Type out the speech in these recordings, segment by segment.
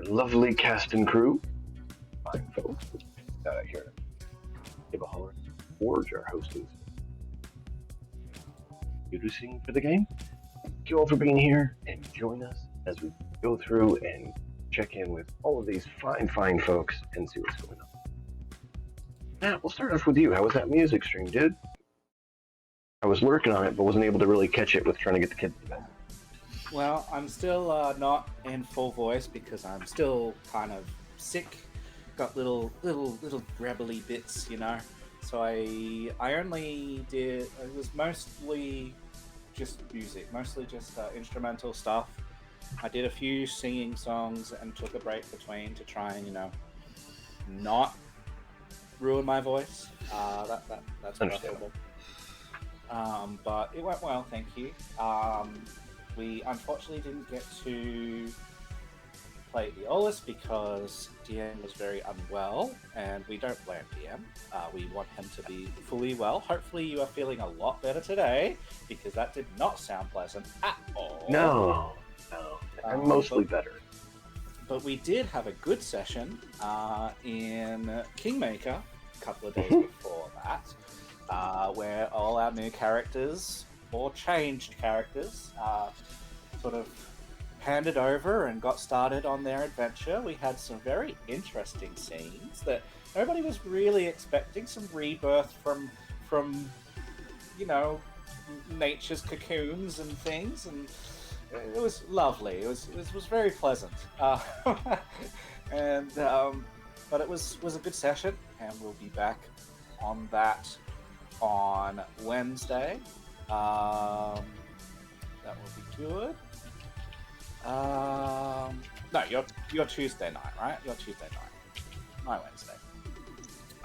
lovely cast and crew, fine folks, here give a holler. Forge, our host, is introducing for the game. Thank you all for being here and join us as we go through and check in with all of these fine folks and see what's going on. Matt, we'll start off with you. How was that music stream, dude? I was working on it, but wasn't able to really catch it with trying to get the kids to bed. Well, I'm still not in full voice because I'm still kind of sick. Got little grabbly bits, you know. So I only did. It was mostly just music, mostly just instrumental stuff. I did a few singing songs and took a break between to try and not ruin my voice. That's preferable. But it went well, thank you. We unfortunately didn't get to play Eolus because DM was very unwell, and we don't blame DM. We want him to be fully well. Hopefully you are feeling a lot better today, because that did not sound pleasant at all. No. I'm mostly better. But we did have a good session in Kingmaker a couple of days before that, where all our new characters, or changed characters, sort of handed over and got started on their adventure. We had some very interesting scenes that nobody was really expecting. Some rebirth from nature's cocoons and things, and it was lovely. It was very pleasant, and but it was a good session, and we'll be back on that on Wednesday. That will be good. No, you're Tuesday night, right? You're Tuesday night. My Wednesday.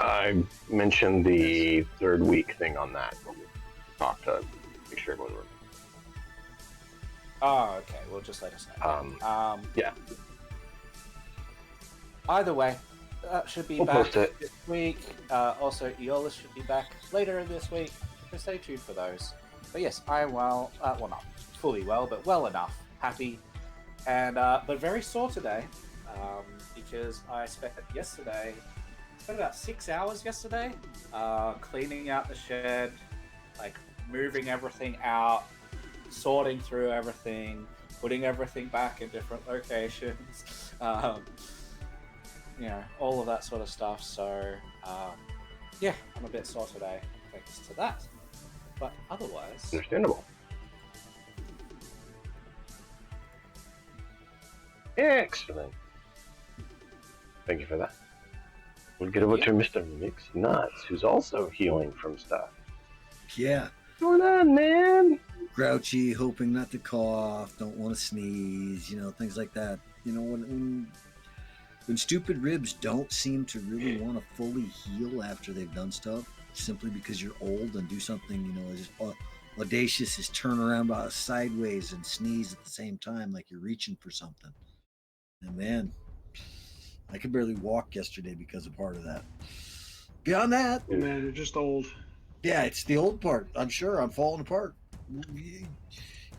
I mentioned the third week thing on that, but we'll talk to make sure everyone remembers. Oh, okay. Well, just let us know. Yeah. Either way, should be we'll back post it this week. Also, Eolus should be back later this week, so stay tuned for those. But yes, I am well. Well, not fully well, but well enough. Happy. And but very sore today, because I spent about 6 hours yesterday cleaning out the shed, like moving everything out, sorting through everything, putting everything back in different locations, all of that sort of stuff. So yeah, I'm a bit sore today thanks to that, but otherwise understandable. Excellent. Thank you for that. We'll get over to Mr. Mix Nuts, who's also healing from stuff. Yeah. What's going on, man? Grouchy, hoping not to cough, don't want to sneeze, things like that. When stupid ribs don't seem to really want to fully heal after they've done stuff, simply because you're old and do something, just audacious is turn around sideways and sneeze at the same time like you're reaching for something. And man, I could barely walk yesterday because of part of that. Beyond that, man, you're just old. Yeah, it's the old part. I'm sure I'm falling apart.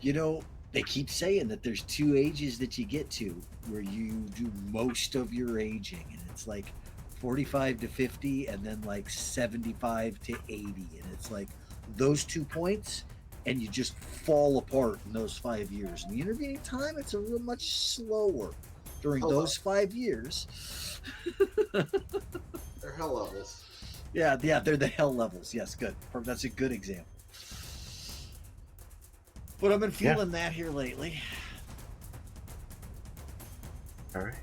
They keep saying that there's 2 ages that you get to where you do most of your aging, and it's like 45 to 50, and then like 75 to 80, and it's like those 2 points, and you just fall apart in those 5 years. In the intervening time, it's a real much slower. During those 5 years, they're hell levels. Yeah, they're the hell levels. Yes, good. That's a good example. But I've been feeling that here lately. All right.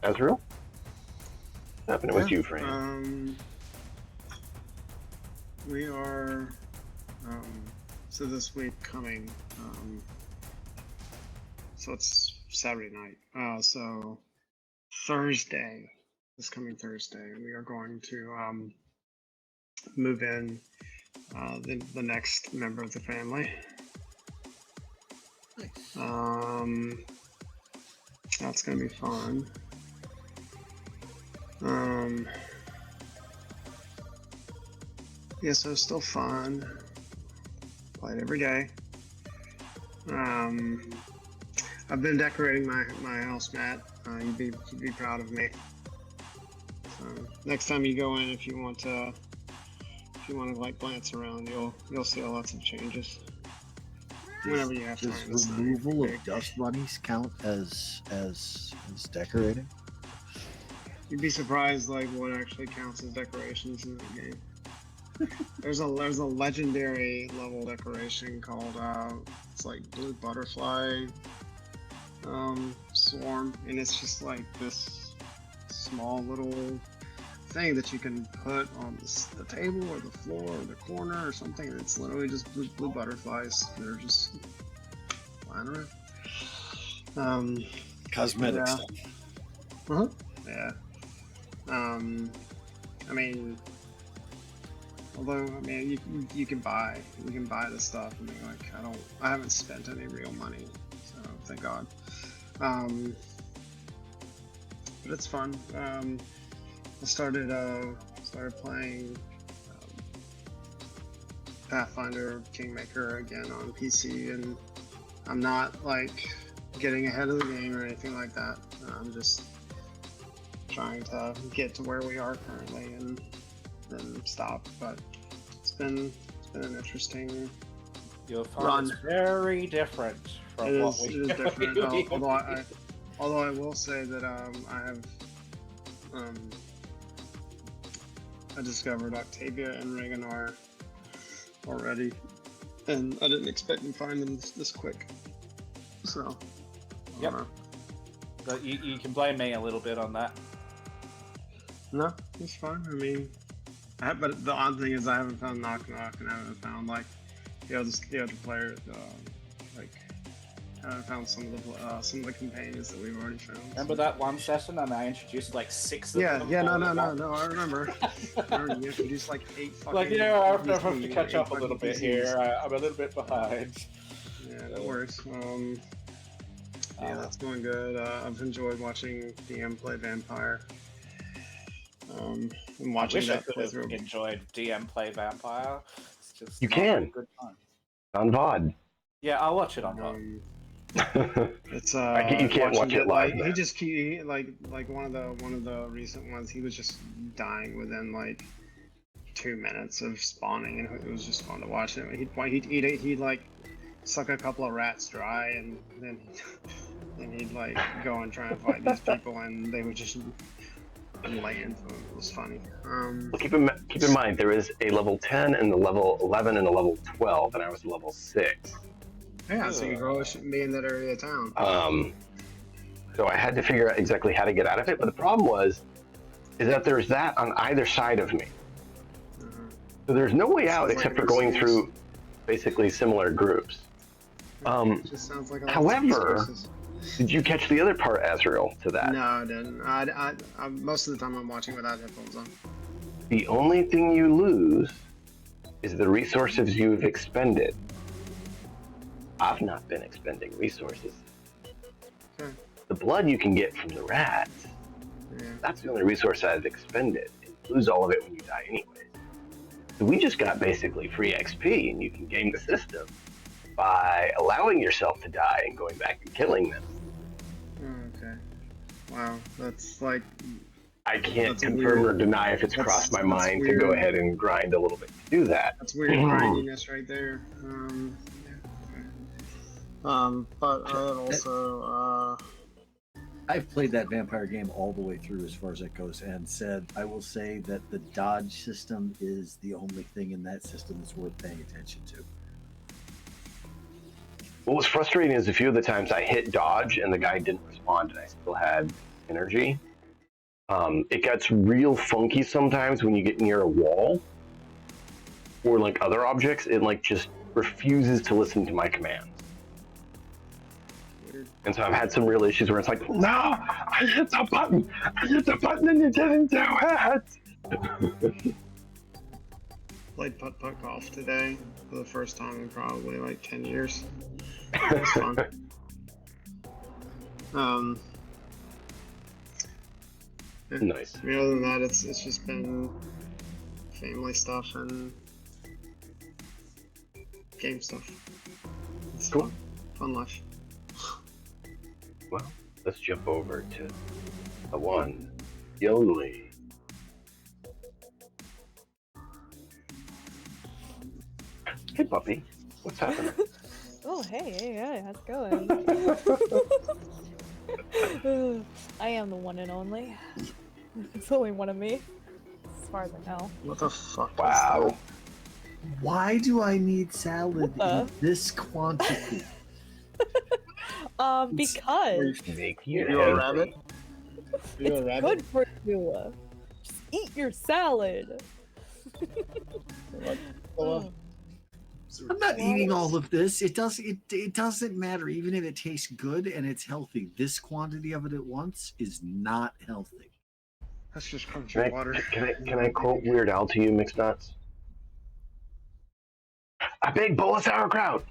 Azrael? What's happening with you, friend? We are, so this week coming, so it's Saturday night. So Thursday, this coming Thursday, we are going to move in the next member of the family. Nice. That's gonna be fun. Yeah, so it's still fun. Play it every day. I've been decorating my house, Matt. You'd be proud of me. So next time you go in, if you want to like glance around, you'll see lots of changes. Whenever you have time. Does removal of dust bunnies count as decorating? You'd be surprised like what actually counts as decorations in the game. There's a legendary level decoration called it's like blue butterfly swarm, and it's just like this small little thing that you can put on the table or the floor or the corner or something. It's literally just blue butterflies. They're just flying around. Cosmetic yeah. stuff. Uh-huh. Yeah. I mean, although you can buy the stuff. I mean, like I haven't spent any real money, so thank God. But it's fun. I started playing Pathfinder Kingmaker again on PC, and I'm not like getting ahead of the game or anything like that. I'm just trying to get to where we are currently and then stop. But it's been an interesting Your fun run. is very different from It what is we different. Although I will say that I have I discovered Octavia and RnR already, and I didn't expect to find them this quick. So, Yep. But you can blame me a little bit on that. No, it's fine. I mean, but the odd thing is I haven't found Knock Knock, and I haven't found like the other players. Like I haven't found some of the companions that we've already found. Remember that one session and I introduced like 6 of them? Yeah, no, I remember. You introduced like 8 fucking... Like, yeah, I have to NPCs, catch up a 8 little bit NPCs. here. I'm a little bit behind. Yeah, no worries. Yeah, that's going good. I've enjoyed watching DM play Vampire. And I watching wish I that could have playthrough. enjoyed DM play Vampire. It's just You not can. a good time. On VOD. Yeah, I'll watch it on VOD. It's You can't watch it live. Like, like one of the recent ones. He was just dying within like 2 minutes of spawning, and it was just fun to watch it. He'd like suck a couple of rats dry, and then he'd like go and try and fight these people, and they would just land. It was funny. Well, keep in mind there is a level 10 and a level 11 and a level 12, and I was level 6. Yeah, so you probably shouldn't be in that area of town. So I had to figure out exactly how to get out of it, but the problem is that there's that on either side of me. So there's no way out except for going through basically similar groups. It just sounds like a lot of However, excuses. did you catch the other part, Azrael, to that? No, I didn't. I most of the time I'm watching without headphones on. The only thing you lose is the resources you've expended. I've not been expending resources. Okay. The blood you can get from the rats, Yeah. that's the only resource I've expended. And you lose all of it when you die anyways. So we just got basically free XP, and you can game the system by allowing yourself to die and going back and killing them. Oh, okay. Wow, that's like... I can't That's confirm weird. or deny if it's That's- crossed my that's mind to weird. go ahead and grind a little bit to do that. That's weird grindiness right there. But also, I've played that vampire game all the way through as far as it goes, and said I will say that the dodge system is the only thing in that system that's worth paying attention to. What was frustrating is a few of the times I hit dodge and the guy didn't respond and I still had energy. It gets real funky sometimes when you get near a wall or like other objects. It like just refuses to listen to my commands. And so I've had some real issues where it's like, no, I hit the button and you didn't do it. played Putt Putt Golf today for the first time in probably like 10 years. It was fun. Nice. I mean, other than that, it's just been family stuff and game stuff. It's Cool. fun life. Well, let's jump over to the one, the only. Hey, puppy. What's happening? Oh, hey, how's it going? I am the one and only. It's only one of me, as far as I know. What the fuck? Wow. Why do I need salad What in this quantity? Because Make you You a healthy. rabbit? You a it's rabbit? good for you. Just eat your salad. Well, I'm not eating all of this. It doesn't matter, even if it tastes good and it's healthy. This quantity of it at once is not healthy. that's just crunchy Can water. can I quote Weird Al to you, Mixed Nuts? A big bowl of sauerkraut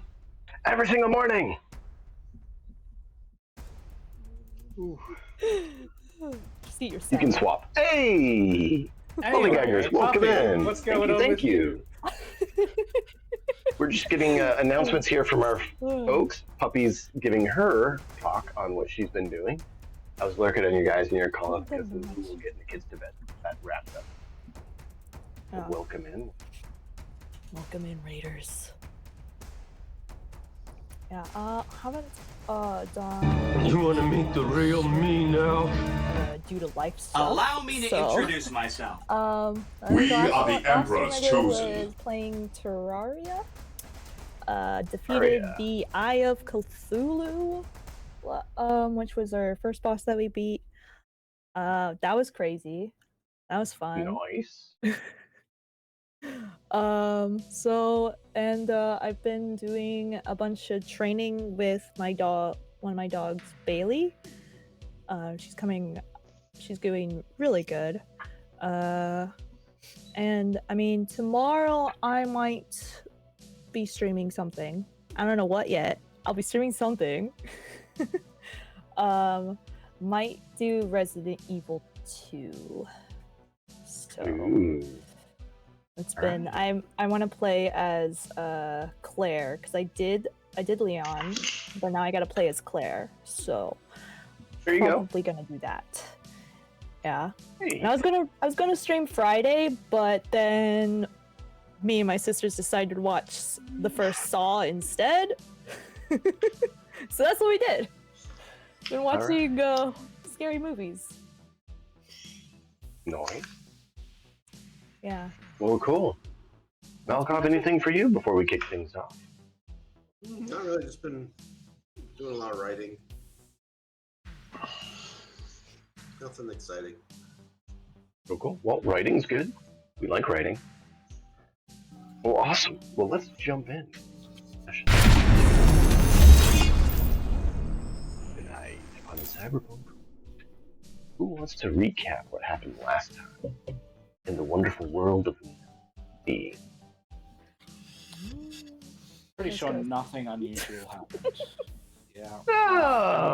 every single morning. Ooh. Just eat your You salad. can swap. Hey! Polygaggers, welcome Puppy, in. what's going on Thank with you. We're just getting announcements here from our folks. Puppy's giving her talk on what she's been doing. I was lurking on you guys in your call because we were getting the kids to bed. That wrapped up. So Oh. welcome in. Welcome in, Raiders. Yeah, haven't done You want to meet the real me now? due to life stuff. Allow me to so, introduce myself. We last are the thing Emperor's I did chosen. was playing Terraria. Defeated Terraria. the Eye of Cthulhu, which was our first boss that we beat. That was crazy. That was fun. Nice. I've been doing a bunch of training with my dog, one of my dogs, Bailey. She's doing really good. And I mean, tomorrow I might be streaming something. I don't know what yet. I'll be streaming something. Might do Resident Evil 2. So Ooh. it's been I want to play as Claire because I did Leon, but now I got to play as Claire. So There you go. probably gonna do that. Yeah. Hey. And I was gonna stream Friday, but then me and my sisters decided to watch the first Saw instead. So that's what we did. Been watching scary movies. Nice. Yeah. Well, cool. Malkov, anything for you before we kick things off? Not really, just been doing a lot of writing. Nothing exciting. Cool. Well, writing's good. We like writing. Well, awesome. Well, let's jump in. Tonight on Cyberpunk. Who wants to recap what happened last time in the wonderful world of being? Pretty Let's sure go. nothing unusual happened. Yeah.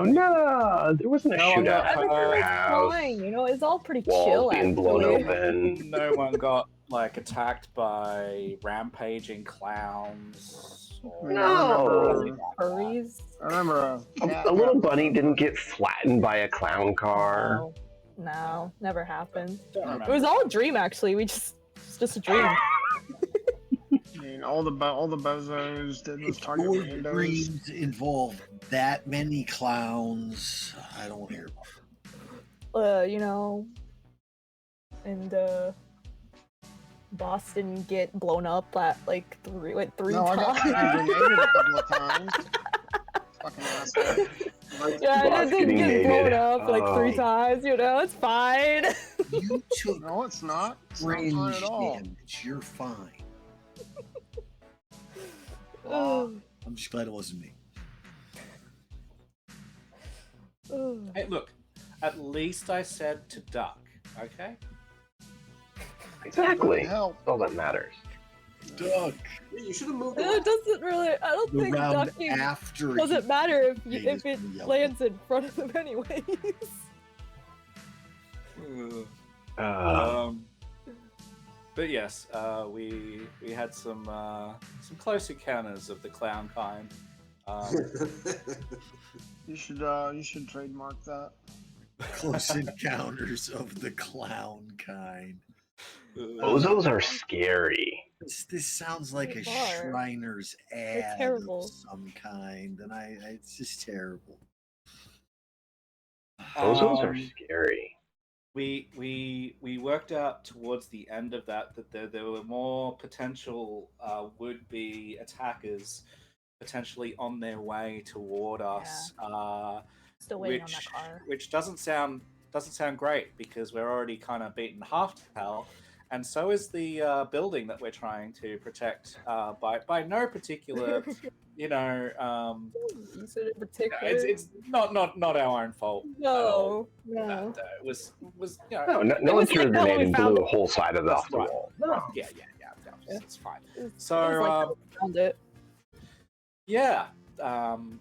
No, there wasn't a No one got shootout at your hurt. house. Fine, you know, it's all pretty Walls chill. being blown actually. open. No one got like attacked by rampaging clowns. Or No. Furries. I remember A little bunny didn't get flattened by a clown car. No, never happened. Don't It remember. was all a dream, actually. It's just a dream. I mean, all the bozos did was If target your randos. dreams involve that many clowns, I don't want to hear about it. You know, and Boston get blown up at like three No, I got times. grenaded a couple of times. Fucking asshole. Yeah, I Boss didn't getting get blown mated. up like Oh. 3 times. You know, it's fine. You took No, it's not. It's not range fun at all. damage. You're fine. Ugh. I'm just glad it wasn't me. Ugh. Hey, look. At least I said to duck. Okay. Exactly. Help. That's all that matters. Duck. You should have moved It away. doesn't really. I don't The think round ducking after doesn't he- matter Yeah, if it he's lands in front of them anyways. But yes, we had some close encounters of the clown kind. You should trademark that. Close Encounters of the Clown kind. Bozos are scary. This sounds like They a are. Shriner's They're ad terrible. of some kind, and it's just terrible. Bozos are Um, scary. we worked out towards the end of that there were more potential would-be attackers potentially on their way toward us, Still waiting on that car. which doesn't sound great because we're already kind of beaten half to hell, and so is the building that we're trying to protect by no particular, you know. You said in particular. It's not our own fault. No, That, no. it was you know, No one was threw a like that when grenade we and found blew it. a whole side of it off That's the right. wall. No. Yeah, it's fine. It was So, like that when we found it. yeah,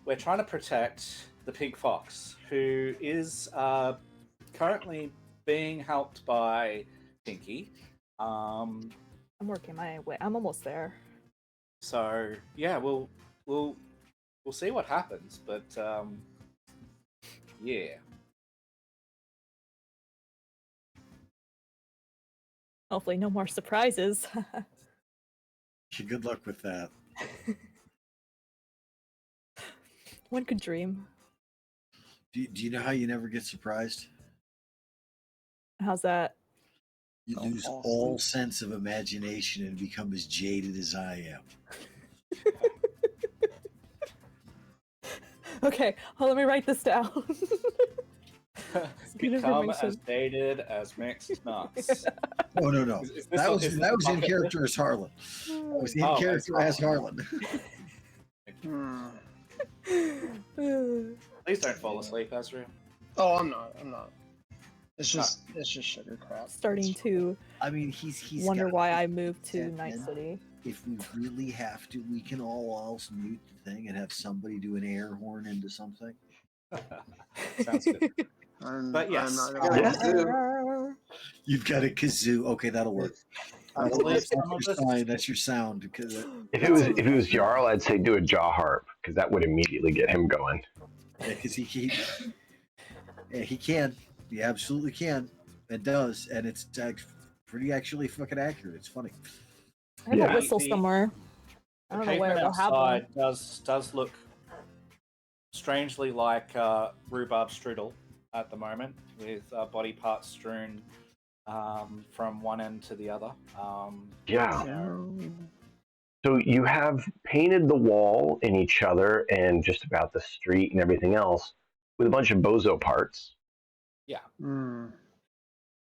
we're trying to protect the pig fox, who is currently being helped by Pinky. I'm working my way. I'm almost there. So yeah, we'll see what happens, but yeah. Hopefully, no more surprises. Good luck with that. One could dream. Do you know how you never get surprised? How's that? You lose all sense of imagination and become as jaded as I am. Okay, let me write this down. Good Become information. as dated as mixed nuts. No. Is this That a- was is this that a was in bucket character as Harlan. That was in Oh, as character as Harlan. Hmm. Please don't fall asleep, Azrael. Oh, I'm not. It's just sugar crap. Starting It's to I mean, he's wonder got- why I moved to and- Night and City. If we really have to, we can all else mute the thing and have somebody do an air horn into something. Sounds good. But yes, I'm Yeah, not kazoo. You've got a kazoo. Okay, that'll work. I believe some of That's your us- sign. That's your sound. Because If it was Jarl, I'd say do a jaw harp because that would immediately get him going. he can. He absolutely can. It does, and it's pretty actually fucking accurate. It's funny. I have Yeah. a whistle The- somewhere. I The don't know where pavement they'll have one. outside does look strangely like rhubarb strudel at the moment, with body parts strewn from one end to the other. Yeah. So you have painted the wall and each other and just about the street and everything else with a bunch of bozo parts.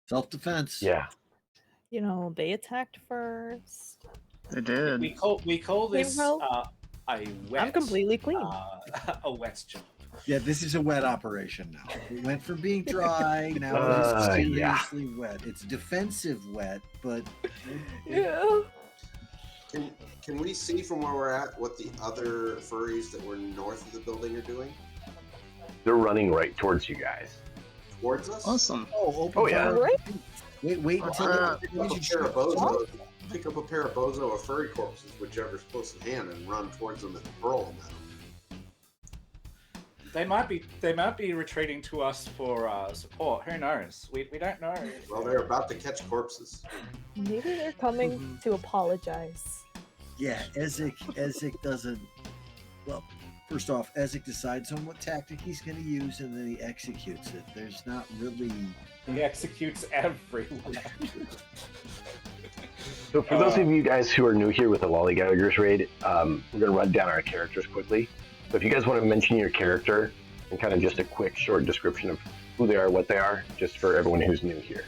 Self-defense. Yeah. You know, they attacked first. They did. We call this Well, a wet. I'm completely clean. A wet job. Yeah, this is a wet operation now. It went from being dry, now it's Yeah. seriously wet. It's defensive wet, but Yeah. Can we see from where we're at what the other furries that were north of the building are doing? They're running right towards you guys. Towards us? Awesome. open Oh, yeah. fire. Right? Wait until Pick up a pair of bozo. Pick up a pair of bozo or furry corpses, whichever's close at hand, and run towards them and hurl them at them. They might be retreating to us for support. Who knows? We don't know. Well, they're about to catch corpses. Maybe they're coming to apologize. Yeah, Ezek doesn't. Well, first off, Ezek decides on what tactic he's going to use, and then he executes it. There's not really. He executes everyone. So for those of you guys who are new here with the Lollygaggers raid, we're going to run down our characters quickly. So if you guys want to mention your character and kind of just a quick short description of who they are, what they are, just for everyone who's new here.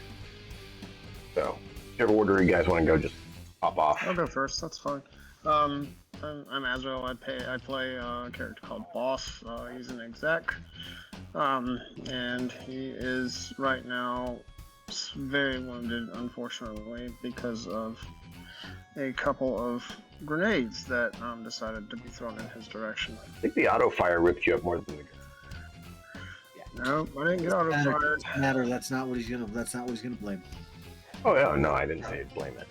So whichever order you guys want to go, just pop off. I'll go first. That's fine. I'm Azrael. I play a character called Boss. He's an exec, and he is right now very wounded, unfortunately, because of a couple of grenades that decided to be thrown in his direction. I think the auto fire ripped you up more than the gun. No, I didn't get auto fired. Doesn't matter. That's not what he's gonna blame. Oh yeah, no, I didn't say blame it.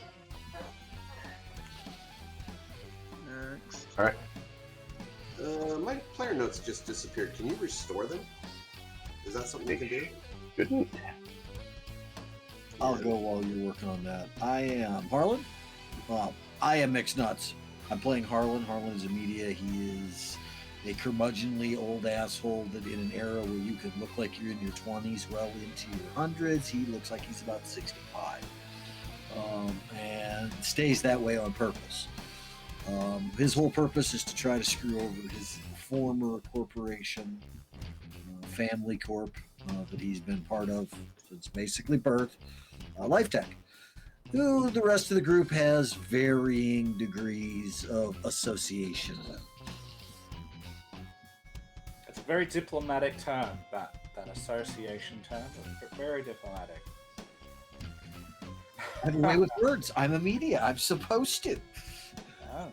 Next. All right. My player notes just disappeared. Can you restore them? Is that something you can do? Shouldn't. I'll go while you're working on that. I am Harlan. I am Mixed Nuts. I'm playing Harlan. Harlan's a media. He is a curmudgeonly old asshole that in an era where you could look like you're in your 20s, well into your hundreds, he looks like he's about 65. And stays that way on purpose. His whole purpose is to try to screw over his former corporation, Family Corp, that he's been part of since basically birth, Life Tech, who the rest of the group has varying degrees of association with. It's a very diplomatic term, that association term. It's very diplomatic. I have a way with words. I'm a media. I'm supposed to. Oh.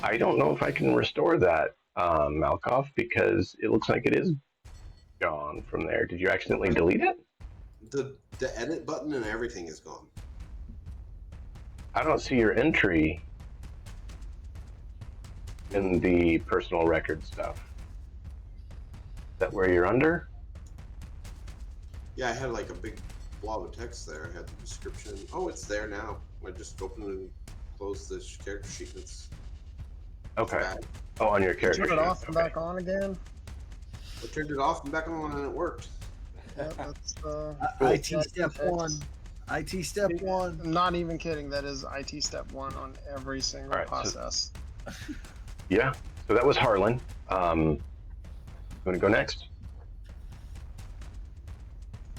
I don't know if I can restore that, Malkoff, because it looks like it is gone from there. Did you accidentally delete it? The edit button and everything is gone. I don't see your entry in the personal record stuff. Is that where you're under? Yeah, I had like a big blob of text there. I had the description. Oh, it's there now. I just opened and closed this character sheet. It's Okay. bad. Oh, on your character. Turn it sheet. off and Okay. back on again. I turned it off and back on and it worked. Yeah, that's IT yeah, step it's- one. IT step one. I'm not even kidding. That is IT step 1 on every single Alright, so- process. Yeah. So that was Harlan. You want to go next?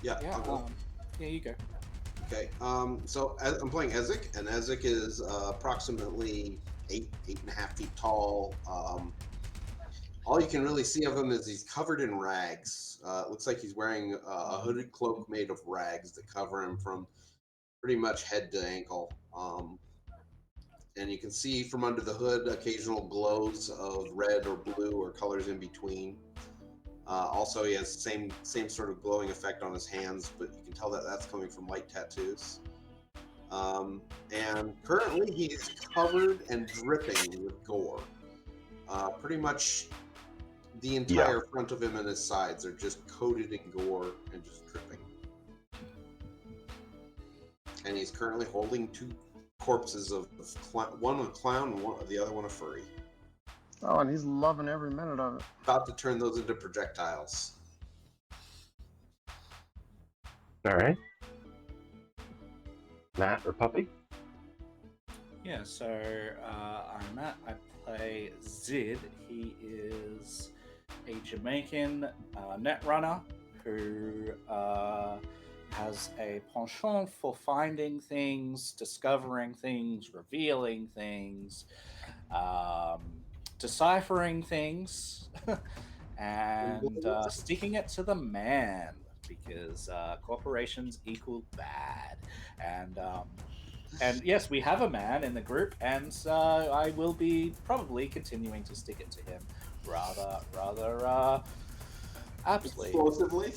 Yeah. Yeah, I'll go. yeah, you go. Okay. So I'm playing Ezek, and Ezek is approximately 8.5 feet tall. All you can really see of him is he's covered in rags. It looks like he's wearing a hooded cloak made of rags that cover him from pretty much head to ankle. And you can see from under the hood occasional glows of red or blue or colors in between. Also, he has the same sort of glowing effect on his hands, but you can tell that that's coming from light tattoos. And currently, he's covered and dripping with gore. Pretty much the entire front of him and his sides are just coated in gore and just dripping. And he's currently holding two corpses of one a clown and the other one a furry. Oh, and he's loving every minute of it. About to turn those into projectiles. All right. Matt or Puppy? Yeah, so I'm Matt. I play Zid. He is a Jamaican netrunner who has a penchant for finding things, discovering things, revealing things, deciphering things, and sticking it to the man, because corporations equal bad. And yes, we have a man in the group, and I will be probably continuing to stick it to him rather aptly. Explosively.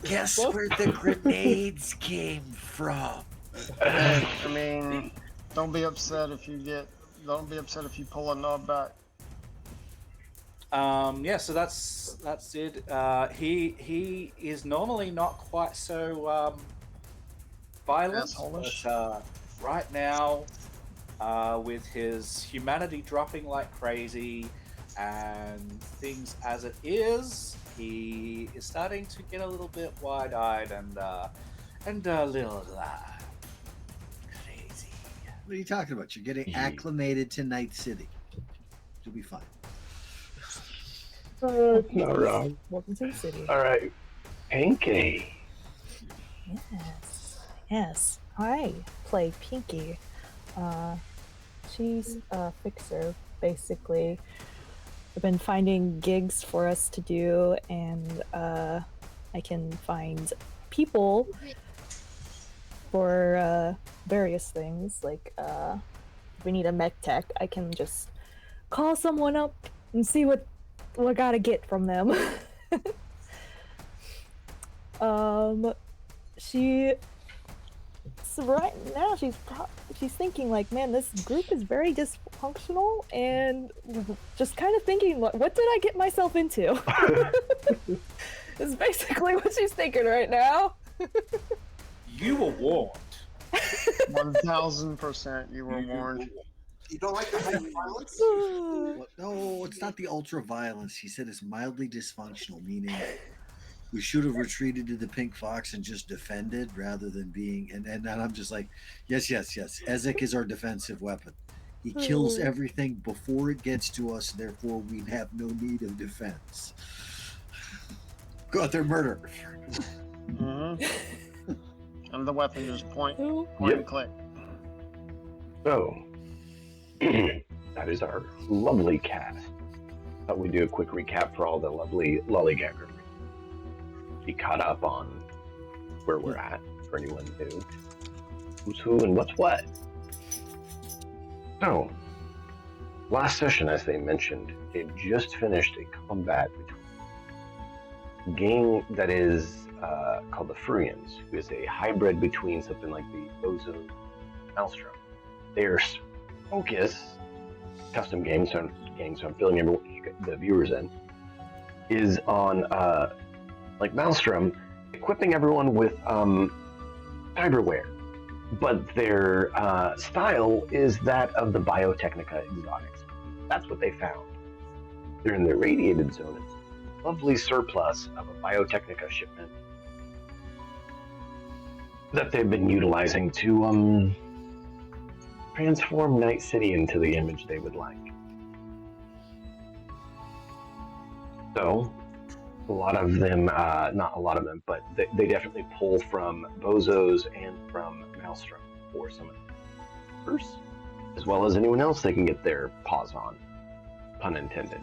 Guess where the grenades came from? I mean, don't be upset if you pull a knob back. Yeah, so that's it. He is normally not quite so violent, Asshole-ish. but right now, with his humanity dropping like crazy and things as it is, he is starting to get a little bit wide-eyed and a little crazy. What are you talking about? You're getting acclimated to Night City. You'll be fine. Not wrong. Welcome to the city. All right. Pinky. Yes. I play Pinky. She's a fixer, basically. I've been finding gigs for us to do, and I can find people for various things. Like, if we need a mech tech, I can just call someone up and see what I gotta get from them. So right now she's thinking like, man, this group is very dysfunctional, and just kind of thinking, what did I get myself into? Is basically what she's thinking right now. You were warned. 1000% you were warned. You don't like the hyper violence? What? No, it's not the ultra violence. He said it's mildly dysfunctional, meaning we should have retreated to the Pink Fox and just defended rather than being. And I'm just like, yes. Ezek is our defensive weapon. He kills everything before it gets to us. Therefore, we have no need of defense. Go out there, murder. And the weapon just point and click. So, that is our lovely cast. Thought we'd do a quick recap for all the lovely lollygaggers. Be caught up on where we're at for anyone new. Who's who and what's what. So, last session, as they mentioned, they just finished a combat between a gang that is called the Furians, who is a hybrid between something like the Bozo and Maelstrom. Their focus, custom games, so I'm filling the viewers in, is on, like Maelstrom, equipping everyone with cyberware. But their style is that of the Biotechnica exotics. That's what they found. They're in the radiated zone. It's a lovely surplus of a Biotechnica shipment that they've been utilizing to transform Night City into the image they would like. So, a lot of them, not a lot of them, but they definitely pull from Bozos and from Maelstrom for some of the first, as well as anyone else they can get their paws on, pun intended.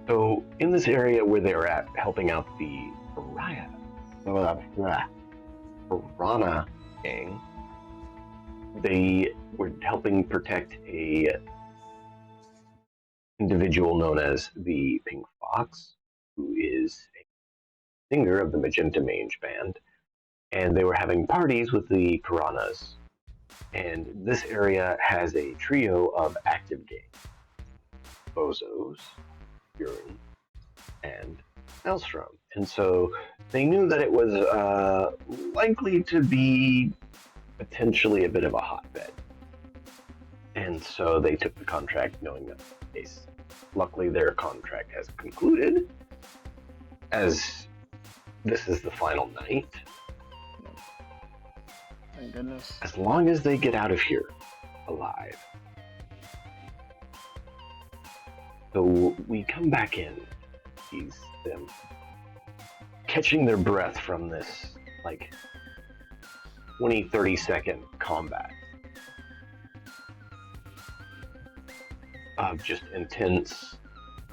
So in this area where they're at, helping out the Piranha gang, they were helping protect a individual known as the Pink Fox, who is a singer of the Magenta Mange band, and they were having parties with the Piranhas. And this area has a trio of active gangs: Bozos, Fury, and Maelstrom. And so they knew that it was likely to be potentially a bit of a hotbed. And so they took the contract knowing that the case. Luckily, their contract has concluded, as this is the final night. Thank goodness. As long as they get out of here alive. So we come back in, sees them catching their breath from this, like, 20-30 second combat of just intense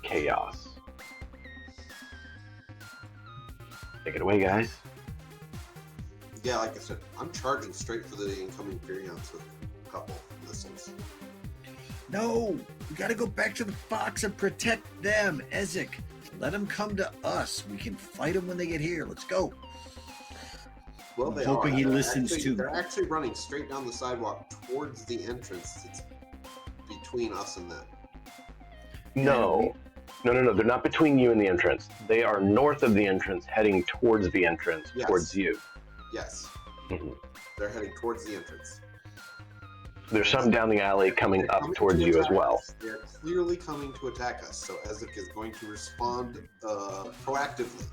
chaos. Take it away, guys. Yeah, like I said, I'm charging straight for the incoming Furions with a couple missiles. No, we gotta go back to the Fox and protect them, Ezek. Let them come to us. We can fight them when they get here. Let's go. Well, I'm they hoping are. he They're listens actually, to They're actually running straight down the sidewalk towards the entrance. It's between us and them. No. They're not between you and the entrance. They are north of the entrance, heading towards the entrance, Yes. towards you. Yes. Mm-hmm. They're heading towards the entrance. There's some down the alley coming up towards you as well. They're clearly coming to attack us, so Ezek is going to respond proactively.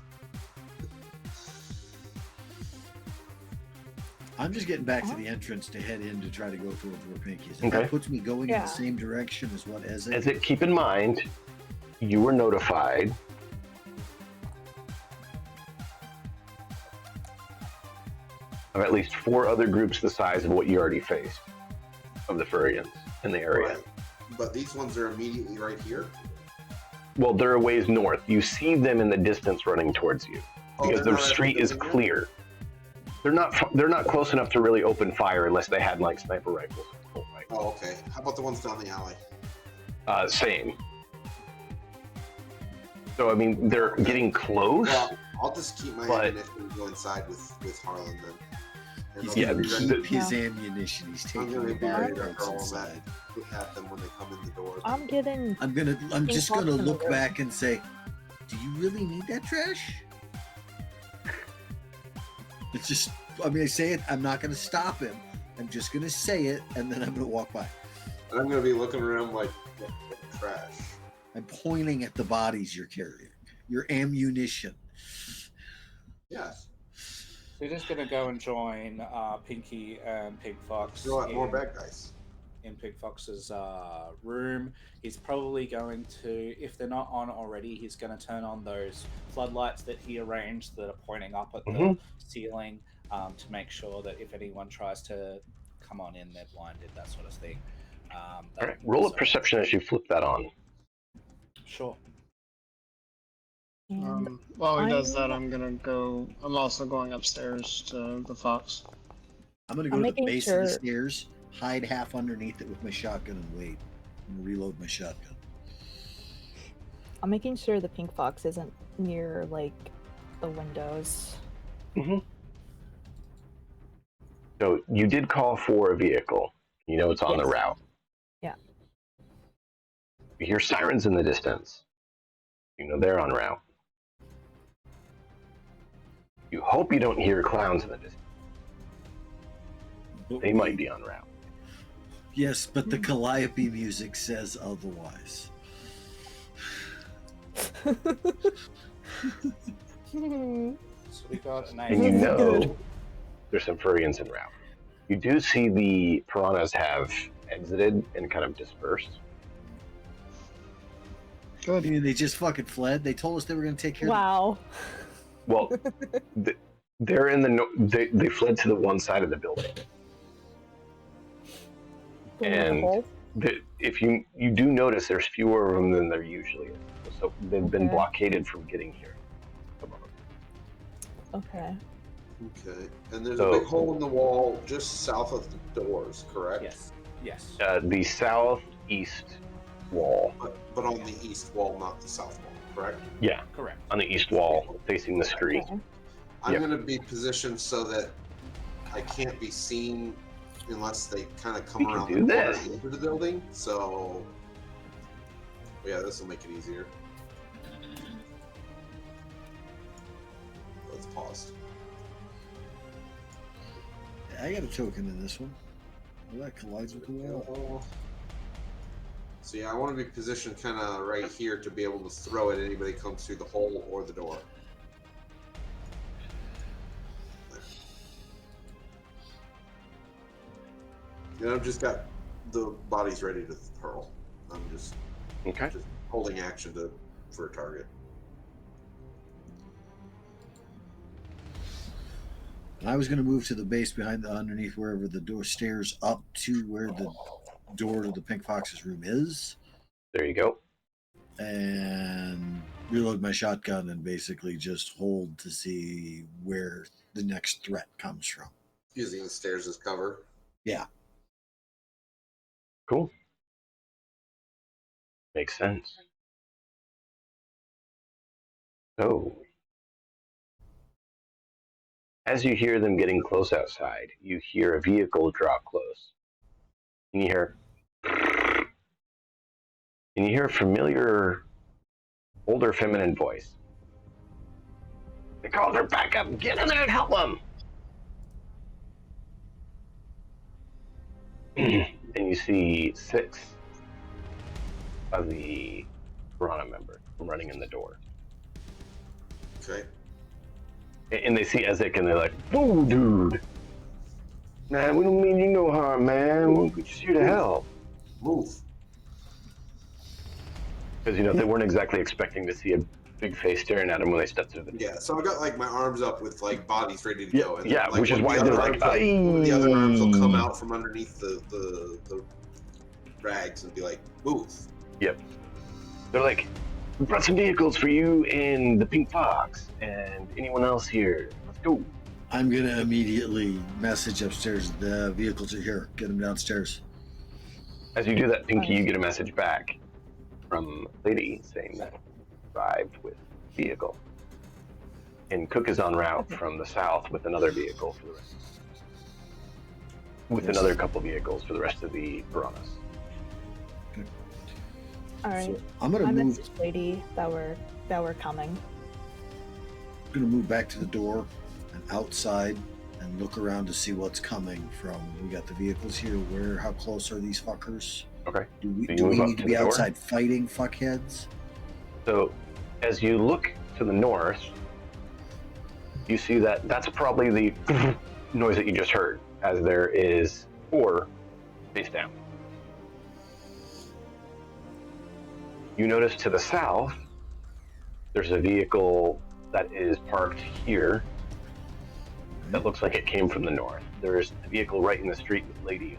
I'm just getting back to the entrance to head in to try to go towards where Pink is. If Okay. that puts me going in Yeah. the same direction as what Ezek. As it, keep in mind, you were notified of at least 4 other groups the size of what you already faced of the Furians in the area. Right. But these ones are immediately right here. Well, they're a ways north. You see them in the distance running towards you because they're the not street at is the building clear. They're not close enough to really open fire unless they had like sniper rifles. Oh, okay. How about the ones down the alley? Same. So I mean, they're getting close. Well, I'll just keep my But- ammunition and go inside with Harlan then. And He's I'm gonna gonna be ready keep to- his ammunition. He's I'm taking gonna the be ready to barrels hurl inside. at them when they come in the door. I'm getting. I'm just gonna Pink look Fox back and say, "Do you really need that trash?" It's just, I say it. I'm not gonna stop him. I'm just gonna say it, and then I'm gonna walk by. And I'm gonna be looking around like, what trash? I'm pointing at the bodies you're carrying, your ammunition. Yes. We're just gonna go and join Pinky and Pink Fox Throw out more bad guys. in Pink Fox's room. He's probably going to, if they're not on already, he's going to turn on those floodlights that he arranged that are pointing up at the ceiling to make sure that if anyone tries to come on in, they're blinded, that sort of thing. All right, roll a perception as you flip that on. Sure. And While he does that, I'm also going upstairs to the Fox. I'm gonna go I'm to the making base of the sure- stairs, hide half underneath it with my shotgun, and wait. I'm gonna reload my shotgun. I'm making sure the pink fox isn't near like the windows. So you did call for a vehicle. You know it's on the Yes. route. Yeah. You hear sirens in the distance. You know they're en route. You hope you don't hear clowns in the distance. They might be en route. Yes, but the Calliope music says otherwise. So we got an And you That's know good. there's some furrians en route. You do see the piranhas have exited and kind of dispersed. Good. They just fucking fled. They told us they were gonna take care Wow. Well, they're in the they fled to the one side of the building. And if you do notice, there's fewer of them than there usually is. So they've been Okay. blockaded from getting here. Okay. Okay. And there's So- a big hole in the wall just south of the doors, correct? Yes. Yes. The southeast wall. But on the east wall, not the south wall, correct? Yeah, Correct. on the east wall, facing the street. Okay. I'm Yep. going to be positioned so that I can't be seen unless they kind of come We can around do the corner this. into the building. So, yeah, this will make it easier. Let's pause. I got a token in this one. Well, that collides with the wall. So yeah, I want to be positioned kind of right here to be able to throw at anybody that comes through the hole or the door. And I've just got the bodies ready to hurl. I'm just Okay. holding action for a target. And I was going to move to the base behind underneath wherever the door stairs up to where the door to the Pink Fox's room is, There you go. and reload my shotgun and basically just hold to see where the next threat comes from. Using the stairs as cover. Yeah. Cool. Makes sense. So, as you hear them getting close outside, you hear a vehicle draw close. And you hear a familiar, older feminine voice. They called her back up. Get in there and help them. And you see 6 of the Piranha members running in the door. Okay. And they see Ezek and they're like, "Whoa, dude! Man, we don't mean you no harm, man. We're just here to help." Move. Because, they weren't exactly expecting to see a big face staring at them when they stepped through the door. Yeah, so I got like my arms up with like bodies ready to Yeah, go. yeah, like, which is one of why the they're other like, arms one of the other arms will come "Aye." out from underneath the rags and be like, move. Yep. They're like, "We brought some vehicles for you and the Pink Fox and anyone else here. Let's go." I'm going to immediately message upstairs. The vehicles are here. Get them downstairs. As you do that, Pinky, you get a message back from Lady saying that arrived with vehicle. And Cook is en route from the south with another vehicle for the rest. with Yes. another couple vehicles for the rest of the piranhas. All right. So I'm gonna I move. messaged Lady that we're coming. Gonna move back to the door and outside and look around to see what's coming from. We got the vehicles here. How close are these fuckers? Okay. Do we, So you do we move up need to to be the door? outside fighting fuckheads? So, as you look to the north, you see that that's probably the noise that you just heard, as there is 4 face down. You notice to the south, there's a vehicle that is parked here that looks like it came from the north. There's a vehicle right in the street with Lady.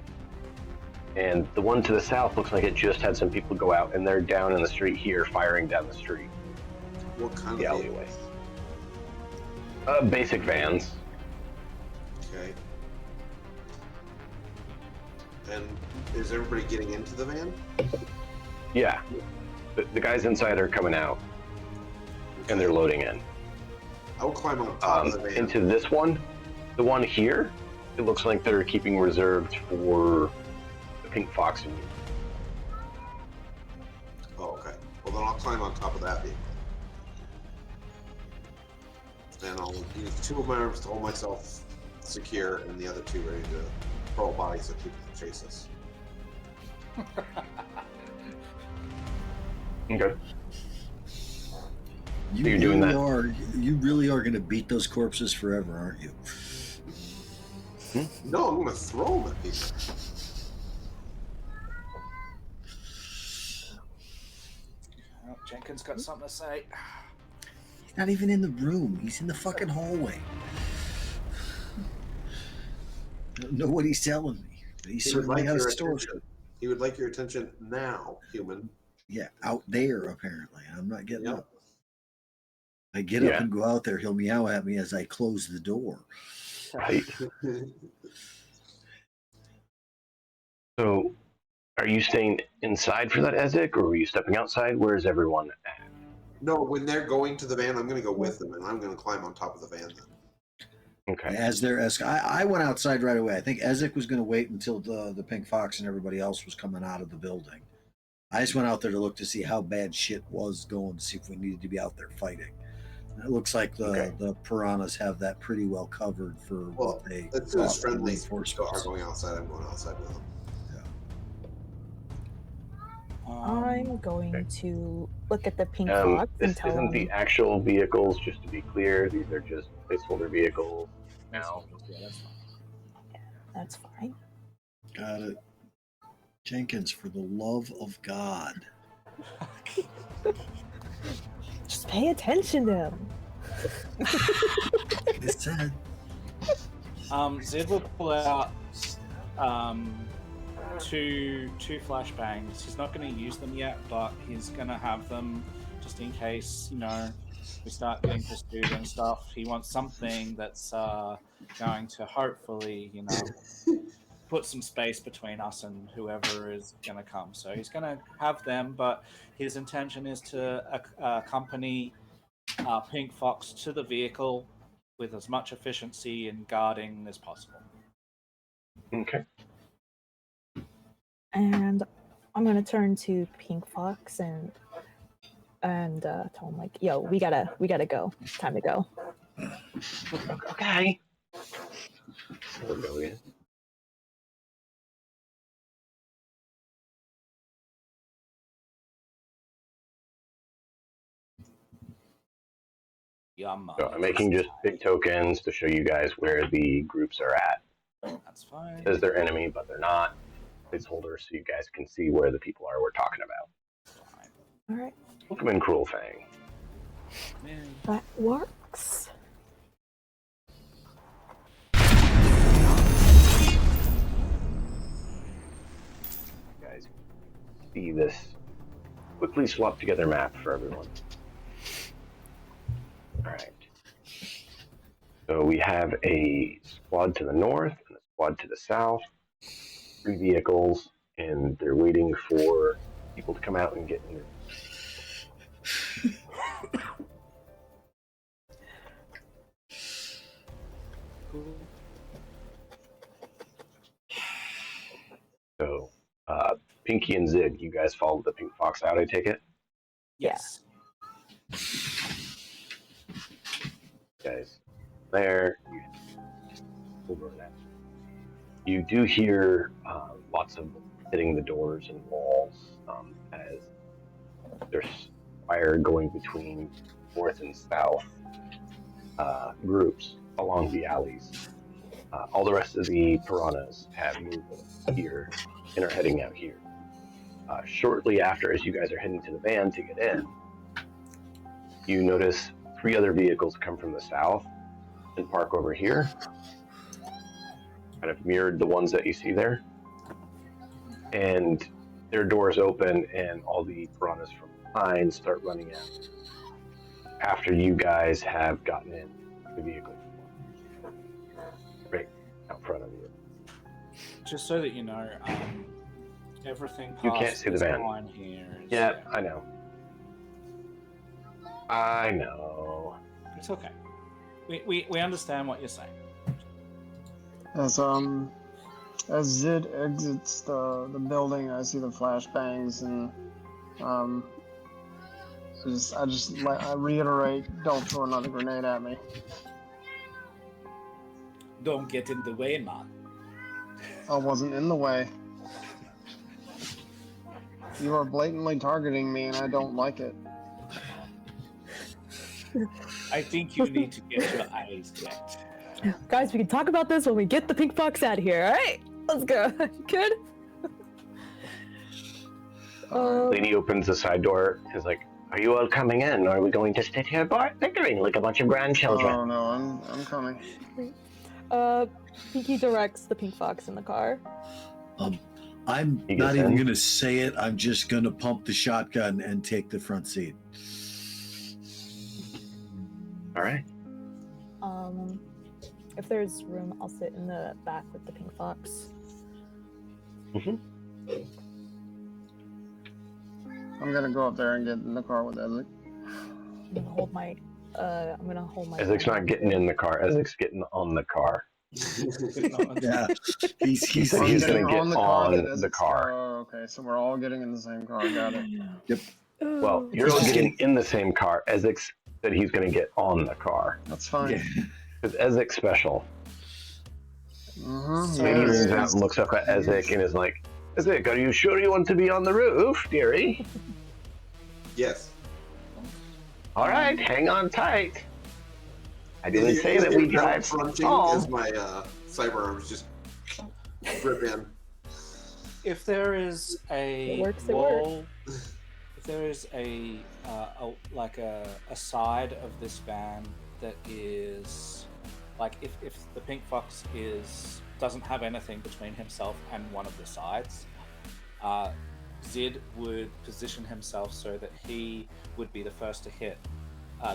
And the one to the south looks like it just had some people go out, and they're down in the street here, firing down the street. What kind The of alleyway. vehicles? Basic vans. Okay. And is everybody getting into the van? Yeah. The guys inside are coming out, and they're loading in. I will climb on top of the van. Into this one, the one here, it looks like they're keeping reserved for the Pink Fox and you. Oh, okay. Well, then I'll climb on top of that vehicle. And I'll use 2 of my arms to hold myself secure, and the other 2 ready to throw bodies at people to chase us. Okay. You You're doing really that. are. You really are going to beat those corpses forever, aren't you? No, I'm going to throw them at people. Oh, Jenkins got something to say. He's not even in the room. He's in the fucking hallway. I don't know what he's telling me, but he's He would certainly like got a your story. attention. He would like your attention now, human. Yeah, out there apparently. I'm not getting Yep. up. I get up Yeah. and go out there. He'll meow at me as I close the door. Right. So, are you staying inside for that Ezek, or are you stepping outside? Where is everyone at? No, when they're going to the van, I'm going to go with them, and I'm going to climb on top of the van then. Okay. I went outside right away. I think Ezek was going to wait until the Pink Fox and everybody else was coming out of the building. I just went out there to look to see how bad shit was going, to see if we needed to be out there fighting. And it looks like the piranhas have that pretty well covered for what they as soon as thought were friendlies are reinforcements. going outside, I'm going outside with them. I'm going to look at the Pink This Fox and tell isn't him. the actual vehicles, just to be clear. These are just placeholder vehicles. Now, Yeah, that's fine. That's fine. Got it. Jenkins, for the love of God. Just pay attention to him. It said. Zed will pull out two flashbangs. He's not going to use them yet, but he's going to have them just in case, we start getting pursued and stuff. He wants something that's going to hopefully, put some space between us and whoever is going to come. So he's going to have them, but his intention is to accompany Pink Fox to the vehicle with as much efficiency and guarding as possible. okay. And I'm gonna turn to Pink Fox and tell him like, "Yo, we gotta go. Time to go." Okay. We'll go in. So I'm making just big tokens to show you guys where the groups are at. That's fine. It says they're enemy, but they're not. Placeholders, so you guys can see where the people are we're talking about. All right, Welcome in, Cruel Fang. that works. You guys see this quickly swap together map for everyone. Alright. So we have a squad to the north and a squad to the south. 3 vehicles, and they're waiting for people to come out and get in. Pinky and Zid, you guys followed the pink fox out, I take it? Yes. Guys, there, over that. You do hear lots of hitting the doors and walls as there's fire going between north and south groups along the alleys. All the rest of the piranhas have moved here and are heading out here. Shortly after, as you guys are heading to the van to get in, you notice 3 other vehicles come from the south and park over here, kind of mirrored the ones that you see there. And their doors open and all the piranhas from behind start running out after you guys have gotten in the vehicle right out front of you. Just so that you know, everything past You can't see the this van. line here is, Yeah, I know. I know. It's okay. We understand what you're saying. As Zid exits the building, I see the flashbangs, and I reiterate, don't throw another grenade at me. Don't get in the way, man. I wasn't in the way. You are blatantly targeting me, and I don't like it. I think you need to get your eyes checked. Guys, we can talk about this when we get the pink fox out of here, alright? Let's go. Good? Lady opens the side door. Is like, "Are you all coming in? Or are we going to sit here bickering like a bunch of grandchildren?" Oh no, I'm coming. Pinky directs the pink fox in the car. I'm He not gets even in. gonna say it. I'm just gonna pump the shotgun and take the front seat. All right. If there's room, I'll sit in the back with the pink fox. Mm-hmm. I'm gonna go up there and get in the car with Ezek. I'm gonna hold my. Ezek's not getting in the car. Ezek's getting on the car. Yeah, he's He said he's going to get on the car. Oh, okay, so we're all getting in the same car. Got it. Yep. Well, you're all getting in the same car. Ezek said he's going to get on the car. That's fine. Because Ezek's special. Mm-hmm. So he leans out and looks up at Ezek and is like, "Ezek, are you sure you want to be on the roof, dearie?" Yes. All right, hang on tight. I didn't say that we drive fronting small. as my cyber arms just rip in. If there is a It works, it wall, if there is a side of this van that is like if the pink fox doesn't have anything between himself and one of the sides, Zid would position himself so that he would be the first to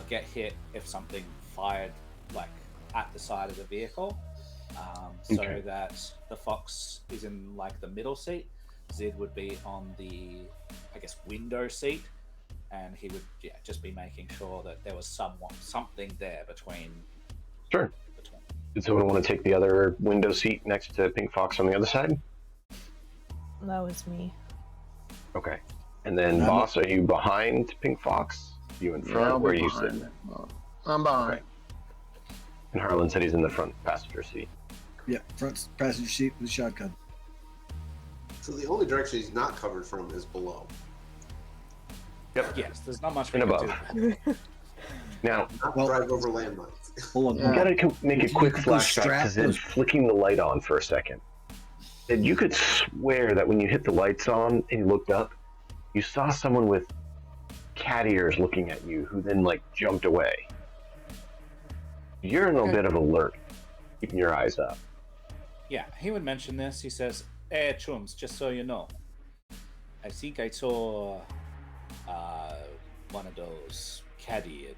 get hit if something fired like at the side of the vehicle, so Okay. that the fox is in like the middle seat. Zid would be on the, I guess, window seat, and he would just be making sure that there was something there between. Sure. Did someone want to take the other window seat next to Pink Fox on the other side? That was me. Okay. And then, Boss, are you behind Pink Fox? You in front? I'll Where are be you behind. sitting? I'm behind. Okay. And Harlan said he's in the front passenger seat. Yeah, front passenger seat with shotgun. So the only direction he's not covered from is below. Yep. Yes, there's not much And we can above. do. Now, Not Well- drive over landmines. Hold on. Yeah. we gotta make a quick You could flashback strap to Zid those- flicking the light on for a second. And you could swear that when you hit the lights on and you looked up, you saw someone with cat ears looking at you who then like jumped away. You're in a bit of alert, keeping your eyes up. Yeah, he would mention this. He says, "Hey, chums, just so you know, I think I saw one of those caddy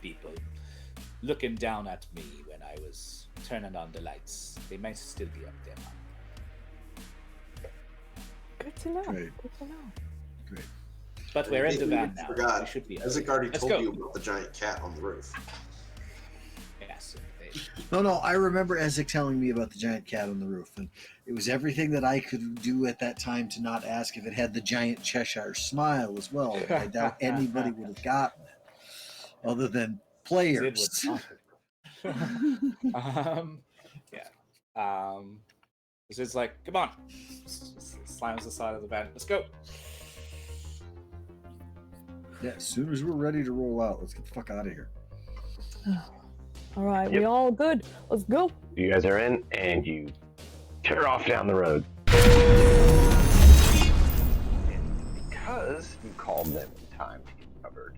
people looking down at me when I was turning on the lights. They might still be up there, man. Good to know. Great. Good to know. Great. But we're in the Maybe van we now. forgot. We should be. Ezek already Let's told go. you about the giant cat on the roof. Yes, No, I remember Ezek telling me about the giant cat on the roof, and it was everything that I could do at that time to not ask if it had the giant Cheshire smile as well. And I doubt anybody would have gotten it, other than Zid would players. not have. Yeah. Zid's like, come on. Slams the side of the van. Let's go. Yeah, as soon as we're ready to roll out, let's get the fuck out of here. All right, Yep. we all good. Let's go. You guys are in, and you tear off down the road. And because you called them in time to get covered,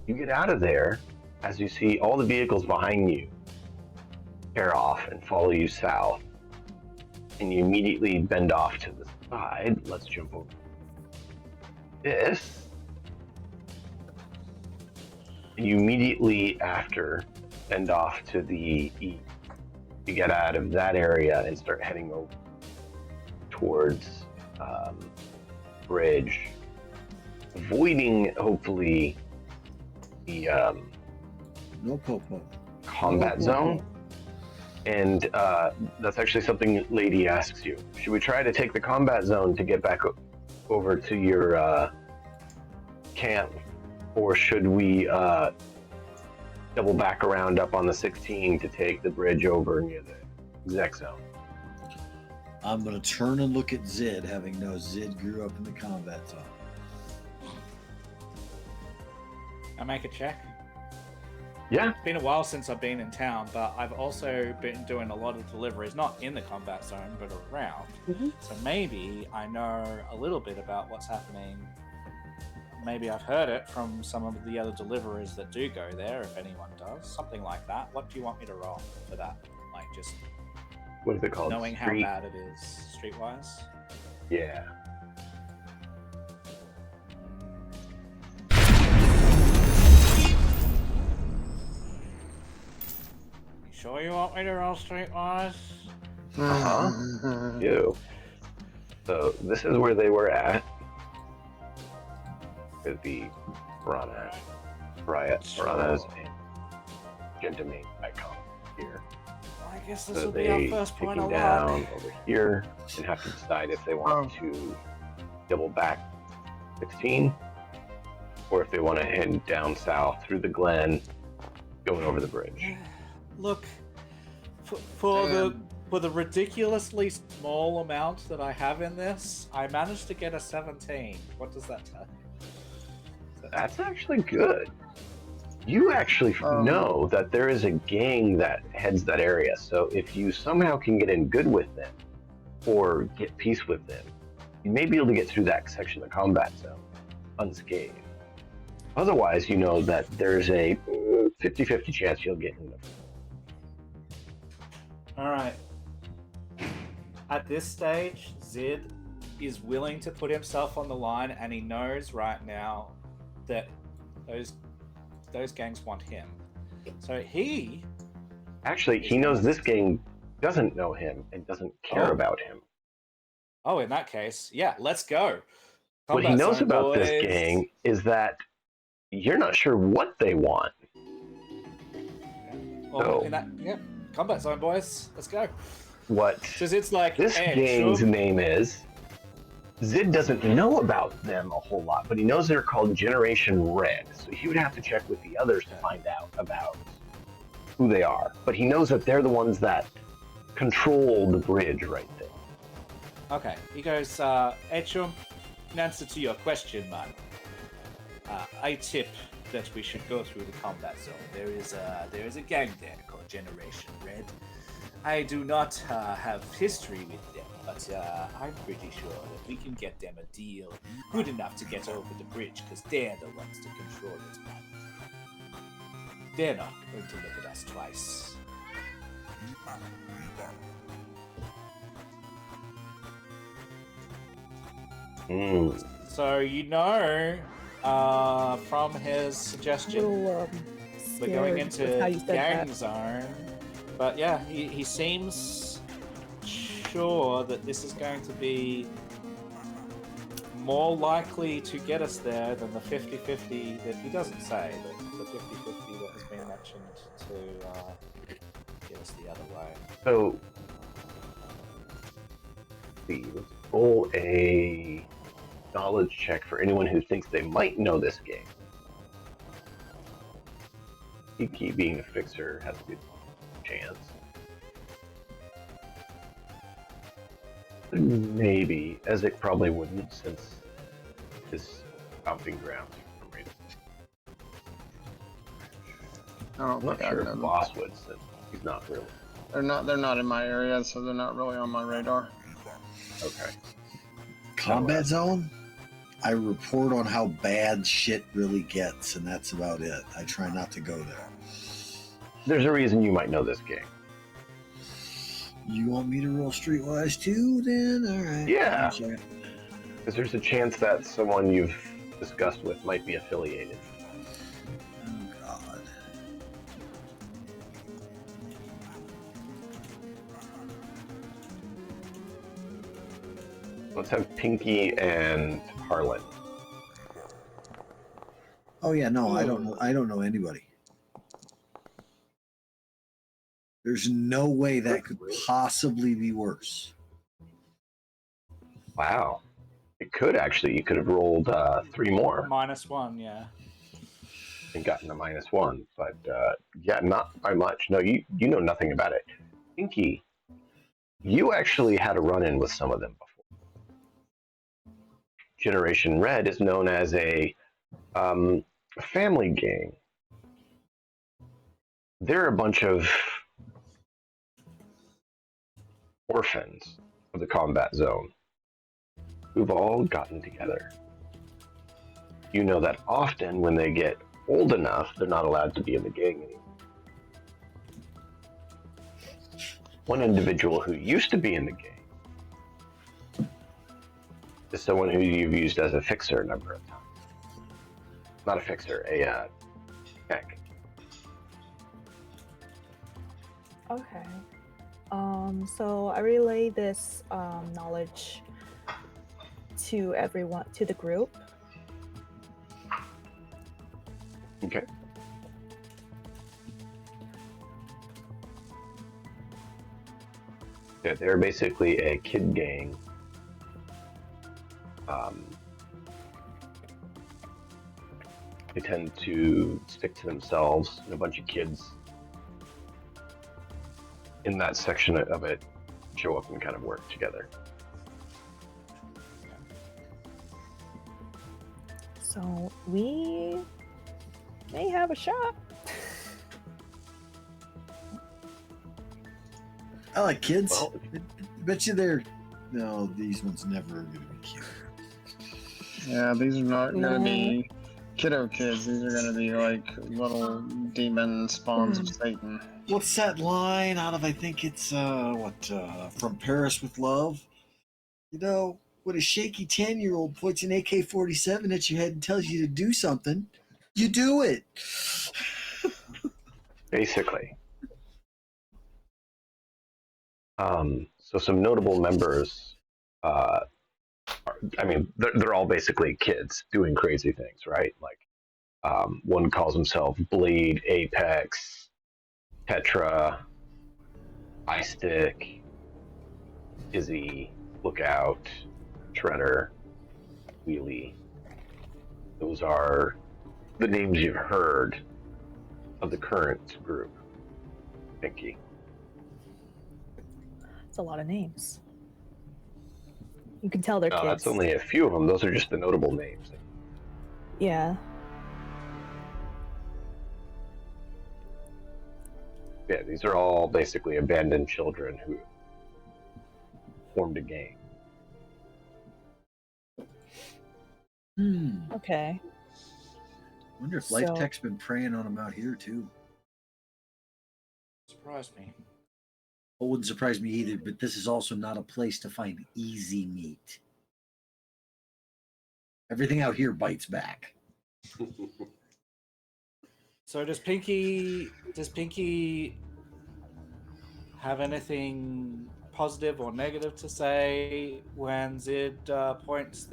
you get out of there as you see all the vehicles behind you tear off and follow you south. And you immediately bend off to the side. Let's jump over this. And you immediately after bend off to the east. You get out of that area and start heading over towards bridge, avoiding hopefully the No popo. combat zone. And that's actually something Lady asks you. Should we try to take the combat zone to get back over to your camp, or should we double back around up on the 16 to take the bridge over near the exec zone? I'm going to turn and look at Zid, having known Zid grew up in the combat zone. I make a check. Yeah. It's been a while since I've been in town, but I've also been doing a lot of deliveries, not in the combat zone, but around. So maybe I know a little bit about what's happening. Maybe I've heard it from some of the other deliverers that do go there, if anyone does. Something like that. What do you want me to roll for that? Like, just What is it called? knowing how bad it is, streetwise? Yeah. You sure you want me to roll streetwise? You. So this is where they were at. With the Piranhas, Piranhas, and Gentleman icon here. Well, I guess this So will be our they first point of taking luck. down over here and have to decide if they want to double back 16 or if they want to head down south through the glen, going over the bridge. Look, for the ridiculously small amount that I have in this, I managed to get a 17. What does that tell you? That's actually good. You actually know that there is a gang that heads that area, so if you somehow can get in good with them or get peace with them, you may be able to get through that section of the combat zone unscathed. Otherwise, you know that there's a 50-50 chance you'll get in there. Alright. At this stage, Zid is willing to put himself on the line, and he knows right now that those gangs want him. So he... Actually, he knows this gang doesn't know him and doesn't care about him. Oh, in that case, yeah, let's go. What he Combat knows zone, about this boys. gang is that you're not sure what they want. Well, So- in that, yeah, combat zone, boys. Let's go. What Because it's like, this hey, gang's sure. name is. Zid doesn't know about them a whole lot, but he knows they're called Generation Red, so he would have to check with the others to find out about who they are. But he knows that they're the ones that control the bridge right there. Okay, he goes, Echum, in answer to your question, man, I tip that we should go through the combat zone. There is a gang there called Generation Red. I do not have history with them, but I'm pretty sure that we can get them a deal good enough to get over the bridge, because they're the ones to control it. They're not going to look at us twice. So you know, from his suggestion, we're going into how you said gang that. zone. But yeah, he seems sure that this is going to be more likely to get us there than the 50-50 that he doesn't say, but the 50-50 that has been mentioned to get just the other way. So, let's roll a knowledge check for anyone who thinks they might know this game. Kiki, being a fixer, has a good chance. Maybe. Ezek probably wouldn't, since his stomping grounds for some reason. I don't I'm not think I sure know if them. Boss would, since he's not really. They're not in my area, so they're not really on my radar. Okay. Combat zone? I report on how bad shit really gets, and that's about it. I try not to go there. There's a reason you might know this game. You want me to roll Streetwise too, then? All right. Yeah. I'm sorry. Because there's a chance that someone you've discussed with might be affiliated. Oh, God. Let's have Pinky and Harlan. Oh, yeah, no, I don't know anybody. There's no way that could possibly be worse. Wow. It could actually. You could have rolled 3 more -1, yeah. and gotten a -1. But yeah, not by much. No, you know nothing about it. Pinky, you actually had a run-in with some of them before. Generation Red is known as a family gang. They're a bunch of orphans of the combat zone who've all gotten together. You know that often when they get old enough, they're not allowed to be in the gang anymore. One individual who used to be in the gang is someone who you've used as a fixer a number of times. Not a fixer, a tech. Okay. So I relay this knowledge to everyone, to the group. Okay. Yeah, they're basically a kid gang. They tend to stick to themselves, and a bunch of kids in that section of it show up and kind of work together. So we may have a shot. I like kids. Well, Bet you they're... No, these ones never are going to be cute. Yeah, these are not gonna be kiddo kids. These are gonna be like little demon spawns of Satan. What's that line out of, I think it's, From Paris with Love? You know, when a shaky 10-year-old points an AK-47 at your head and tells you to do something, you do it. basically. So some notable members, they're all basically kids doing crazy things, right? Like, one calls himself Blade, Apex, Tetra, Ice Stick, Izzy, Lookout, Shredder, Wheelie. Those are the names you've heard of the current group. Pinky. It's a lot of names. You can tell they're kids. That's only a few of them. Those are just the notable names. Yeah. Yeah, these are all basically abandoned children who formed a gang. Okay. Wonder if So- Life Tech's been preying on them out here too. Surprised me. It wouldn't surprise me either, but this is also not a place to find easy meat. Everything out here bites back. So does Pinky have anything positive or negative to say when Zid points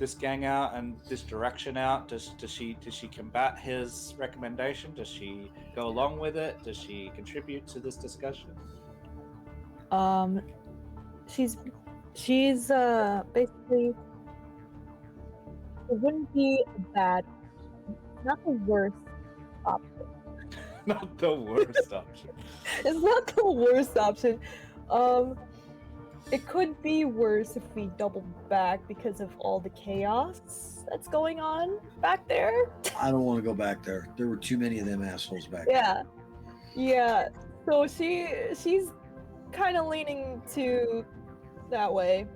this gang out and this direction out? Does she combat his recommendation? Does she go along with it? Does she contribute to this discussion? She's basically, it wouldn't be bad, not the worst option. Not the worst option. It's not the worst option. It could be worse if we double back because of all the chaos that's going on back there. I don't want to go back there. There were too many of them assholes back Yeah. So she's kind of leaning to that way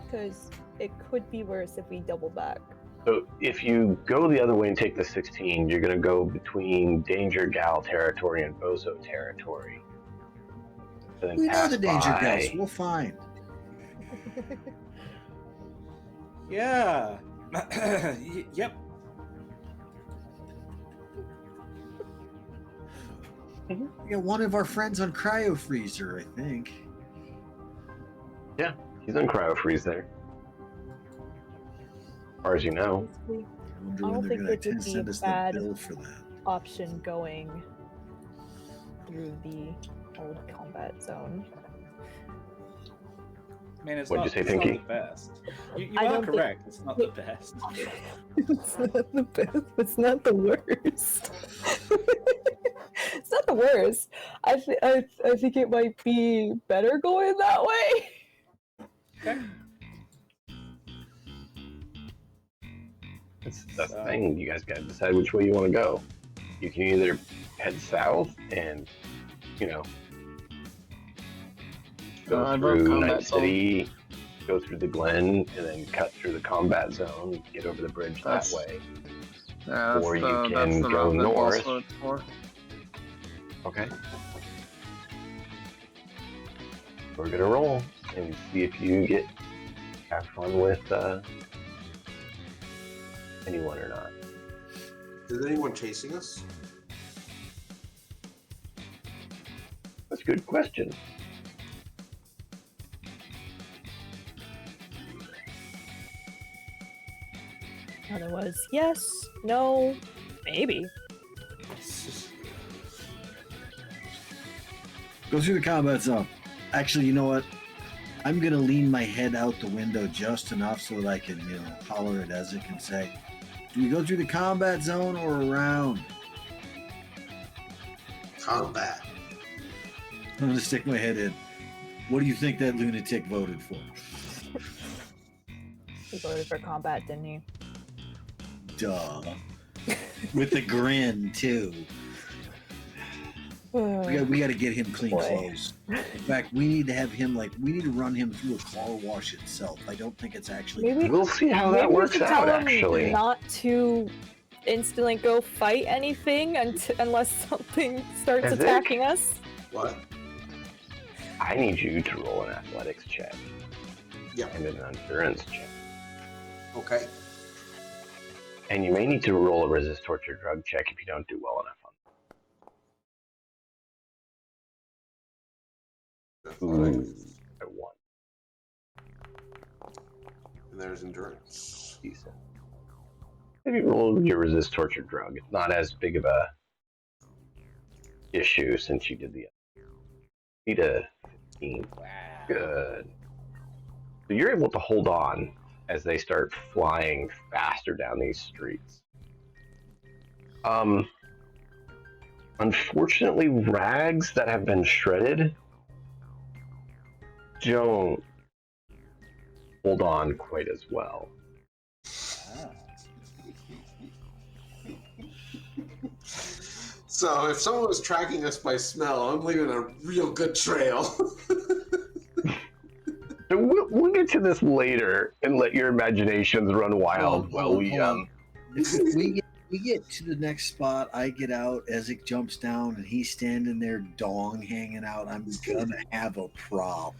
because it could be worse if we double back. So if you go the other way and take the 16, you're going to go between Danger Gal territory and Bozo territory. there. We know the danger gals. We'll find. Yeah. Yep. We got one of our friends on cryo freezer, I think. Yeah, he's on cryo freeze there. As far as you know. Basically, I wonder I when don't they're think going to it would be send us the bad. bill for that. option going through the old combat zone. I mean, it's What'd not, you say, it's not Pinky? the best. You I are don't think- correct. It's not the best. It's not the best. It's not the worst. It's not the worst. I think it might be better going that way. Okay. That's the thing. You guys got to decide which way you want to go. You can either head south and, go I'd vote through combat Night zone. City, go through the Glen, and then cut through the combat zone, get over the bridge That's- that way. Yeah, that's Or you the, can that's the go route that Boss north. voted for. Okay. We're gonna roll and see if you have fun with anyone or not. Is anyone chasing us? That's a good question. Otherwise, yes, no, maybe. Go through the combat zone. Actually, you know what? I'm gonna lean my head out the window just enough so that I can, holler at Ezek and say, "Do we go through the combat zone or around?" Combat. I'm gonna stick my head in. What do you think that lunatic voted for? He voted for combat, didn't he? Duh. With a grin too. We got to get him clean Boy. clothes. In fact, we need to have him we need to run him through a car wash itself. I don't think it's actually. Maybe We'll see how maybe that we works should out, tell him actually. not to instantly go fight anything unless something starts Is it? attacking us. What? I need you to roll an athletics check Yeah. and an endurance check. Okay. And you may need to roll a resist torture drug check if you don't do well enough on Athletics. at one. And there's endurance. Decent. Maybe roll your resist torture drug. It's not as big of a issue since you did the need a 15. Wow. Good. So you're able to hold on as they start flying faster down these streets. Unfortunately, rags that have been shredded don't hold on quite as well. So if someone was tracking us by smell, I'm leaving a real good trail. So we'll get to this later and let your imaginations run wild while we If we get to the next spot, I get out, Ezek jumps down, and he's standing there, dong hanging out. I'm gonna have a problem.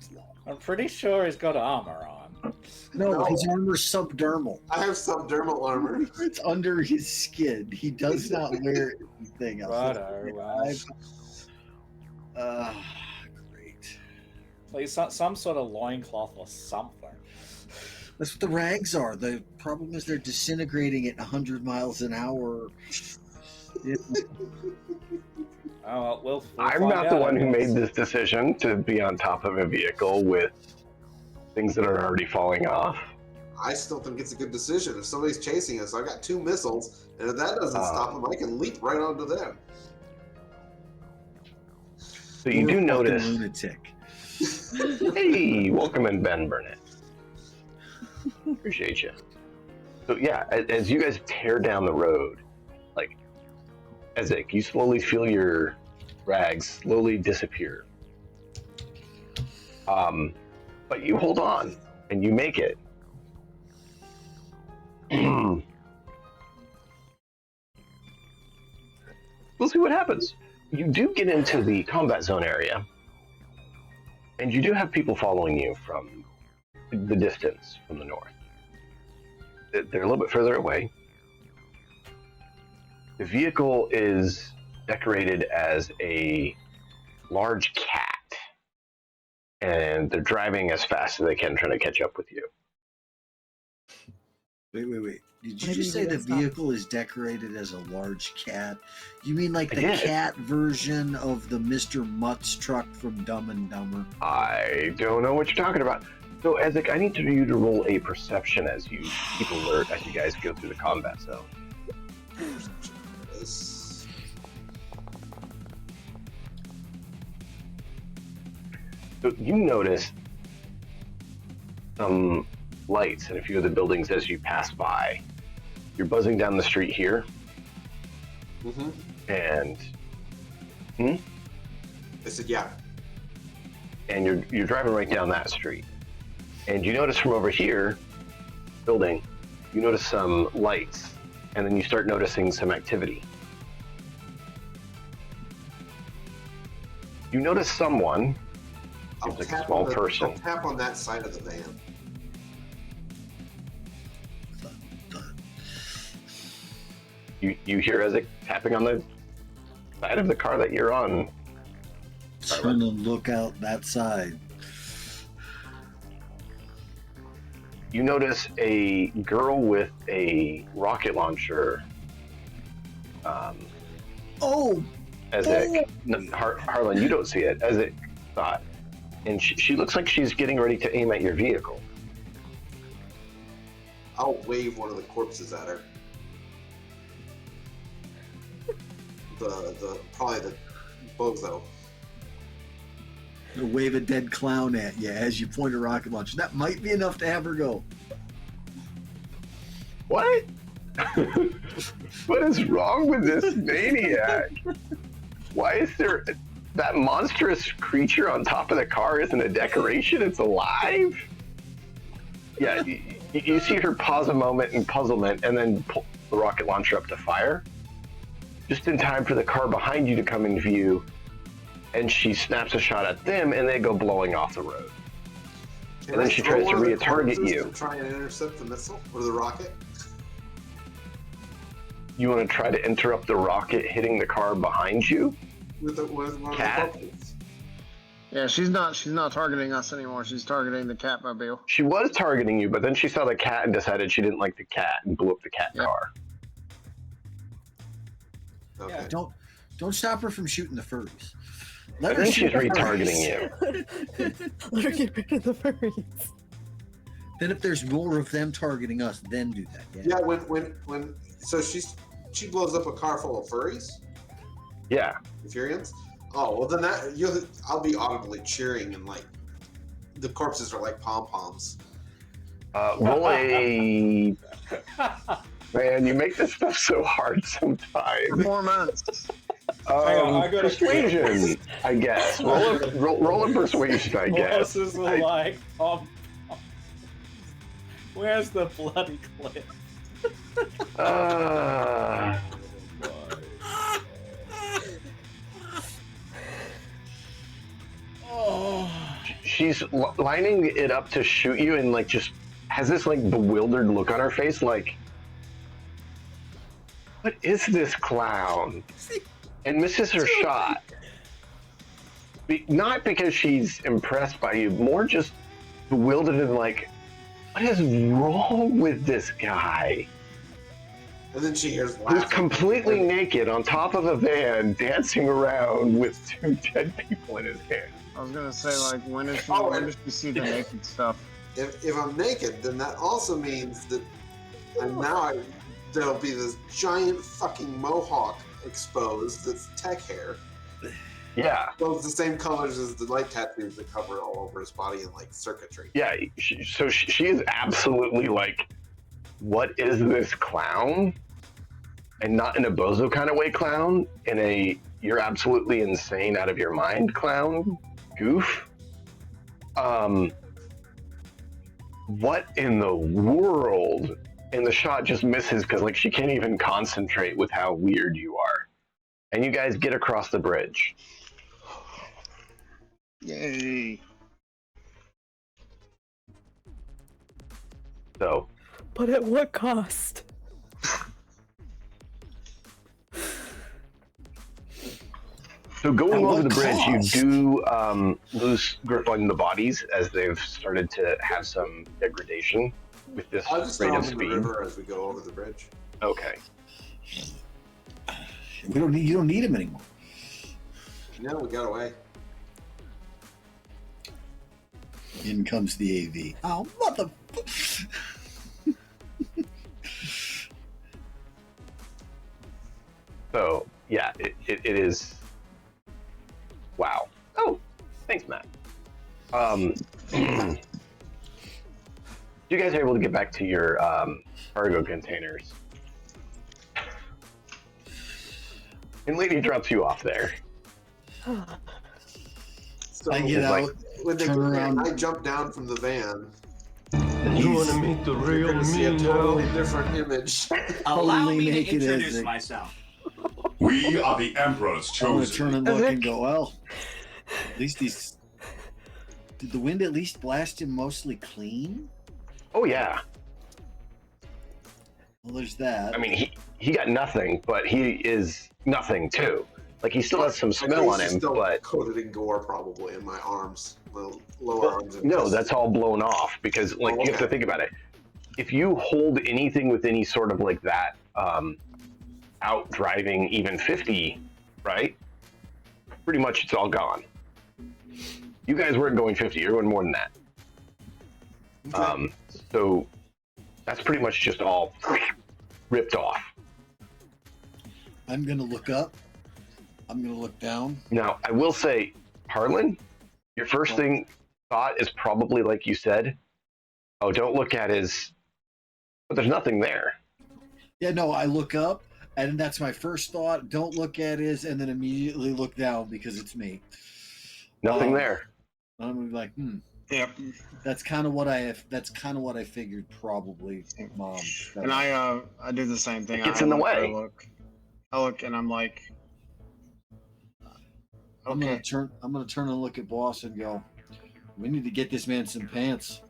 I'm pretty sure he's got armor on. No, his armor's subdermal. I have subdermal armor. It's under his skin. He does not wear anything else. Righto, well. Great. Like some sort of loincloth or something. That's what the rags are. The problem is they're disintegrating at 100 miles an hour. Oh, well, we'll I'm find not the out, I one who guess. made this decision to be on top of a vehicle with things that are already falling off. I still think it's a good decision. If somebody's chasing us, I got 2 missiles, and if that doesn't stop them, I can leap right onto them. So you do notice. Lunatic. Hey, welcome in, Ben Burnett. Appreciate you. So yeah, as you guys tear down the road, like, Ezek, you slowly feel your rags slowly disappear. But you hold on, and you make it. We'll see what happens. You do get into the combat zone area, and you do have people following you from the distance from the north. They're a little bit further away. The vehicle is decorated as a large cat, and they're driving as fast as they can, trying to catch up with you. Wait. Did you Maybe just say we the can stop. vehicle is decorated as a large cat? You mean like I the did. cat version of the Mr. Mutz truck from Dumb and Dumber? I don't know what you're talking about. So, Ezek, I need you to roll a perception as you keep alert as you guys go through the combat zone. Yes. So you notice some lights in a few of the buildings as you pass by. You're buzzing down the street here, Mm-hmm. and I said, yeah. you're driving right down that street. And you notice from over here, building, you notice some lights, and then you start noticing some activity. You notice someone, seems like a small person. I'll tap on that side of the van. You hear Ezek tapping on the side of the car that you're on. Trying to look out that side. You notice a girl with a rocket launcher. Oh! Ezek, no, Harlan, you don't see it. Ezek saw it. And she looks like she's getting ready to aim at your vehicle. I'll wave one of the corpses at her. Probably the bozo. Wave a dead clown at you as you point a rocket launcher. That might be enough to have her go. What? What is wrong with this maniac? Why is there that monstrous creature on top of the car? Isn't a decoration? It's alive. Yeah, you see her pause a moment in puzzlement and then pull the rocket launcher up to fire, just in time for the car behind you to come in view, and she snaps a shot at them and they go blowing off the road. Can And then I she throw tries to one of the re-target corpses you. to try and intercept the missile or the rocket. You want to try to interrupt the rocket hitting the car behind you? With one of the Cat? corpses. Yeah, she's not targeting us anymore. She's targeting the Catmobile. She was targeting you, but then she saw the cat and decided she didn't like the cat and blew up the cat Yeah. car. Okay. Don't stop her from shooting the furries. And then she's shoot the furries. retargeting you. Let her get rid of the furries. Then if there's more of them targeting us, then do that. Yeah, when so she blows up a car full of furries, Yeah. Furians. Oh well, then I'll be audibly cheering and like the corpses are like pom poms. Roll a... Man, you make this stuff so hard sometimes. Performance. Hang on, I gotta- Persuasion, I guess. Roll a persuasion, I guess. Bosses were like, where's the bloody clip? She's lining it up to shoot you and like just has this like bewildered look on her face like, what is this clown? And misses her shot. Not because she's impressed by you, more just bewildered and like, What is wrong with this guy? And then she hears Who's laughing. completely And- naked on top of a van, dancing around with 2 dead people in his hand. I was gonna say, like, when does she, Oh, when and- does she see the naked stuff? If I'm naked, then that also means that, and now there'll be this giant fucking mohawk exposed that's tech hair. Yeah, So it's the same colors as the light tattoos that cover all over his body and like circuitry. yeah. So she is absolutely like, what is this clown? And not in a bozo kind of way clown, in a you're absolutely insane out of your mind clown goof. What in the world? And the shot just misses because like she can't even concentrate with how weird you are. And you guys get across the bridge. Yay! So But at what cost? going At over what the bridge, cost? you do lose grip on the bodies as they've started to have some degradation with this I'll just rate throw of him in the speed. river as we go over the bridge. Okay. We don't need. You don't need him anymore. No, we got away. In comes the AV. Oh, mother. So yeah, it is. Wow. Oh, thanks, Matt. You guys are able to get back to your cargo containers, and Lady drops you off there. So I get like- out. when they turn get there, around. I jump down from the van. You want to meet the You're real gonna see a me totally now? different image. Allow Totally me to naked introduce Ezek. myself. We are the Emperor's I'm gonna chosen. turn and look and go. Well, at least he's. Did the wind at least blast him mostly clean? Oh yeah. Well, there's that. I mean, he got nothing, but he is nothing too. Like he still has some My smell on face is him, still but coated in gore, probably in my arms, my lower arms. And no, chest. that's all blown off because like you have to think about it. If you hold anything with any sort of like that out driving even 50, right? Pretty much it's all gone. You guys weren't going 50, you're going more than that. Okay. So that's pretty much just all ripped off. I'm gonna look up. I'm gonna look down. Now, I will say, Harlan, your first thought is probably like you said, oh, don't look at his, but there's nothing there. Yeah, no, I look up, and that's my first thought. Don't look at his, and then immediately look down because it's me. Nothing there. I'm gonna be like, Yep. That's kind of what I have. That's kind of what I figured probably, Mom. And I do the same thing. It gets I in the look, way. I look, and I'm like, I'm okay. gonna turn. I'm gonna turn and look at boss and go. We need to get this man some pants.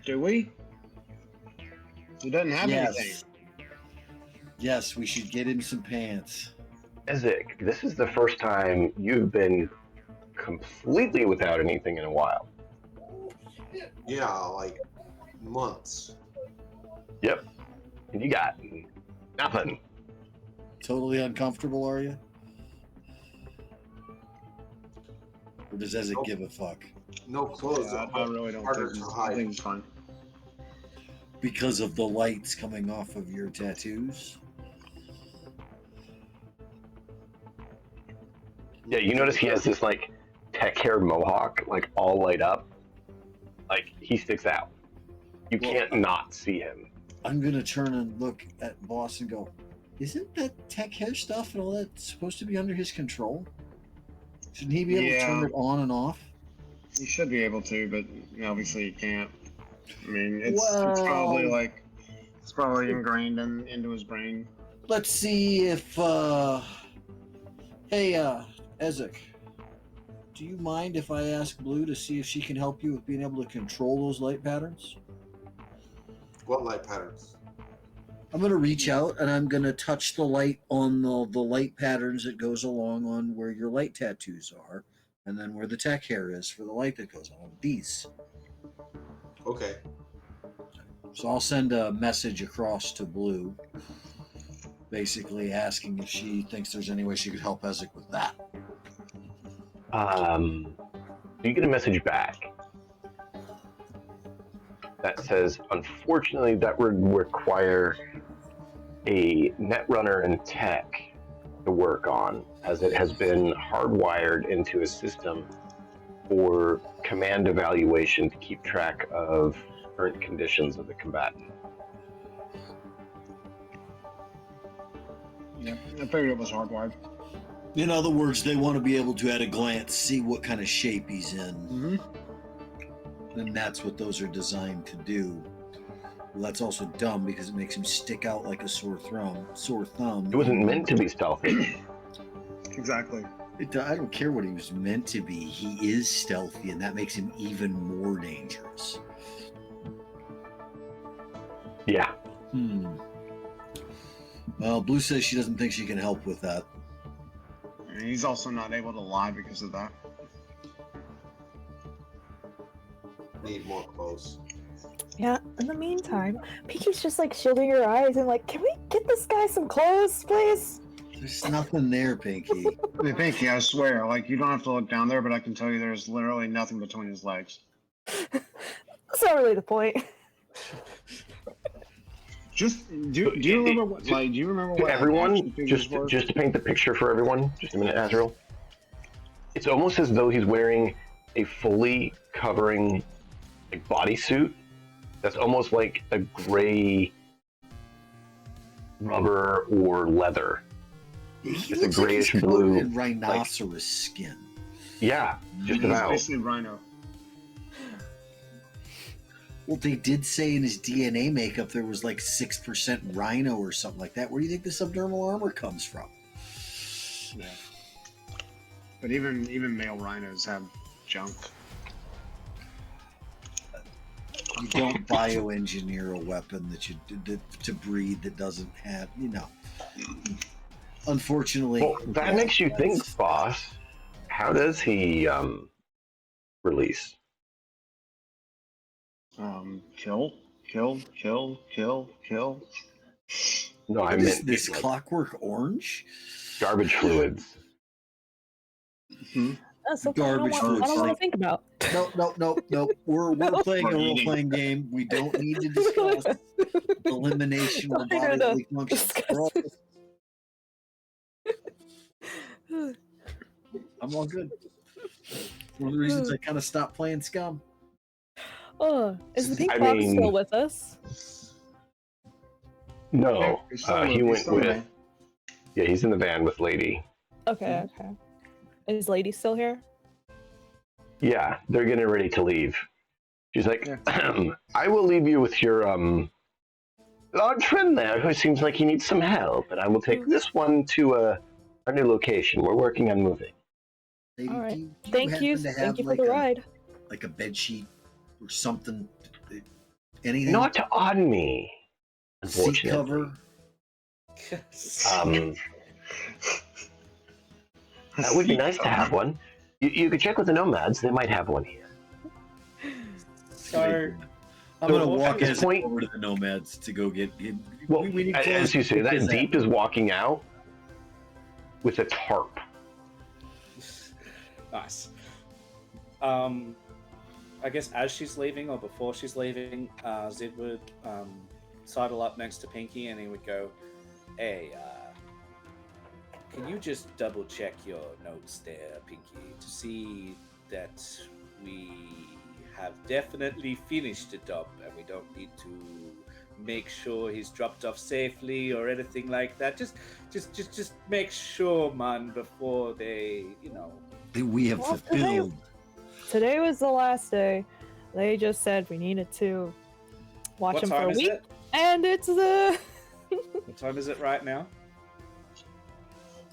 Do we? He doesn't have anything. Yes. Yes, we should get him some pants. Ezek, this is the first time you've been completely without anything in a while. Yeah, like months. Yep. And you got nothing. Totally uncomfortable, are you? Or does Ezek Nope. give a fuck? No clothes. Yeah, I really don't harder think, to I hide. think it's fine. Because of the lights coming off of your tattoos? Yeah, you notice he has this like tech hair mohawk, like all light up. Like he sticks out. You can't not see him. I'm gonna turn and look at boss and go, isn't that tech hair stuff and all that supposed to be under his control? Shouldn't he be able to turn Yeah. it on and off? You should be able to, but obviously you can't. I mean, it's probably Well- like it's probably ingrained into his brain. Let's see if hey Ezek, do you mind if I ask Blue to see if she can help you with being able to control those light patterns? What light patterns? I'm gonna reach out and I'm gonna touch the light on the light patterns that goes along on where your light tattoos are, and then where the tech hair is for the light that goes on these. Okay. So I'll send a message across to Blue, basically asking if she thinks there's any way she could help Ezek with that. You get a message back that says, unfortunately, that would require a netrunner and tech to work on, as it has been hardwired into a system for command evaluation to keep track of current conditions of the combatant. Yeah, I figured it was hardwired. In other words, they want to be able to, at a glance, see what kind of shape he's in. Mm-hmm. And that's what those are designed to do. Well, that's also dumb because it makes him stick out like a sore thumb. It wasn't meant to be stealthy. Exactly. I don't care what he was meant to be. He is stealthy, and that makes him even more dangerous. Yeah. Well, Blue says she doesn't think she can help with that. And he's also not able to lie because of that. Need more clothes. Yeah, in the meantime, Pinky's just like shielding her eyes and like, can we get this guy some clothes, please? There's nothing there, Pinky. I mean, Pinky, I swear, like, you don't have to look down there, but I can tell you there's literally nothing between his legs. That's not really the point. Just do you remember what? Like, do you remember what? Everyone, just just to paint the picture for everyone, just a minute, Azrael. It's almost as though he's wearing a fully covering like bodysuit that's almost like a gray rubber or leather. It's a grayish blue, in rhinoceros skin. Yeah, just He's about. basically rhino. Well, they did say in his DNA makeup there was like 6% rhino or something like that. Where do you think the subdermal armor comes from? Yeah. But even male rhinos have junk. You don't bioengineer a weapon to breed that doesn't have, Unfortunately, Well, that makes you think, boss. How does he release? Kill. No, I What is meant this like Clockwork Orange? garbage fluids. That's something I don't want to think about. No. We're playing a role-playing game. We don't need to discuss elimination or bodily functions. I'm all good. One of the reasons I kind of stopped playing Scum. Oh, is the pink box still with us? No, he went with. Yeah, he's in the van with Lady. Okay. Is Lady still here? Yeah, they're getting ready to leave. She's like, I will leave you with your large friend there who seems like he needs some help, and I will take this one to our new location. We're working on moving. Lady, all right. do you Thank you for the ride. Like a bed sheet or something? Anything? Not on me, Seat unfortunately. That would be nice to have one. You could check with the nomads; they might have one here. So I'm gonna walk at this point over to the nomads to go get. Well, we need as you say, that Deep is walking out with a tarp. Nice. I guess as she's leaving or before she's leaving, Zid would sidle up next to Pinky and he would go, "Hey, can you just double check your notes there, Pinky, to see that we have definitely finished the job and we don't need to make sure he's dropped off safely or anything like that. Just make sure, man, before they, that we have fulfilled." Today was the last day. They just said we needed to watch him for a week, and it's the. What time is it right now?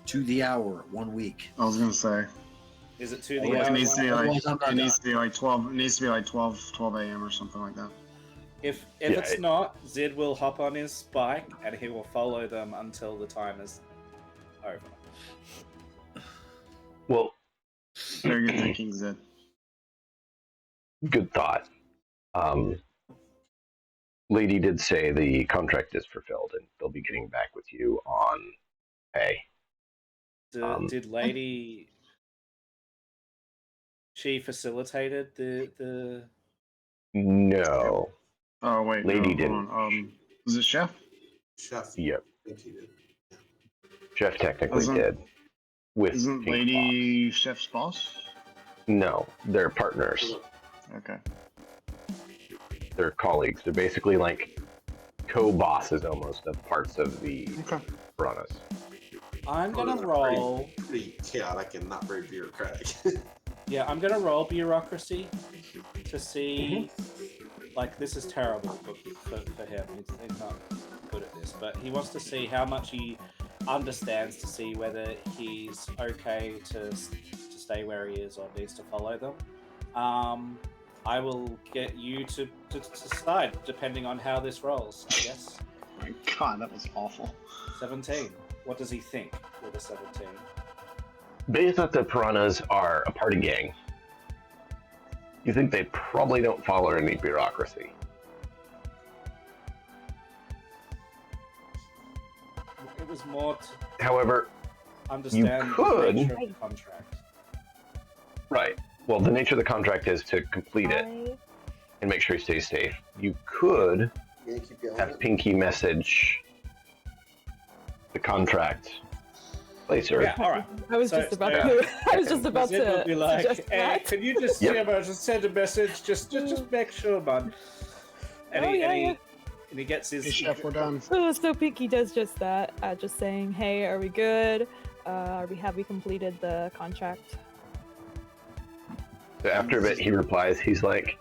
To the hour, 1 week. I was gonna say. Is it to the It hour? needs to be like 12. It needs to be like 12 a.m. or something like that. If it's not, Zid will hop on his bike and he will follow them until the time is over. Well, very good thinking, Zid. Good thought. Lady did say the contract is fulfilled, and they'll be getting back with you on pay. Did Lady? She facilitated the. No, Oh wait, Lady no, didn't. hold on. Was it Chef? Chef. Yep, I think he did. Jeff technically Isn't- did. With Isn't Pink Lady Chef's boss? Fox. No, they're partners. Okay. They're colleagues. They're basically like co-bosses almost of parts of the Okay. Piranhas. I'm gonna They're roll. Pretty chaotic and not very bureaucratic. Yeah, I'm gonna roll bureaucracy to see. Like, this is terrible for him. He's not good at this, but he wants to see how much he understands to see whether he's okay to stay where he is or needs to follow them. I will get you to decide depending on how this rolls, I guess. Oh my God, that was awful. 17. What does he think with a 17? Based that the Piranhas are a party gang, you think they probably don't follow any bureaucracy. It was more to However, understand could- the nature of the contract. right. Well, the nature of the contract is to complete it and make sure he stays safe. You could You gonna keep yelling have it? Pinky message the contract placer. Yeah, all right. I was So- just about so- to. I was just about Zip will to be like, suggest "Hey, that. can you just, Yep. just send a message? Just make sure, man." And Oh, he, yeah, and he, yeah. and he gets his. Hey, Chef, we're done. So Pinky does just that, just saying, "Hey, are we good? Have we completed the contract?" So after a bit, he replies, he's like,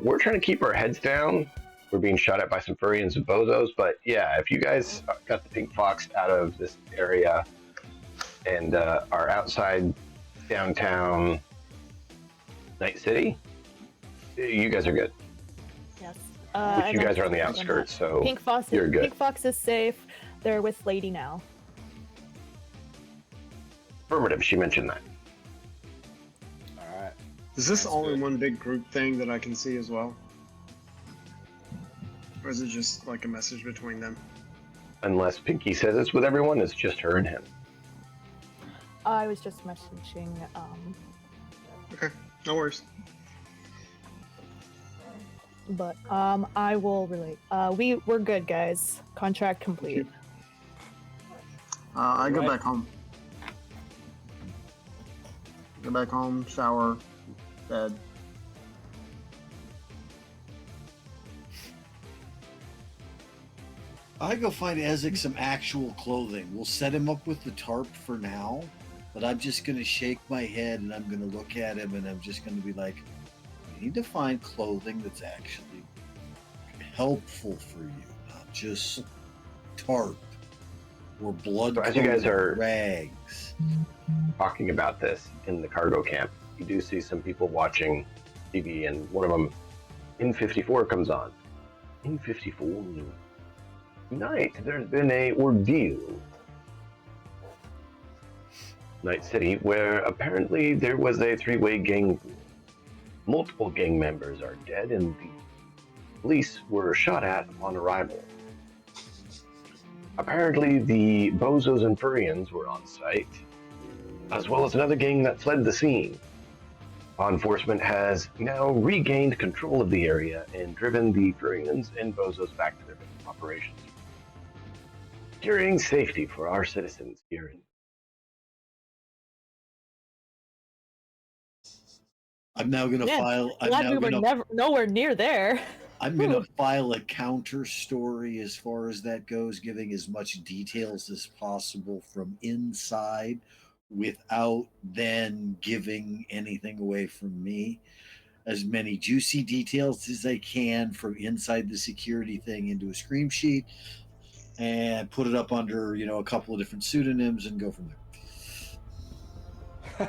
we're trying to keep our heads down. We're being shot at by some furrians and bozos, but yeah, if you guys got the Pink Fox out of this area and are outside downtown Night City, you guys are good. Yes. Which you guys are on the outskirts, so Pink Fox. you're good. Pink Fox is safe. They're with Lady now. Affirmative, she mentioned that. All right. Is this Sounds all in good. one big group thing that I can see as well? Or is it just like a message between them? Unless Pinky says it's with everyone, it's just her and him. I was just messaging. Okay, no worries. But I will relate. We're good, guys. Contract complete. I go Right. back home. Go back home, shower, bed. I go find Ezek some actual clothing. We'll set him up with the tarp for now, but I'm just gonna shake my head and I'm gonna look at him and I'm just gonna be like, "We need to find clothing that's actually helpful for you, not just tarp or blood So as you guys are- rags." Talking about this in the cargo camp, you do see some people watching TV, and one of them, in 54, comes on. In 54 night, there's been a ordeal. Night City, where apparently there was a three-way gang war. Multiple gang members are dead, and the police were shot at upon arrival. Apparently, the Bozos and Furrians were on site, as well as another gang that fled the scene. Law enforcement has now regained control of the area and driven the Furrians and Bozos back to their operations, securing safety for our citizens here in. I'm now gonna Yeah, file. I'm Glad now we were gonna never nowhere near there. I'm going to file a counter story as far as that goes, giving as much details as possible from inside without then giving anything away from me. As many juicy details as I can from inside the security thing into a scream sheet and put it up under, a couple of different pseudonyms and go from there.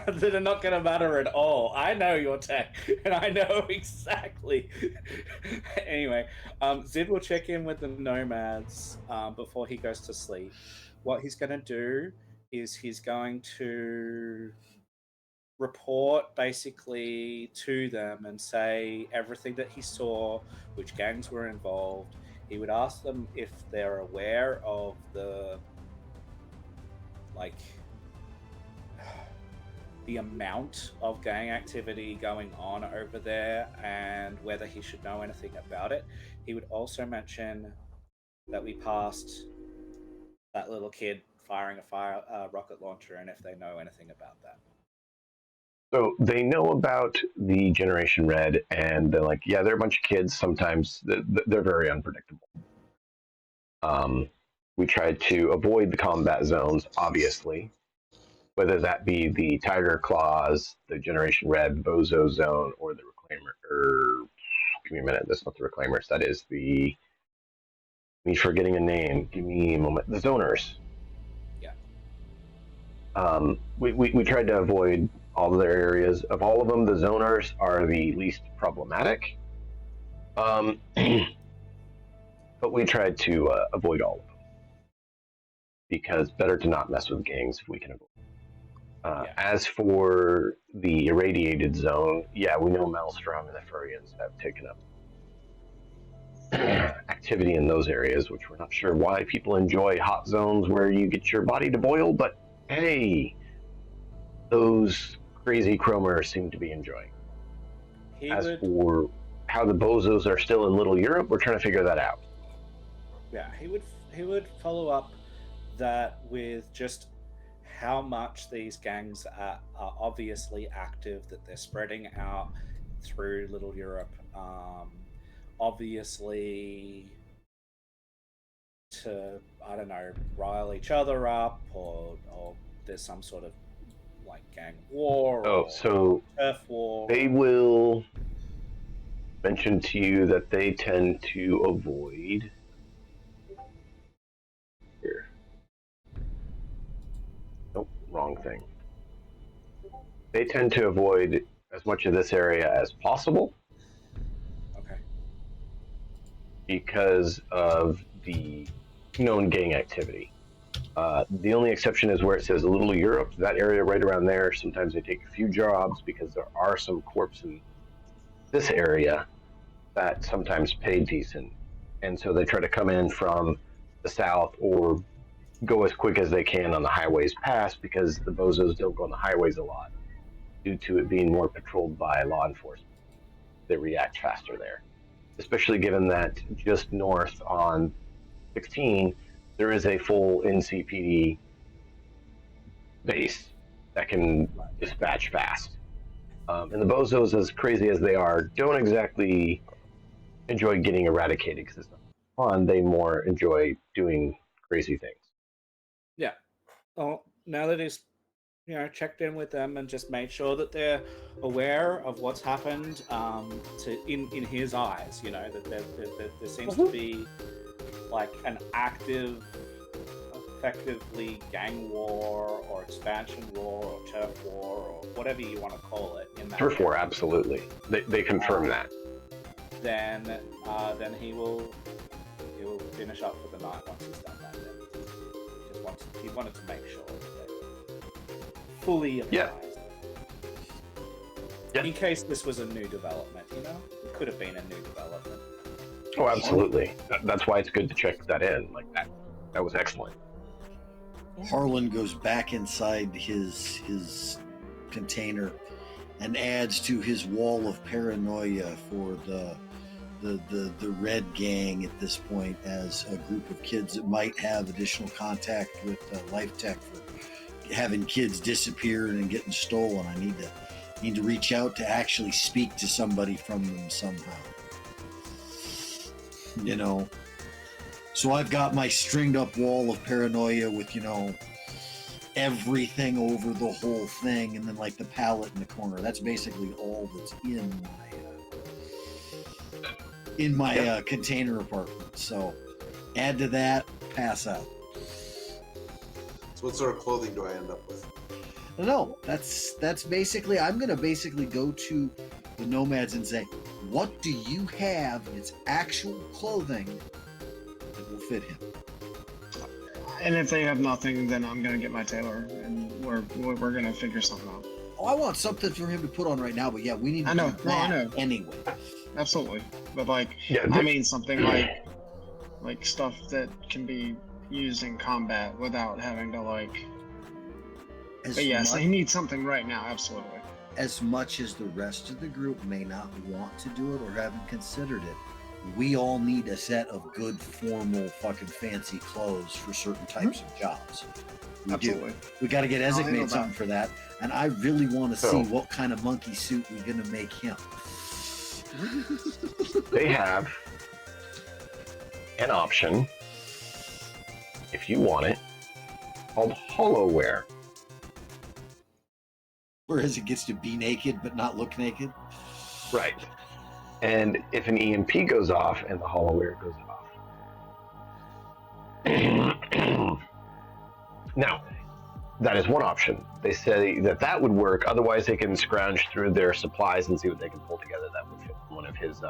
That are not going to matter at all. I know your tech, and I know exactly. Anyway, Zid will check in with the nomads before he goes to sleep. What he's going to do is he's going to report basically to them and say everything that he saw, which gangs were involved. He would ask them if they're aware of the amount of gang activity going on over there and whether he should know anything about it. He would also mention that we passed that little kid firing a rocket launcher and if they know anything about that. So they know about the Generation Red, and they're like, yeah, they're a bunch of kids. Sometimes they're very unpredictable. We tried to avoid the combat zones, obviously, whether that be the Tiger Claws, the Generation Red, Bozo Zone, or the Reclaimer. Give me a minute. That's not the Reclaimers. That is the. Me forgetting a name. Give me a moment. The Zoners. Yeah. We tried to avoid all of their areas. Of all of them, the Zoners are the least problematic. But we tried to avoid all of them. Because better to not mess with gangs if we can avoid. As for the irradiated zone, yeah, we know Maelstrom and the Furians have taken up activity in those areas, which we're not sure why people enjoy hot zones where you get your body to boil, but hey, those crazy chromers seem to be enjoying. For how the bozos are still in Little Europe, we're trying to figure that out. Yeah, he would follow up that with just how much these gangs are obviously active, that they're spreading out through Little Europe, obviously to, I don't know, rile each other up, or there's some sort of like gang war or turf war. They will mention to you that they tend to avoid here. Nope, wrong thing. They tend to avoid as much of this area as possible. Okay. Because of the known gang activity. The only exception is where it says Little Europe, that area right around there. Sometimes they take a few jobs because there are some corps in this area that sometimes pay decent. And so they try to come in from the south or go as quick as they can on the highways past because the bozos don't go on the highways a lot due to it being more patrolled by law enforcement. They react faster there, especially given that just north on 16, there is a full NCPD base that can dispatch fast. And the bozos, as crazy as they are, don't exactly enjoy getting eradicated because it's not fun. They more enjoy doing crazy things. Yeah. Well, now that he's checked in with them and just made sure that they're aware of what's happened, in his eyes, that there seems to be like an active, effectively gang war or expansion war or turf war or whatever you want to call it. In that turf war, absolutely. They confirm that. Then he will finish up for the night once he's done that. He wanted to make sure that they were fully apprised. Yeah. In case this was a new development, it could have been a new development. Oh, absolutely. That's why it's good to check that in like that. That was excellent. Harlan goes back inside his container and adds to his wall of paranoia for the Red Gang at this point as a group of kids that might have additional contact with Life Tech for having kids disappear and getting stolen. I need to reach out to actually speak to somebody from them somehow. So I've got my stringed up wall of paranoia with, everything over the whole thing, and then like the pallet in the corner. That's basically all that's in my container apartment. So add to that, pass out. So what sort of clothing do I end up with? No, that's basically, I'm gonna basically go to the Nomads and say, what do you have in its actual clothing that will fit him? And if they have nothing, then I'm gonna get my tailor, and we're gonna figure something out. Oh, I want something for him to put on right now, but yeah, we need to I know. do No, I that know. anyway. Absolutely. But like, Yeah, I mean something like stuff that can be used in combat without having to like. As But yes, much, I need something right now. Absolutely. as much as the rest of the group may not want to do it or haven't considered it, we all need a set of good formal fucking fancy clothes for certain types of jobs. We Absolutely. do. We got to get I'll Ezek handle made something that. for that, and I really want to So- see what kind of monkey suit we're gonna make him. They have an option, if you want it, called HoloWear. Whereas it gets to be naked but not look naked. Right. And if an EMP goes off and the HoloWear goes off. Now, that is one option. They say that would work. Otherwise, they can scrounge through their supplies and see what they can pull together that would fit one of his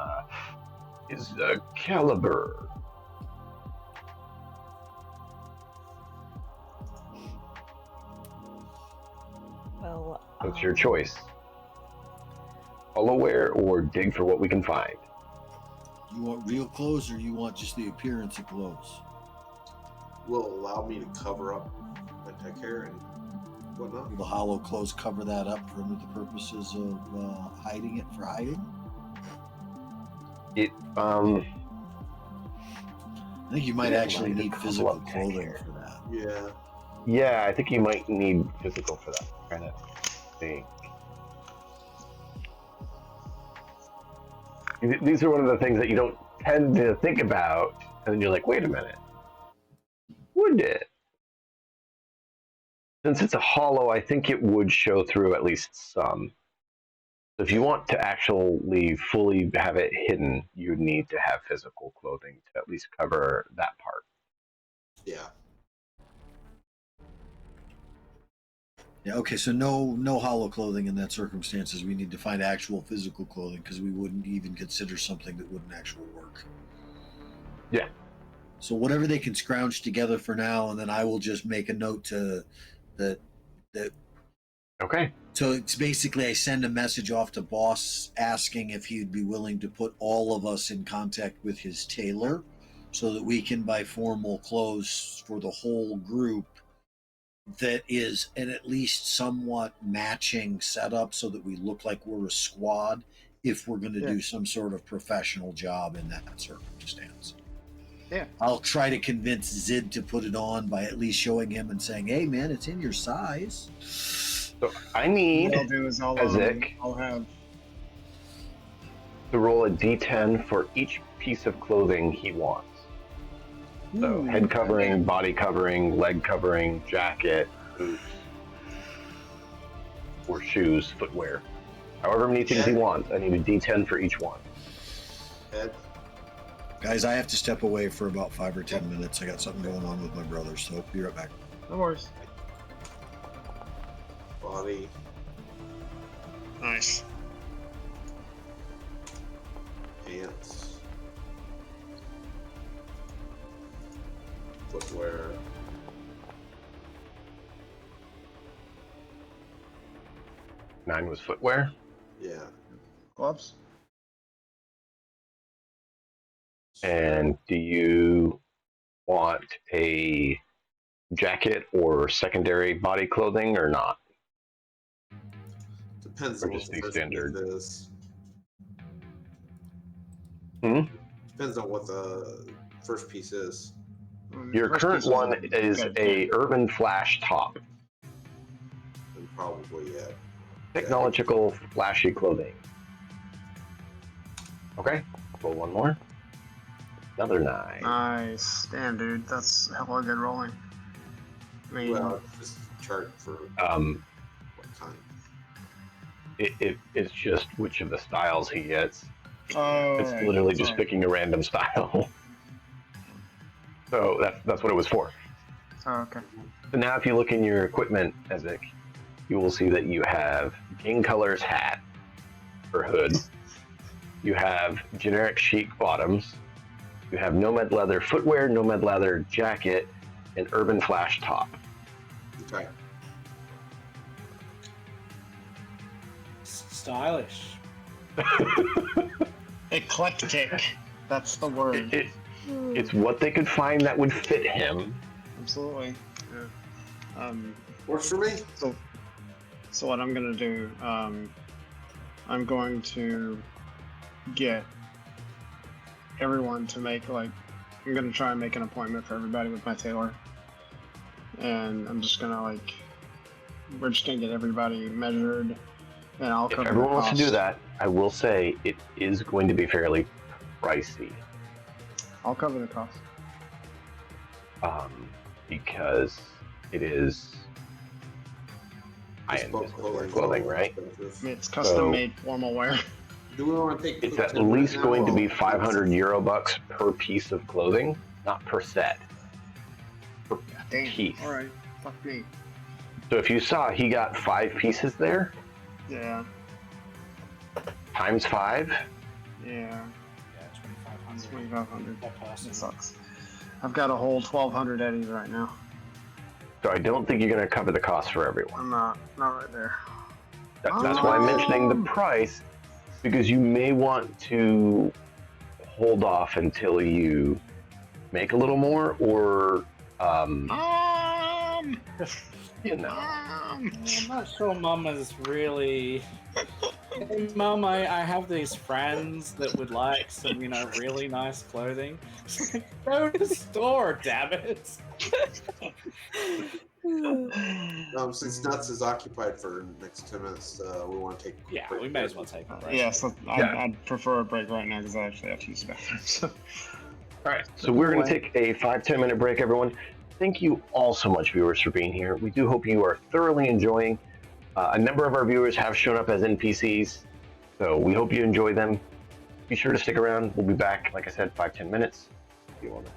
caliber. Well, So it's your choice. HoloWear or dig for what we can find. You want real clothes, or you want just the appearance of clothes? Will allow me to cover up my tech hair and whatnot. Will the hollow clothes cover that up for the purposes of hiding it for hiding? It I think you might Yeah, actually might need have physical come up clothing here. for that. Yeah. Yeah, I think you might need physical for that kind of thing. These are one of the things that you don't tend to think about, and then you're like, wait a minute. Would it? Since it's a hollow, I think it would show through at least some. If you want to actually fully have it hidden, you need to have physical clothing to at least cover that part. Yeah. Yeah. Okay. So no hollow clothing in that circumstances. We need to find actual physical clothing because we wouldn't even consider something that wouldn't actually work. Yeah. So whatever they can scrounge together for now, and then I will just make a note to that. Okay. So it's basically I send a message off to boss asking if he'd be willing to put all of us in contact with his tailor so that we can buy formal clothes for the whole group that is an at least somewhat matching setup so that we look like we're a squad if we're going to do some sort of professional job in that circumstance. Yeah. I'll try to convince Zid to put it on by at least showing him and saying, hey man, it's in your size. So I need What I'll do is Ezek I'll have to roll a d10 for each piece of clothing he wants. So head covering, body covering, leg covering, jacket, boots, or shoes, footwear. However many things he wants, I need a d10 for each one. Head. Guys, I have to step away for about 5 or 10 minutes. I got something going on with my brother, so be right back. no worries. Body. Nice. Pants. Footwear. Nine was footwear. Yeah. Gloves. And do you want a jacket or secondary body clothing or not? Depends Or on what just the the first standard? piece is. Depends on what the first piece is. Your First current piece was one is good. a urban flash top. And probably, yeah. Technological flashy clothing. Okay, roll one more. Another 9. Nice. Damn, dude. That's hella good rolling. I mean, Well, it's just a chart for what kind. It's just which of the styles he gets. oh, It's right. literally That's just right. picking a random style. So that's what it was for. Oh, okay. So now if you look in your equipment, Ezek, you will see that you have King Colors hat or hood. You have generic chic bottoms. You have Nomad leather footwear, Nomad leather jacket, and urban flash top. Okay. stylish. Eclectic. That's the word. It's what they could find that would fit him. Absolutely. Yeah. Works for me. So what I'm gonna do, I'm going to get everyone to make I'm gonna try and make an appointment for everybody with my tailor, and I'm just gonna we're just gonna get everybody measured, and I'll If cover everyone the wants to do cost. that, I will say it is going to be fairly pricey. I'll cover the cost. Because it is high-end Bespoke business clothing, right? I mean, it's custom made formal wear. Do we want to take? It's quick at 10 minutes least now, going to or- be 500 euro bucks per piece of clothing, not per set. Per Damn. piece. All right. Fuck me. So if you saw, he got 5 pieces there, Yeah. times 5. Yeah. Yeah, 2,500 2,500. per person. It sucks. I've got a whole 1,200 eddies right now. So I don't think you're going to cover the cost for everyone. I'm not right there. That's why I'm mentioning the price, because you may want to hold off until you make a little more, or you know. I'm not sure Mama's really. Hey, Mum, I have these friends that would like some, really nice clothing. Go to the store, damn it! Since Nuts is occupied for the next 10 minutes, we want to take. A Yeah, quick we may as well take a break. Yeah, so I'd prefer a break right now because I actually have to use the bathroom. So. All right, so we're going to take a 5-10 minute break, everyone. Thank you all so much, viewers, for being here. We do hope you are thoroughly enjoying. A number of our viewers have shown up as NPCs, so we hope you enjoy them. Be sure to stick around. We'll be back, like I said, 5-10 minutes. See you all then.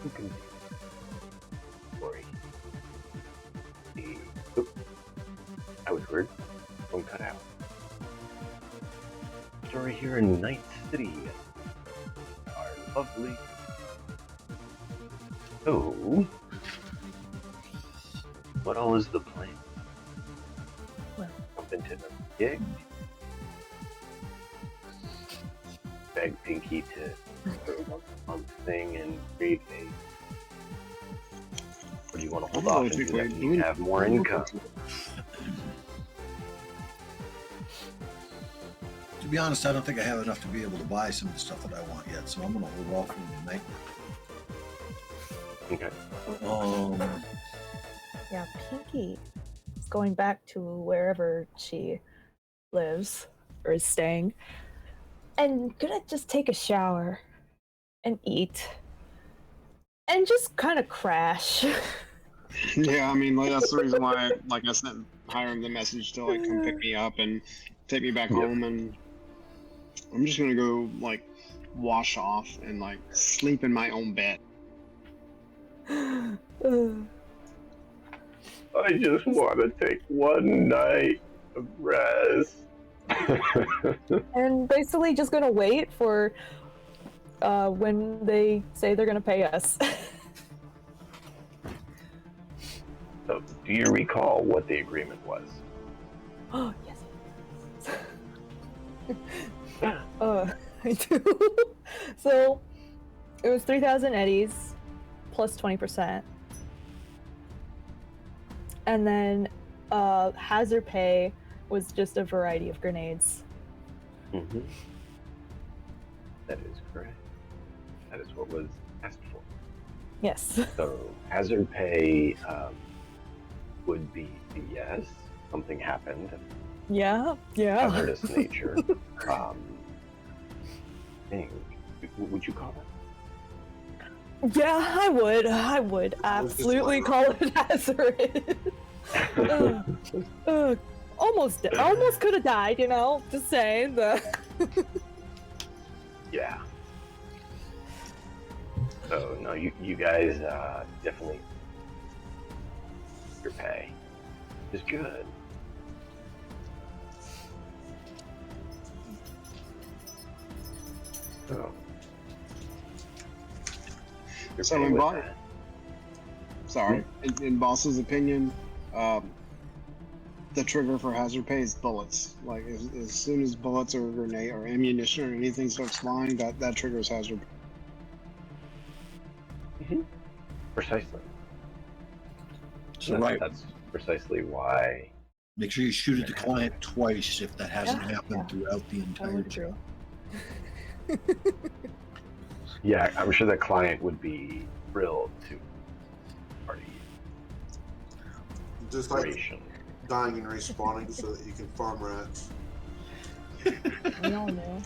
who can story? Oop, that was weird. One cut out. Story here in Night City. Our lovely. So, what all is the plan? Well. Jump into the gig. Beg Pinky to do a once-a-month thing and create a. Or do you want to hold off and do that when you have more income? To be honest, I don't think I have enough to be able to buy some of the stuff that I want yet, so I'm going to hold off for the night. Okay. Yeah, Pinky is going back to wherever she lives or is staying, and gonna just take a shower and eat and just kind of crash. Yeah, I mean, like, that's the reason why, like, I sent Hiram the message to, like, come pick me up and take me back home, and I'm just gonna go, like, wash off and, like, sleep in my own bed. I just want to take one night of rest. And basically just gonna wait for when they say they're gonna pay us. So, do you recall what the agreement was? Oh, yes. I do. So, it was 3,000 eddies plus 20%. And then hazard pay was just a variety of grenades. Mm-hmm. That is correct. That is what was asked for. Yes. So, hazard pay would be yes, something happened. Yeah. Hazardous nature. Thing. Would you call it? Yeah, I would absolutely call it hazardous. Almost could have died, you know. Just saying. Yeah. So no, you guys definitely your pay is good. So. So in Boss's opinion, the trigger for hazard pay is bullets. Like as soon as bullets or grenade or ammunition or anything starts flying, that triggers hazard pay. Mm-hmm. Precisely. So that's precisely why. Make sure you shoot at the client twice if that hasn't happened throughout the entire job. Yeah, I'm sure the client would be thrilled to party. Just like dying and respawning so that you can farm rats. We all know.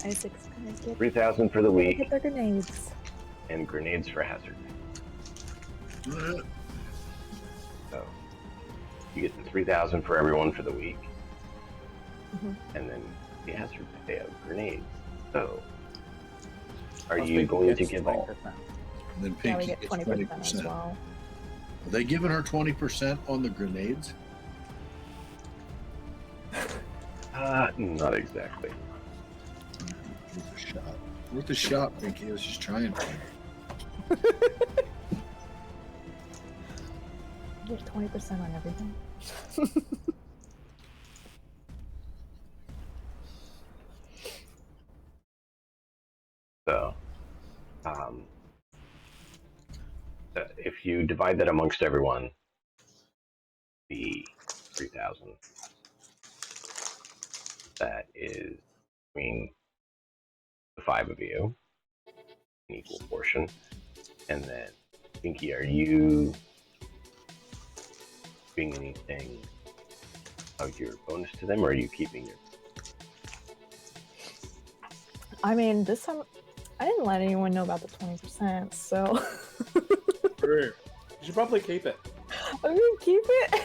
Isaac's gonna get 3,000 for the week. Get their grenades. And grenades for hazard. So you get the 3,000 for everyone for the week, and then the hazard pay of grenades. So, are you going to give all? And then Pinky we get gets 20% as well. Are they giving her 20% on the grenades? Not exactly. Worth a shot. Worth a shot, Pinky. I was just trying. You get 20% on everything. So, if you divide that amongst everyone, the 3,000. That is between the 5 of you, an equal portion, and then Pinky, are you doing anything of your bonus to them, or are you keeping your? I mean, this time I didn't let anyone know about the 20%, so You should probably keep it. I'm gonna keep it.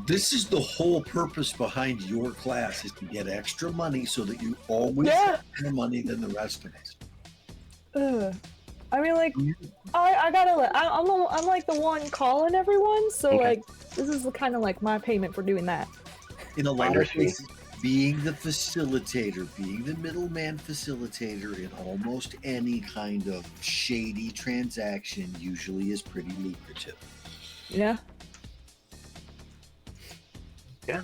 This is the whole purpose behind your class, is to get extra money so that you always Yeah. have more money than the rest of us. I mean, like, I gotta let. I'm like the one calling everyone, so Okay. like, this is kind of like my payment for doing that. In a lot Finder's of fee. cases, being the facilitator, being the middleman facilitator in almost any kind of shady transaction usually is pretty lucrative. Yeah. Yeah.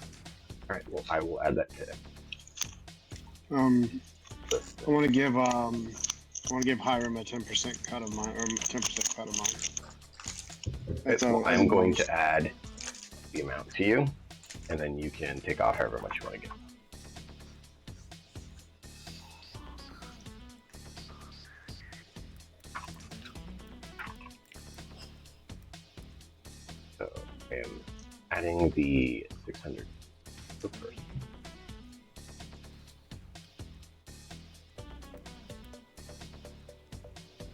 All right. Well, I will add that to it. I want to give Hiram a 10% cut of mine, or 10% cut of mine. That's Well, a I'm going bonus. to add the amount to you, and then you can take off however much you want to get. So I am adding the 600 per person.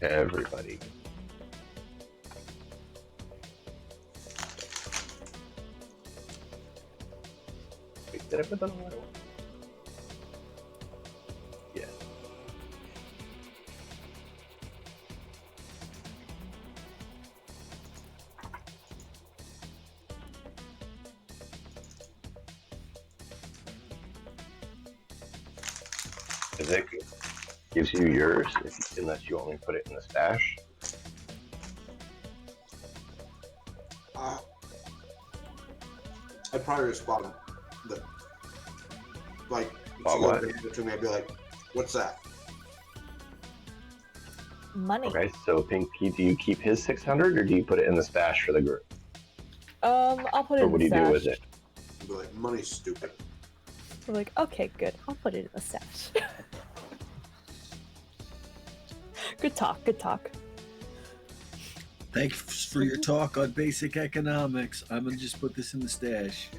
Everybody. Wait, did I put that on the right one? Yeah. It gives you yours unless you only put it in the stash. I'd probably respond the like About if you what? hand it to me, I'd be like, "What's that?" Money. Okay, so Pinky, do you keep his 600 or do you put it in the stash for the group? I'll put it Or in what the do you stash. do with it? I'd be like, "Money's stupid." I'm like, okay, good. I'll put it in the stash. Good talk. Good talk. Thanks for your talk on basic economics. I'm gonna just put this in the stash.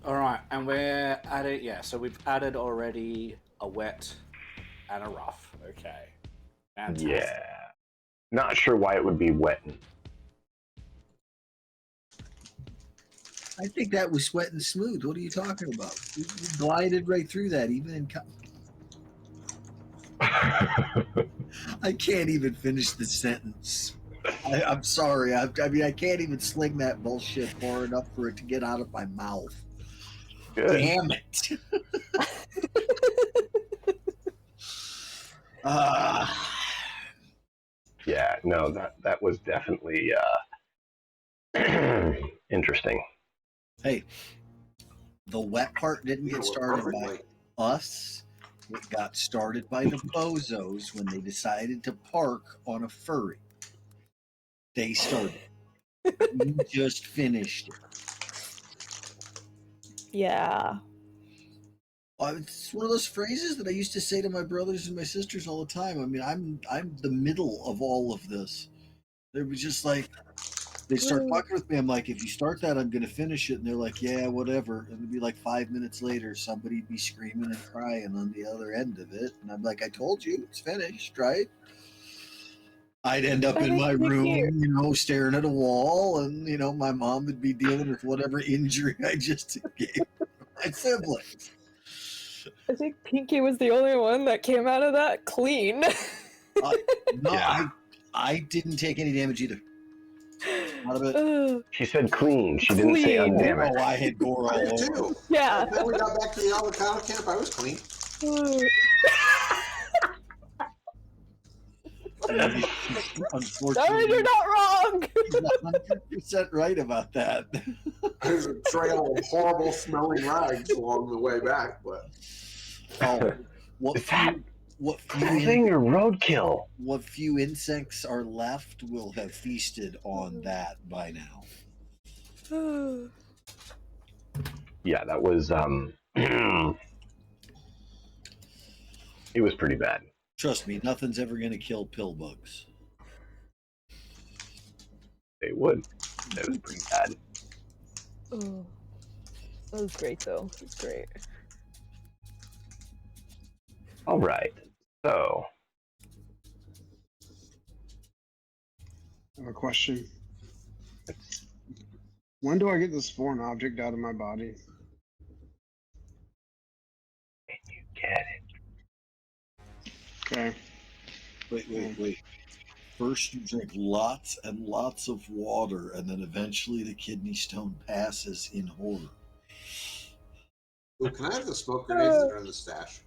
All right, and we're at it. Yeah, so we've added already a wet and a rough. Okay. Fantastic. Yeah. Not sure why it would be wet. I think that was wet and smooth. What are you talking about? You glided right through that, even in. I can't even finish the sentence. I'm sorry. I mean, I can't even sling that bullshit far enough for it to get out of my mouth. Good. Damn it. Yeah, no, that was definitely interesting. Hey, the wet part didn't You get know, started by perfectly. us. It got started by the bozos when they decided to park on a furry. They started. We just finished it. Yeah. It's one of those phrases that I used to say to my brothers and my sisters all the time. I mean, I'm the middle of all of this. They were just like, they start talking with me. I'm like, if you start that, I'm going to finish it. And they're like, yeah, whatever. And it'd be like 5 minutes later, somebody'd be screaming and crying on the other end of it. And I'm like, I told you, it's finished, right? I'd end up in my room, staring at a wall. And, my mom would be dealing with whatever injury I just gave my siblings. I think Pinky was the only one that came out of that clean. No, Yeah. I didn't take any damage either. Not a bit. She said clean. She didn't say Clean. undamaged. Oh, I had gore I all did over. too. Yeah. Then we got back to the avocado camp. I was clean. Unfortunately, you're not wrong. He's 100% right about that. There's a trail of horrible smelling rags along the way back, but What Is that few thing or roadkill? what few insects are left will have feasted on that by now. Yeah, that was it was pretty bad. Trust me, nothing's ever going to kill pill bugs. They would. That was pretty bad. Oh, that was great, though. It was great. All right. So I have a question. When do I get this foreign object out of my body? You get it. Okay. Wait. First, you drink lots and lots of water, and then eventually the kidney stone passes in horror. Ooh, can I have the smoke grenades that are in the stash?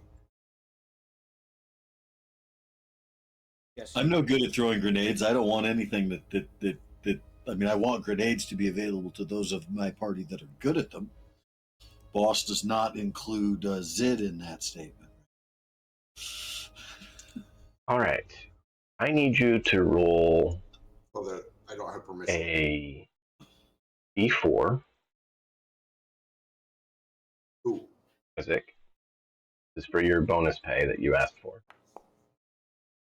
Yes. I'm no good at throwing grenades. I don't want anything that I mean, I want grenades to be available to those of my party that are good at them. Boss does not include Zid in that statement. All right. I need you to roll Oh, that I don't have permission. a D4. Ooh. Isaac. This is for your bonus pay that you asked for.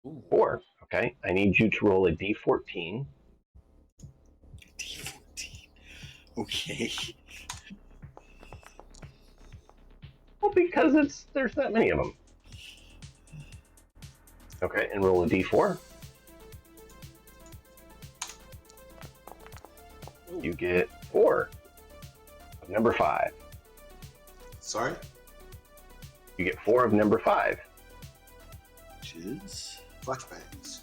Ooh. 4. Okay. I need you to roll a D14. D14. Okay. Well, because there's that many of them. Okay, and roll a D4. Ooh. You get 4 of number 5. Sorry? You get 4 of number 5. Which is? Flashbangs.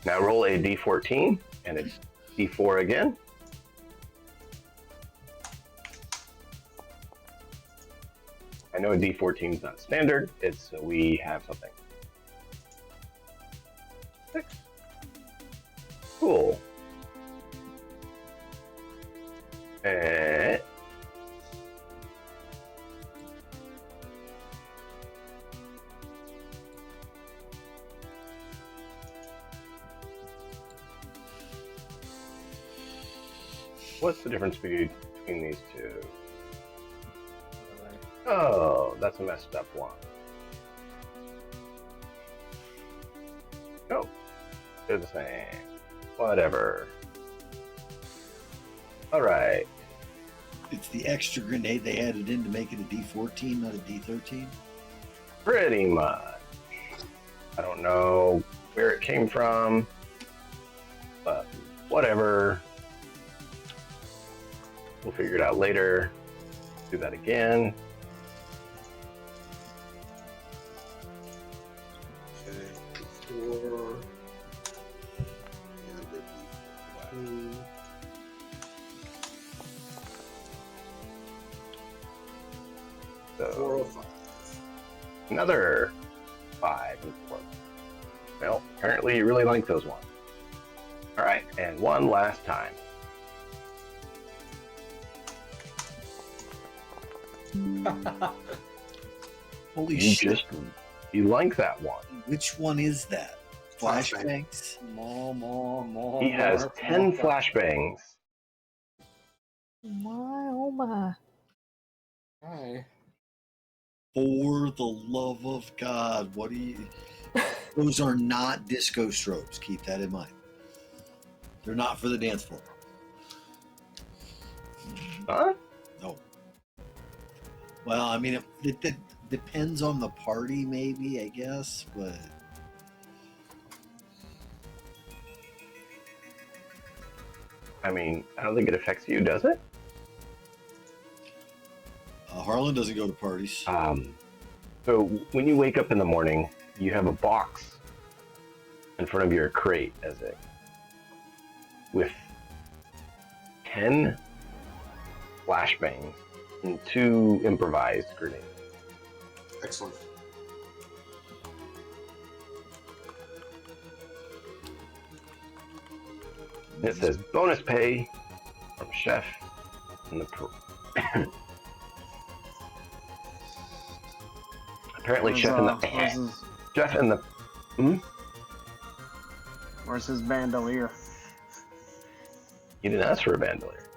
Now roll a D14, and it's D4 again. I know a D14 is not standard. It's we have something. 6. Cool. What's the difference between these two? Oh, that's a messed up one. Oh, they're the same. Whatever. All right. It's the extra grenade they added in to make it a D14, not a D13? Pretty much. I don't know where it came from, but whatever. We'll figure it out later. Do that again. Okay, 4. And a D14. So 405. another 5 and 4. Well, apparently you really like those ones. All right, and one last time. Holy You shit. you like that one. Which one is that? Flashbangs? More. He has 10 flashbangs. My oh my. Hi. For the love of God, what do you... Those are not disco strobes. Keep that in mind. They're not for the dance floor. Huh? No. Well, I mean, it depends on the party, maybe, I guess, but... I mean, I don't think it affects you, does it? Harlan doesn't go to parties. So when you wake up in the morning, you have a box in front of your crate, as it with 10 flashbangs and 2 improvised grenades. Excellent. And it says bonus pay from Chef and the apparently Chef and the Chef and the Where's his bandolier? You didn't ask for a bandolier.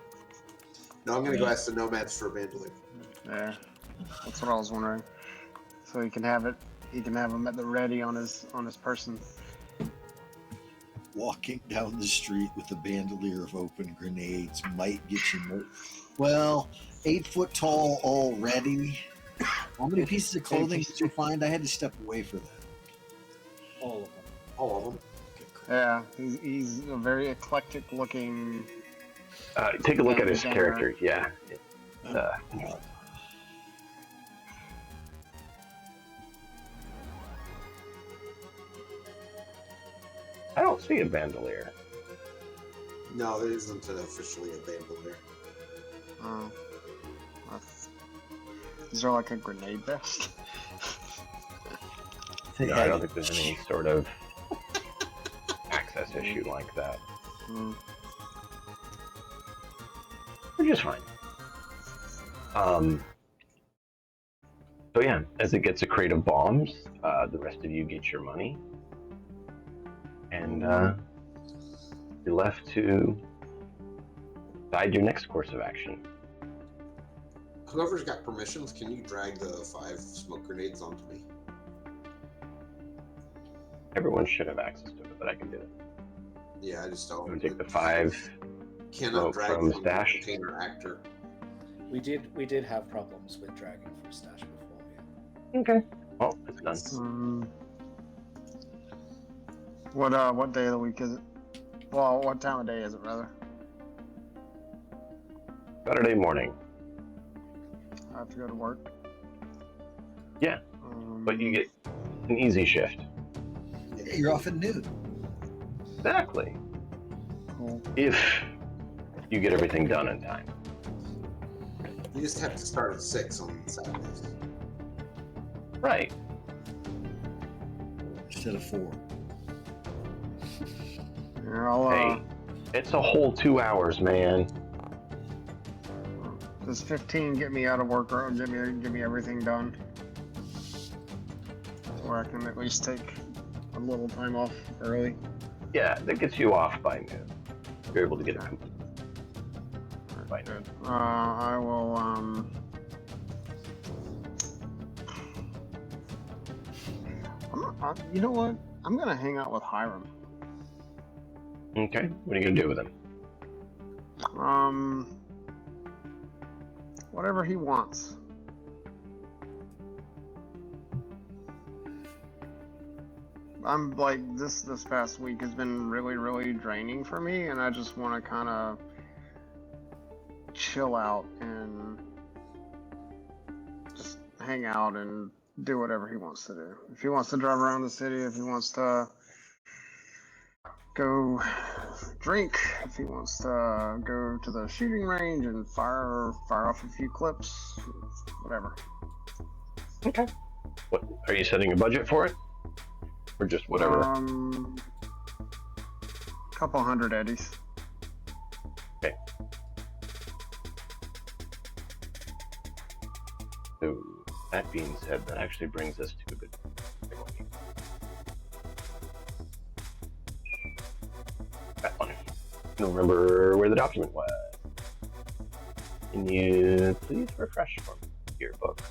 No, I'm gonna go ask the nomads for a bandolier. Yeah, that's what I was wondering. So he can have it. He can have them at the ready on his person. Walking down the street with a bandolier of open grenades might get you more. Well, 8 foot tall already. How many pieces of clothing did you find? I had to step away for that. All of them. All of them. Okay, cool. Yeah, he's a very eclectic looking. Take a look at his designer. character. Yeah. I don't see a bandolier. No, there isn't officially a bandolier. Oh, is there like a grenade vest? No, I don't think there's any sort of access issue like that. Hmm. We're just fine. So yeah, as it gets a crate of bombs, the rest of you get your money, and you're left to decide your next course of action. Whoever's got permissions, can you drag the 5 smoke grenades onto me? Everyone should have access to it, but I can do it. Yeah, I just I'm don't. gonna take the 5 Cannot smoke drag from from stash. container actor. We did have problems with dragging from stash before. Yeah. Okay. Well, it's done. What day of the week is it? Well, what time of day is it, rather? Saturday morning. I have to go to work. Yeah, but you get an easy shift. Yeah, you're off at noon. Exactly. Cool. If you get everything done in time. You just have to start at 6 on Saturdays. Right. Instead of 4. Yeah, I'll, Hey, it's a whole 2 hours, man. does 15 get me out of work or get me everything done? Where I can at least take a little time off early. Yeah, that gets you off by noon. You're able to get it complete by noon. I will, you know what? I'm gonna hang out with Hiram. Okay, what are you gonna do with him? Whatever he wants. I'm like this past week has been really draining for me, and I just want to kind of chill out and just hang out and do whatever he wants to do. If he wants to drive around the city, if he wants to go drink, if he wants to go to the shooting range and fire off a few clips, whatever. Okay. What are you setting a budget for it? Or just whatever? Couple hundred eddies. Okay. So that being said, that actually brings us to a good that one. I don't remember where the document was. Can you please refresh for me your book?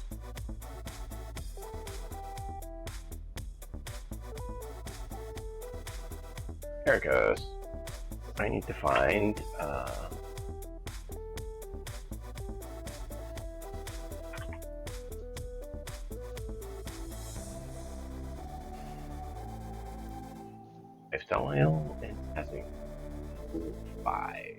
There it goes. I need to find lifestyle oil and testing 5.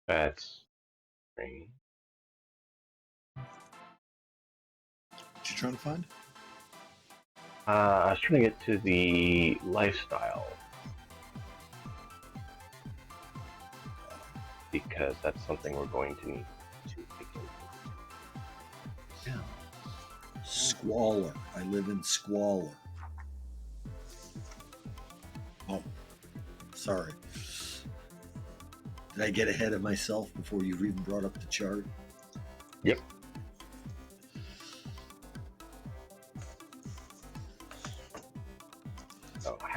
That's 3. What you trying to find? I was trying to get to the lifestyle because that's something we're going to need to take in. Yeah. Squalor. I live in Squalor. Oh, sorry. Did I get ahead of myself before you even brought up the chart? Yep.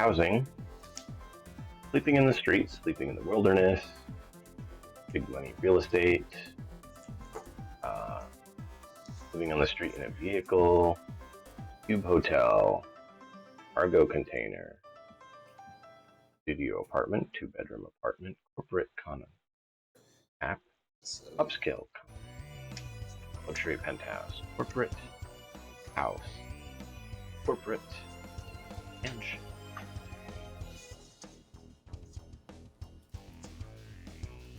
housing, sleeping in the streets, sleeping in the wilderness, big money real estate, living on the street in a vehicle, cube hotel, cargo container, studio apartment, 2-bedroom apartment, corporate condo, app, So, upscale, luxury penthouse, corporate house, corporate mansion.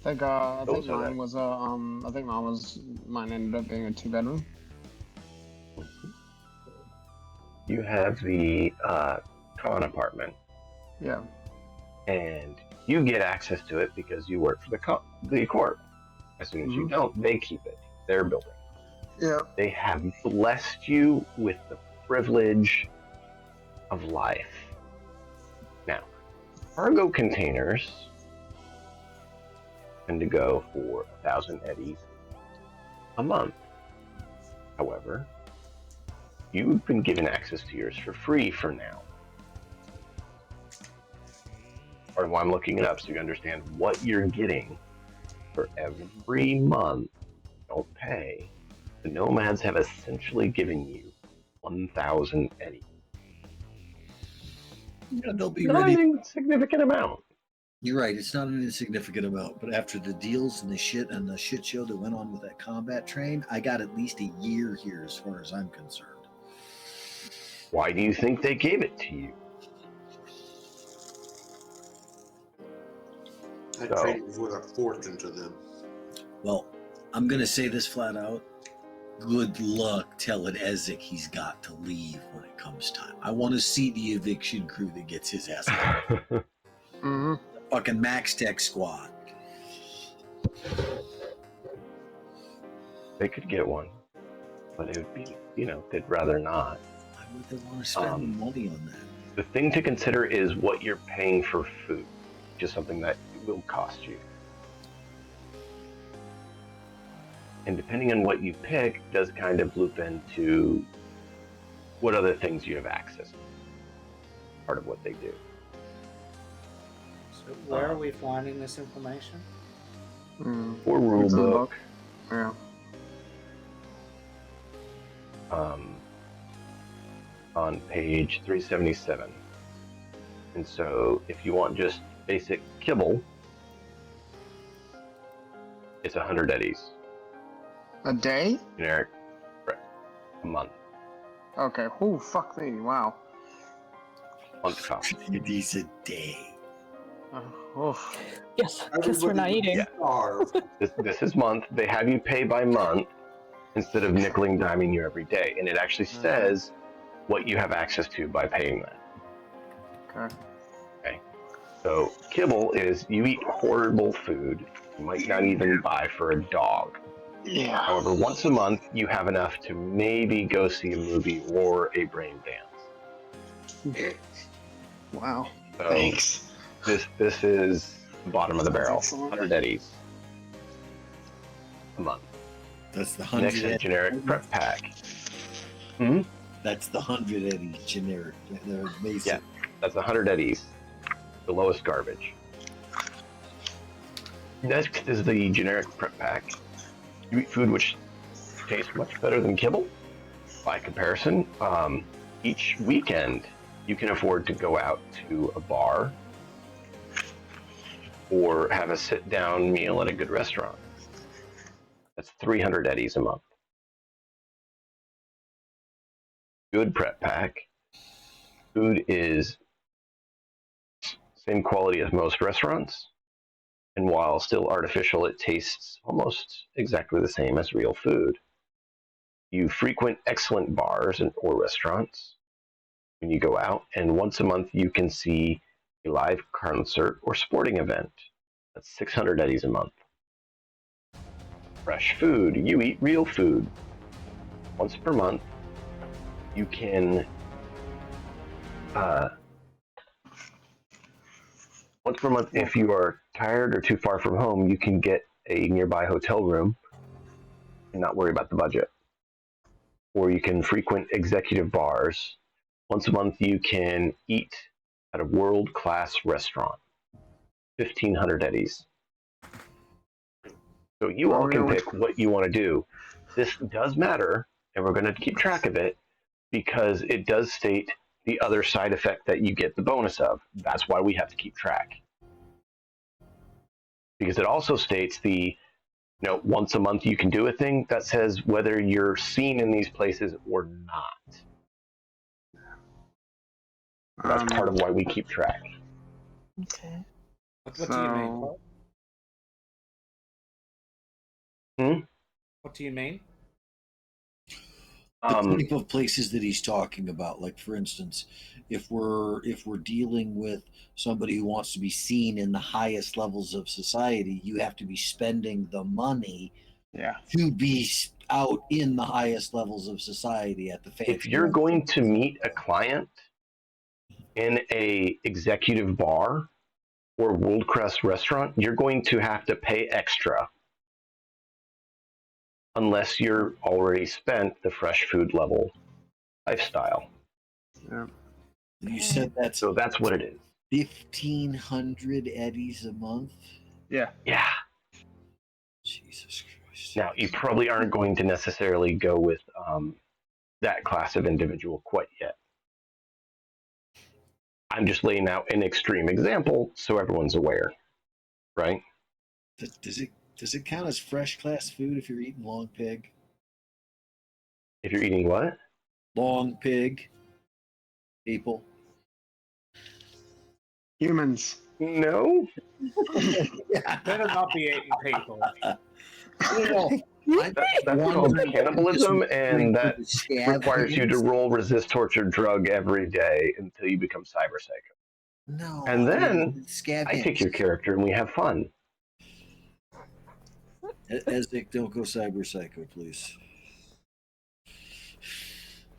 I think Those are mine was mine ended up being a 2-bedroom. You have the con apartment, Yeah. and you get access to it because you work for the court. As soon as you don't, they keep it. Their building. Yeah. They have blessed you with the privilege of life. Now, cargo containers tend to go for 1,000 eddies a month. However, you've been given access to yours for free for now. Or why I'm looking it up so you understand what you're getting for every month. Don't pay. The nomads have essentially given you 1,000 eddies. Yeah, they'll be Not ready. an insignificant amount. You're right. It's not an insignificant amount, but after the deals and the shit show that went on with that combat train, I got at least a year here as far as I'm concerned. Why do you think they gave it to you? that trade was worth a fortune to them. Well, I'm going to say this flat out. Good luck telling Ezek he's got to leave when it comes time. I want to see the eviction crew that gets his ass out. Mm-hmm. Fucking Max Tech squad. They could get one, but it would be, they'd rather not. Why would they want to spend money on that? The thing to consider is what you're paying for food, just something that will cost you. And depending on what you pick, does kind of loop into what other things you have access to. Part of what they do. So where are we finding this information? Or rule It's in the book. book. Yeah. On page 377. And so if you want just basic kibble, it's 100 eddies. A day? Generic. A month. Okay. Oh, fuck me. Wow. Month cost. It's a day. Oof. Yes, guess we're not eating. Yeah. Starved. This is month. They have you pay by month instead of nickel and diming you every day. And it actually says what you have access to by paying that. Okay. So kibble is you eat horrible food you might not even buy for a dog. Yeah. However, once a month you have enough to maybe go see a movie or a brain dance. Wow. So Thanks. this is the bottom of the barrel. Excellent. 100 eddies a month. That's the Next is 100 generic prep pack. That's the 100 eddies generic. They're basic. Yeah, that's 100 eddies. The lowest garbage. Next is the generic prep pack. You eat food which tastes much better than kibble. By comparison, each weekend you can afford to go out to a bar or have a sit-down meal at a good restaurant. That's 300 eddies a month. Good prep pack. Food is same quality as most restaurants, and while still artificial, it tastes almost exactly the same as real food. You frequent excellent bars or restaurants when you go out, and once a month you can see a live concert or sporting event. That's 600 eddies a month. Fresh food. You eat real food. Once per month, you can once per month, if you are tired or too far from home, you can get a nearby hotel room and not worry about the budget. Or you can frequent executive bars. Once a month, you can eat at a world-class restaurant. 1,500 eddies. So you all can pick what you want to do. This does matter, and we're going to keep track of it because it does state the other side effect that you get the bonus of. That's why we have to keep track. Because it also states once a month you can do a thing that says whether you're seen in these places or not. That's part of why we keep track. Okay. What do you mean? Paul? What do you mean? The type of places that he's talking about, like for instance, if we're dealing with somebody who wants to be seen in the highest levels of society, you have to be spending the money to be out in the highest levels of society at the fancy. If you're going to meet a client in a executive bar or world-class restaurant, you're going to have to pay extra unless you're already spent the fresh food level lifestyle. Yeah. You said that's so that's what it is. 1,500 eddies a month. Yeah. Yeah. Jesus Christ. Now you probably aren't going to necessarily go with that class of individual quite yet. I'm just laying out an extreme example so everyone's aware, right? Does it count as fresh class food if you're eating long pig? If you're eating what? Long pig. People. Humans. No. Better not be eating people. That's called cannibalism, and that requires you to roll resist torture drug every day until you become cyber psycho. No. And then I take your character and we have fun. Ezek, don't go cyber psycho, please.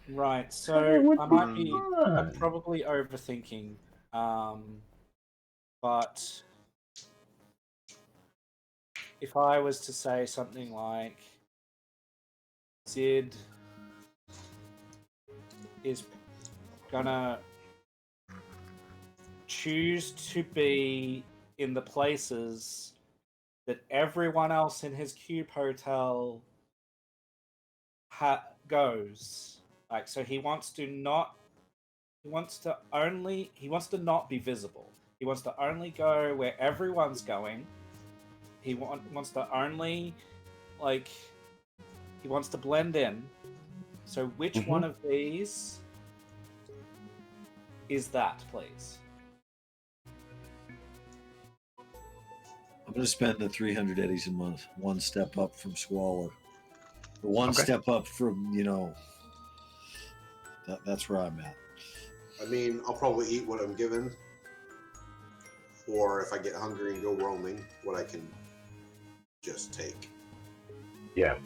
Right, so I'm probably overthinking, but if I was to say something like Zid is gonna choose to be in the places that everyone else in his cube hotel goes. Like, so he wants to not be visible. He wants to only go where everyone's going. He wants to only, he wants to blend in. So which one of these is that, please? I'm going to spend the 300 eddies a month, one step up from Squalor. One step up from, that's where I'm at. I mean, I'll probably eat what I'm given. Or if I get hungry and go roaming, what I can just take. Yeah.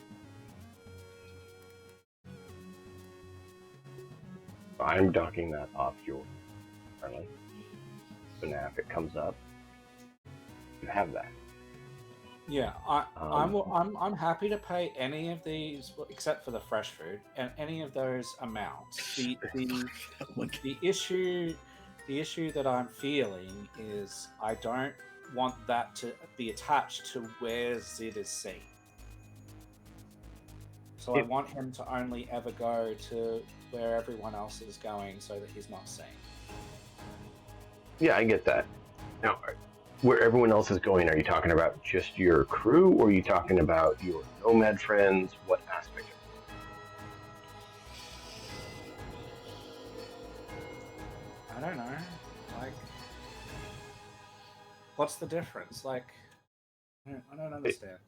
I'm docking that off your friendly. So now if it comes up, you have that. Yeah, I'm happy to pay any of these except for the fresh food and any of those amounts. The issue that I'm feeling is I don't want that to be attached to where Zid is seen. So I want him to only ever go to where everyone else is going so that he's not seen. Yeah, I get that. Now, where everyone else is going, are you talking about just your crew, or are you talking about your nomad friends? What aspect of it? I don't know. What's the difference? I don't understand.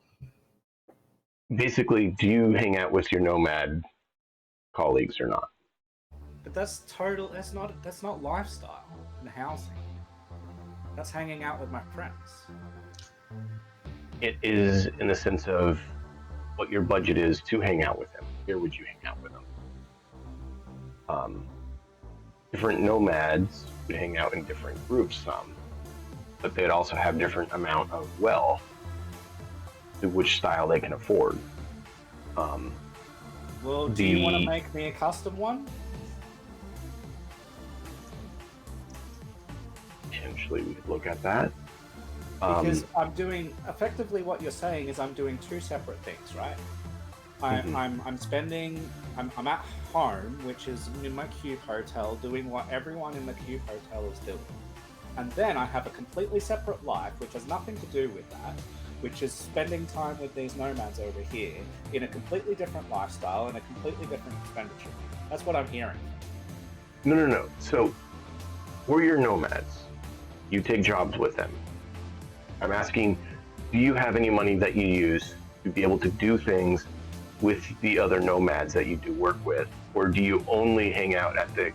Basically, do you hang out with your nomad colleagues or not? But that's not lifestyle and housing. That's hanging out with my friends. It is in the sense of what your budget is to hang out with them. Where would you hang out with them? Different nomads would hang out in different groups, but they'd also have different amount of wealth to which style they can afford. Well, do you want to make me a custom one? potentially we could look at that. Because I'm doing effectively what you're saying is I'm doing two separate things, right? I'm spending. I'm at home, which is in my cube hotel, doing what everyone in the cube hotel is doing, and then I have a completely separate life, which has nothing to do with that, which is spending time with these nomads over here in a completely different lifestyle and a completely different expenditure. That's what I'm hearing. No. So, we're your nomads. You take jobs with them. I'm asking, do you have any money that you use to be able to do things with the other nomads that you do work with? Or do you only hang out at the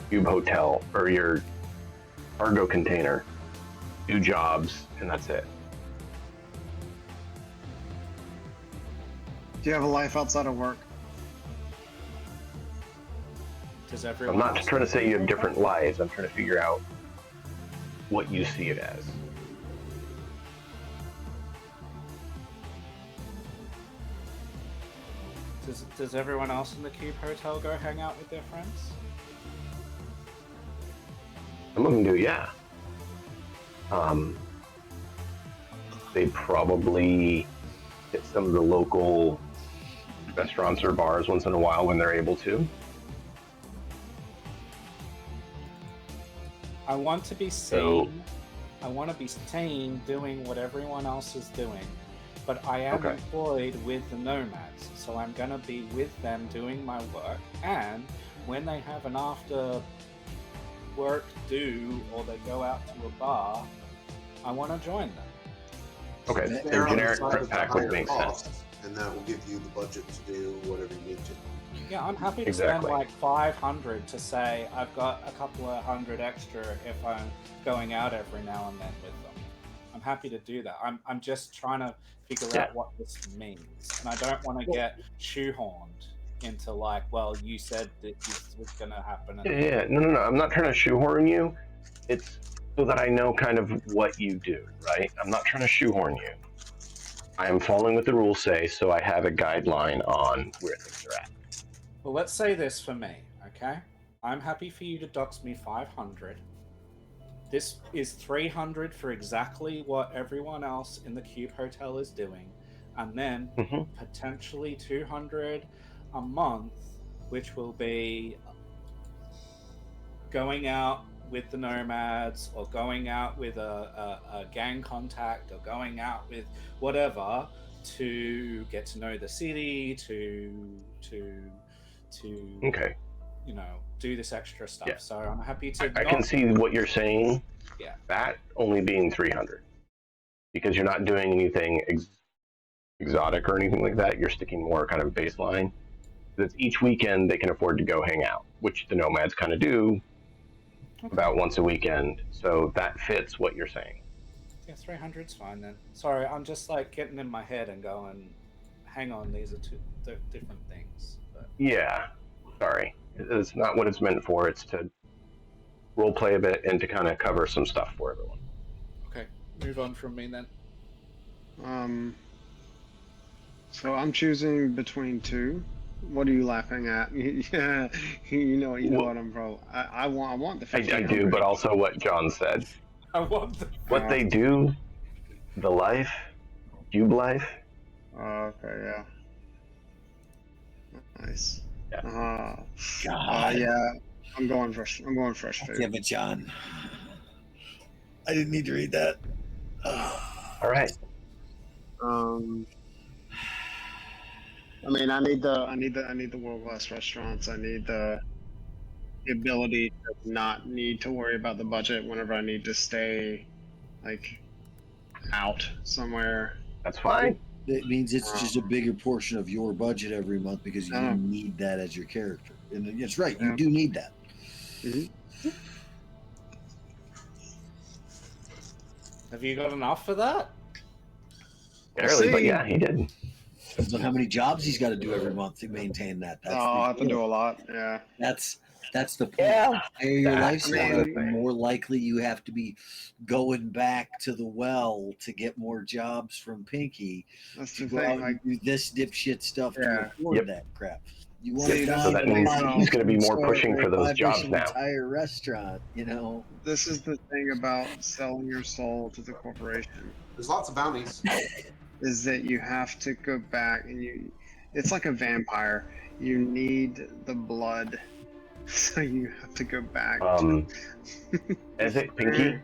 cube hotel or your cargo container, do jobs, and that's it? Do you have a life outside of work? Does everyone I'm not else trying to say you have think different that? lives. I'm trying to figure out what you see it as. Does everyone else in the cube hotel go hang out with their friends? Some of them do, yeah. They probably hit some of the local restaurants or bars once in a while when they're able to. I want to be So- seen. I want to be seen doing what everyone else is doing, but I am Okay. employed with the nomads, so I'm gonna be with them doing my work. And when they have an after work do, or they go out to a bar, I want to join them. Okay, They're so They're on the generic side of the pack would higher make sense. cost, and that will give you the budget to do whatever you need to. Yeah, I'm happy to Exactly. spend like 500 to say I've got a couple of hundred extra if I'm going out every now and then with them. I'm happy to do that. I'm just trying to figure Yeah. out what this means, and I don't want to get shoehorned into like, well, you said that this was going to happen. And Yeah. No. I'm not trying to shoehorn you. It's so that I know kind of what you do, right? I'm not trying to shoehorn you. I am following what the rules say, so I have a guideline on where things are at. Well, let's say this for me, okay? I'm happy for you to dox me 500. This is 300 for exactly what everyone else in the Cube Hotel is doing, and then Mhm. potentially 200 a month, which will be going out with the nomads, or going out with a gang contact, or going out with whatever to get to know the city, to Okay. you know, do this extra stuff. Yeah. So I'm happy to. I can see what you're saying. Yeah. That only being 300, because you're not doing anything exotic or anything like that. You're sticking more kind of baseline. That's each weekend they can afford to go hang out, which the nomads kind of do about once a weekend. So that fits what you're saying. Yeah, 300's fine then. Sorry, I'm just like getting in my head and going, hang on, these are two different things. But Yeah. Sorry. It's not what it's meant for. It's to role play a bit and to kind of cover some stuff for everyone. okay, move on from me then. So I'm choosing between two. What are you laughing at? Yeah, you know what I'm pro. I want the I 1500. do, but also what John said. I want the. What they do, the life, cube life. Okay, yeah. Nice. Yeah. Yeah. I'm going fresh. I'm going fresh food. Damn it, John. I didn't need to read that. All right. I mean, I need the world class restaurants. I need the ability to not need to worry about the budget whenever I need to stay, like, out somewhere. That's fine. It means it's just a bigger portion of your budget every month because you need that as your character. And it's right, you do need that. Mm-hmm. Have you got enough for that? Barely, but yeah, he did. Depends on how many jobs he's got to do every month to maintain that. That's I have to do a lot. Yeah. That's the point. Yeah. The higher your That's lifestyle, the the more likely you have to be going back to the well to get more jobs from Pinky That's to the go out thing. and do this dipshit stuff to Yeah. afford Yep. that crap. You want to So that means he's going to be more pushing for those jobs now. Entire restaurant, you know. This is the thing about selling your soul to the corporation. There's lots of bounties. Is that you have to go back and it's like a vampire. You need the blood, so you have to go back. Is it Pinky?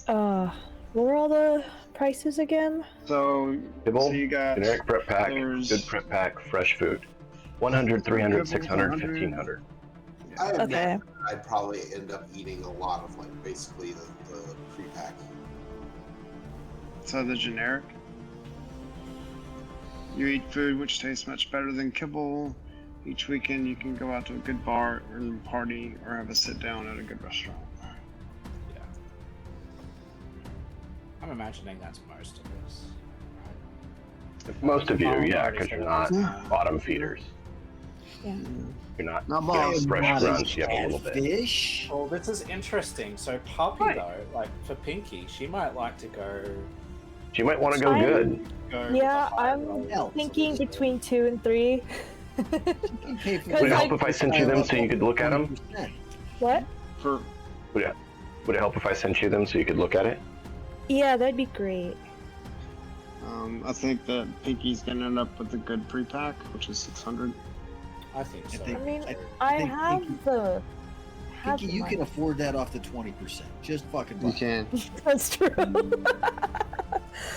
What were all the prices again? So you got generic prep pack, there's- good prep pack, fresh food. 100, 300, Kibble, 600, 100. 1500. I Okay. imagine I'd probably end up eating a lot of like basically the pre-pack. So the generic. You eat food which tastes much better than kibble. Each weekend you can go out to a good bar or party or have a sit down at a good restaurant. Yeah. I'm imagining that's most of this. Most of you, Oh, yeah, right, because so you're not that's- bottom feeders. Yeah. You're not Not getting boss. fresh grunts, you have a little bit. Fish. Well, this is interesting. So Poppy, Right. though, like for Pinky, she might like to go. She might want to go good. go Yeah, with the high I'm roll. thinking between 2 and 3. Would it Because help if I sent you them so you could look at them? What? For Would it help if I sent you them so you could look at it? Yeah, that'd be great. I think that Pinky's gonna end up with a good pre-pack, which is 600. I think so. think- I mean, I I think have Pinky- the. Pinky, you can afford that off the 20%. Just fucking buy You it. can. That's true.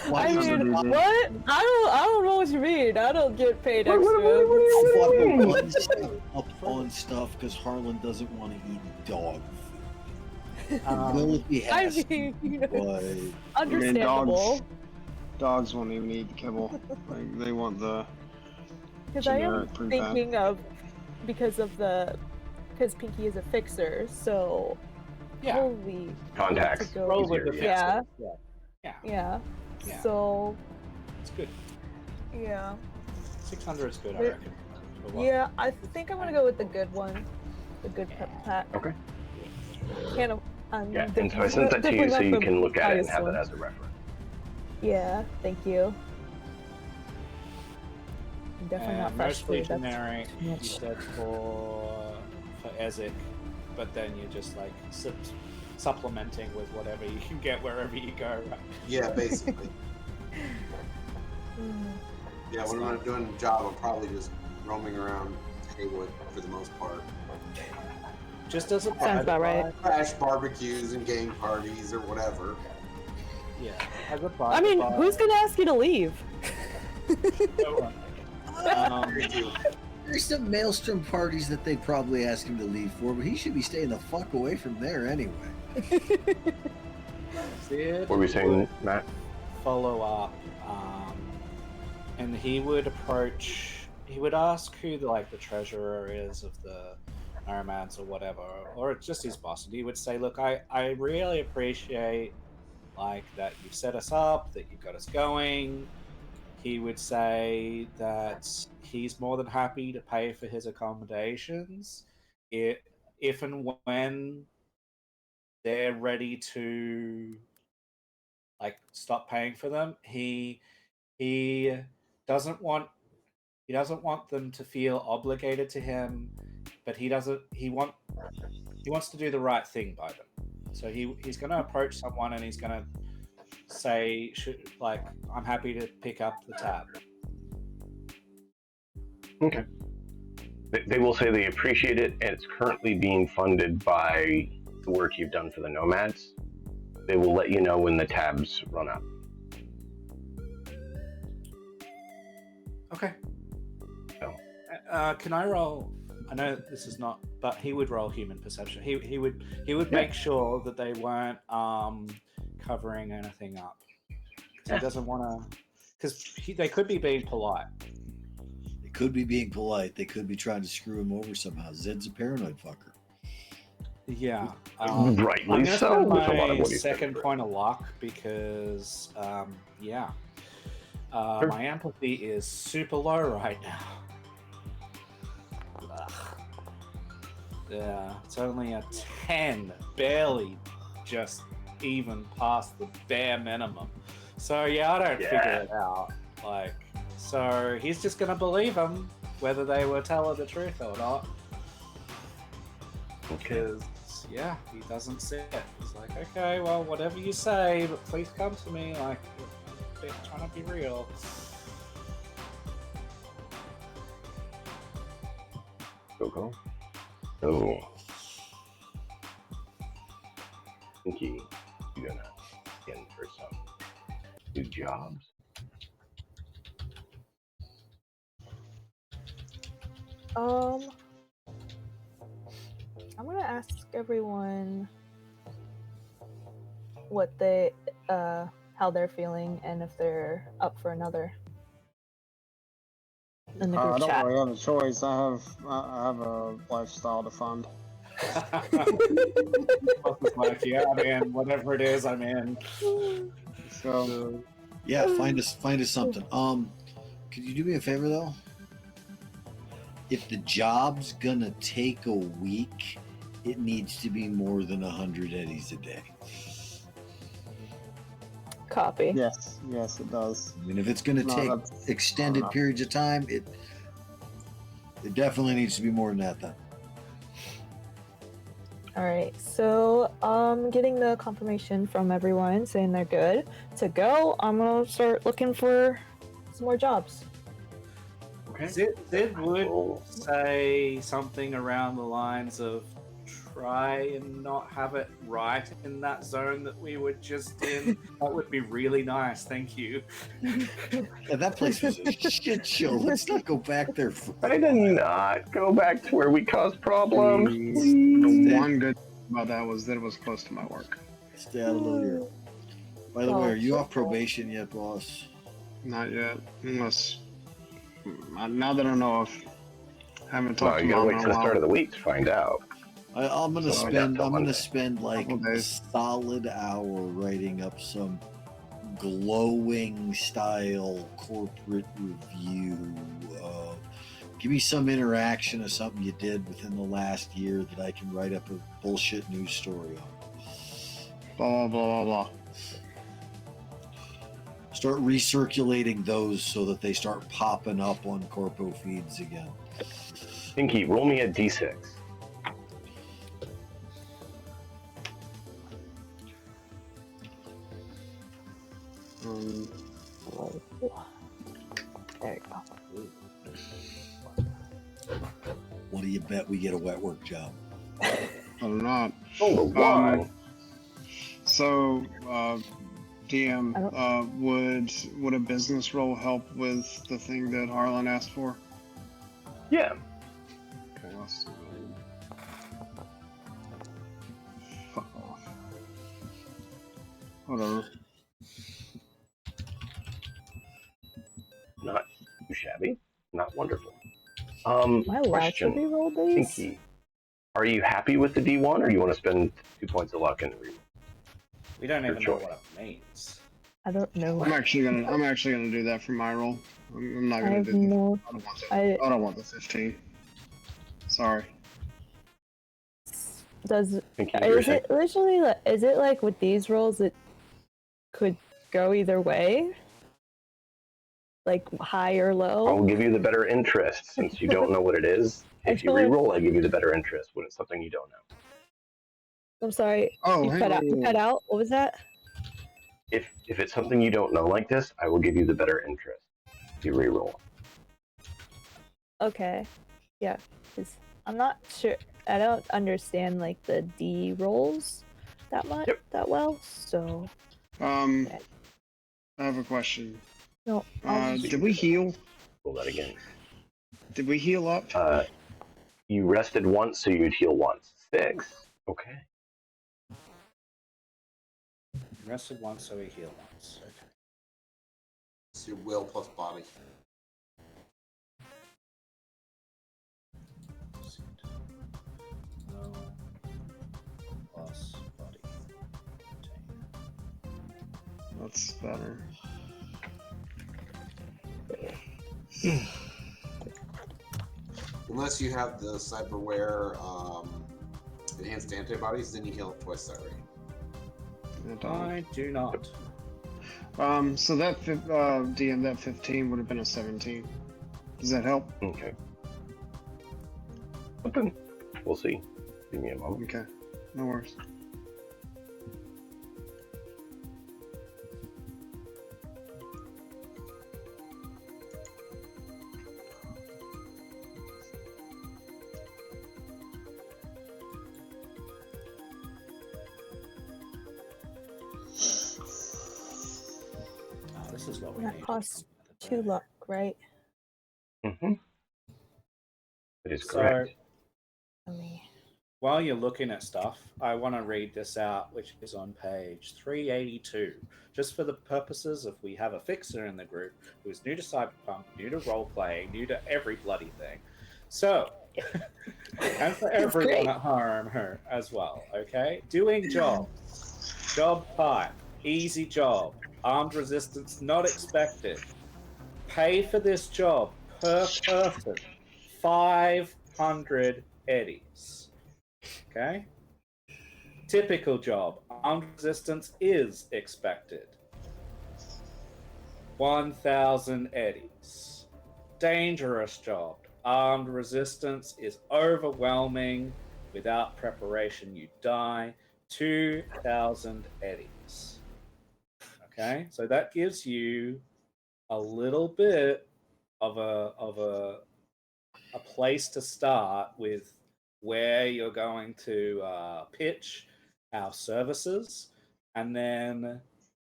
Why I is it mean, not- what? I don't know what you mean. I don't get paid extra. Fucking one step up on stuff because Harlan doesn't want to eat dog food. Well, if he I has to, mean, you know, but understandable. Dogs won't even eat the kibble. Like they want the Because I am generic pre-pack. thinking of because Pinky is a fixer, so Yeah. probably Contacts. to go- Roll with the easier, Yeah. fixer. Yeah. yeah. Yeah. So It's good. yeah, 600 is good, I Yeah. reckon. for what- yeah. I think I'm gonna go with the good one, the good prep pack. Okay. Can't. Yeah, and so I sent that to you so you can look at it and have it that. as a reference. Yeah, thank you. Definitely not fresh mostly food. That's generic, too you much. said for Ezek, but then you're just like supplementing with whatever you can get wherever you go, right? Yeah, basically. Mm. Yeah, when I'm not doing the job, I'm probably just roaming around Haywood for the most part. Just as a Sounds about right. Crash barbecues and game parties or whatever. Yeah, as a I mean, who's gonna ask you to leave? there's some Maelstrom parties that they'd probably ask him to leave for, but he should be staying the fuck away from there anyway. What were we saying, Matt? Follow up, and he would ask who the treasurer is of the nomads or whatever, or just his boss, and he would say, look, I really appreciate that you've set us up, that you've got us going. He would say that he's more than happy to pay for his accommodations if and when they're ready to stop paying for them. He doesn't want them to feel obligated to him, but he wants to do the right thing by them. So he's going to approach someone and he's going to say, I'm happy to pick up the tab. Okay. They will say they appreciate it, and it's currently being funded by the work you've done for the nomads. They will let you know when the tabs run out. Okay. So. Can I roll? I know this is not, but he would roll human perception. He would make sure that they weren't covering anything up. He doesn't want to, because they could be being polite. They could be being polite. They could be trying to screw him over somehow. Zed's a paranoid fucker. Yeah. Rightly I'm gonna so, spend with a lot of my what he's second been point of luck because, Sure. my empathy is super low right now. Ugh. Yeah, it's only a 10, barely just even past the bare minimum. So yeah, I don't figure it out. So he's just gonna believe them, whether they were telling the truth or not. Okay. Because, yeah, he doesn't see it. He's like, okay, well, whatever you say, but please come to me. Like, they're trying to be real. Go. So, Pinky, you gonna get in for some new jobs? I'm gonna ask everyone what they, how they're feeling, and if they're up for another. In the group I don't chat. really have a choice. I have a lifestyle to fund. Like, yeah, I'm in. Whatever it is, I'm in. So Yeah, find us something. Could you do me a favor though? If the job's gonna take a week, it needs to be more than 100 eddies a day. Copy. yes, it does. I mean, if it's gonna No, take that's extended enough. periods of time, it definitely needs to be more than that then. All right. So, getting the confirmation from everyone saying they're good to go. I'm gonna start looking for some more jobs. Okay. Sid would say something around the lines of try and not have it right in that zone that we were just in. That would be really nice. Thank you. Yeah, that place was a shit show. Let's not go back there. I did not go back to where we caused problems. The one good thing about that was that it was close to my work. Stay out of here. By the way, are you off probation yet, boss? Not yet, unless now that I know of, haven't No, talked to you gotta Mom wait in a till the while. start of the week to find out. I'm gonna So I got till Monday. spend like Couple a days. solid hour writing up some glowing style corporate review of. Give me some interaction of something you did within the last year that I can write up a bullshit news story on. Blah blah blah blah blah. Start recirculating those so that they start popping up on corpo feeds again. Pinky, roll me a d6. There you go. What do you bet we get a wet work job? I'm not. Oh, the one. So, DM, would a business role help with the thing that Harlan asked for? Yeah. Okay, let's do that. Fuck off. Whatever. Not too shabby. Not wonderful. Am I allowed to Question. reroll these? Pinky, are you happy with the D1, or do you want to spend 2 points of luck and reroll? We don't Your even know choice. what it means. I don't know. I'm actually gonna do that for my roll. I'm not I gonna have do. no. I don't want the. I I don't want the 15. Sorry. does. Pinky, you were Is saying? it literally? Is it like with these rolls it could go either way? Like high or low? I'll give you the better interest since you don't know what it is. If you I feel like- reroll, I give you the better interest when it's something you don't know. I'm sorry. Oh, You hang cut on. out. You cut out. What was that? If it's something you don't know like this, I will give you the better interest. If you reroll. Okay. Yeah. 'Cause I'm not sure. I don't understand like the D rolls that much that well. So I have a question. no. Did we heal? Roll that again. Did we heal up? You rested once, so you'd heal once. 6. Okay. Rested once, so we heal once. Okay. It's your will plus body. No. Plus body. That's better. Unless you have the cyberware enhanced antibodies, then you heal up twice that rate. And, I do not. So that DM, that 15 would have been a 17. Does that help? Okay. But then we'll see. Give me a moment. Okay, no worries. Oh, this is what we That need. costs 2 luck, right? Mm-hmm. It is So- correct. Let me. While you're looking at stuff, I want to read this out, which is on page 382. Just for the purposes of we have a fixer in the group who's new to Cyberpunk, new to role-playing, new to every bloody thing. So, and for everyone at home here as well, okay? Doing jobs. Job type. Easy job. Armed resistance not expected. Pay for this job per person 500 eddies. Okay? Typical job. Armed resistance is expected. 1,000 eddies. Dangerous job. Armed resistance is overwhelming. Without preparation, you die. 2,000 eddies. Okay? So that gives you a little bit of a place to start with where you're going to pitch our services, and then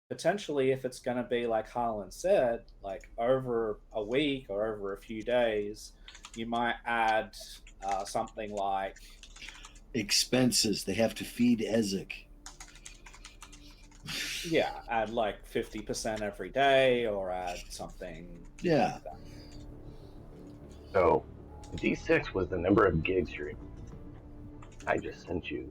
potentially, if it's going to be like Harlan said, like over a week or over a few days, you might add something like Expenses. They have to feed Ezek. add like 50% every day, or add something Yeah. like that. So, D6 was the number of gigs you're in. I just sent you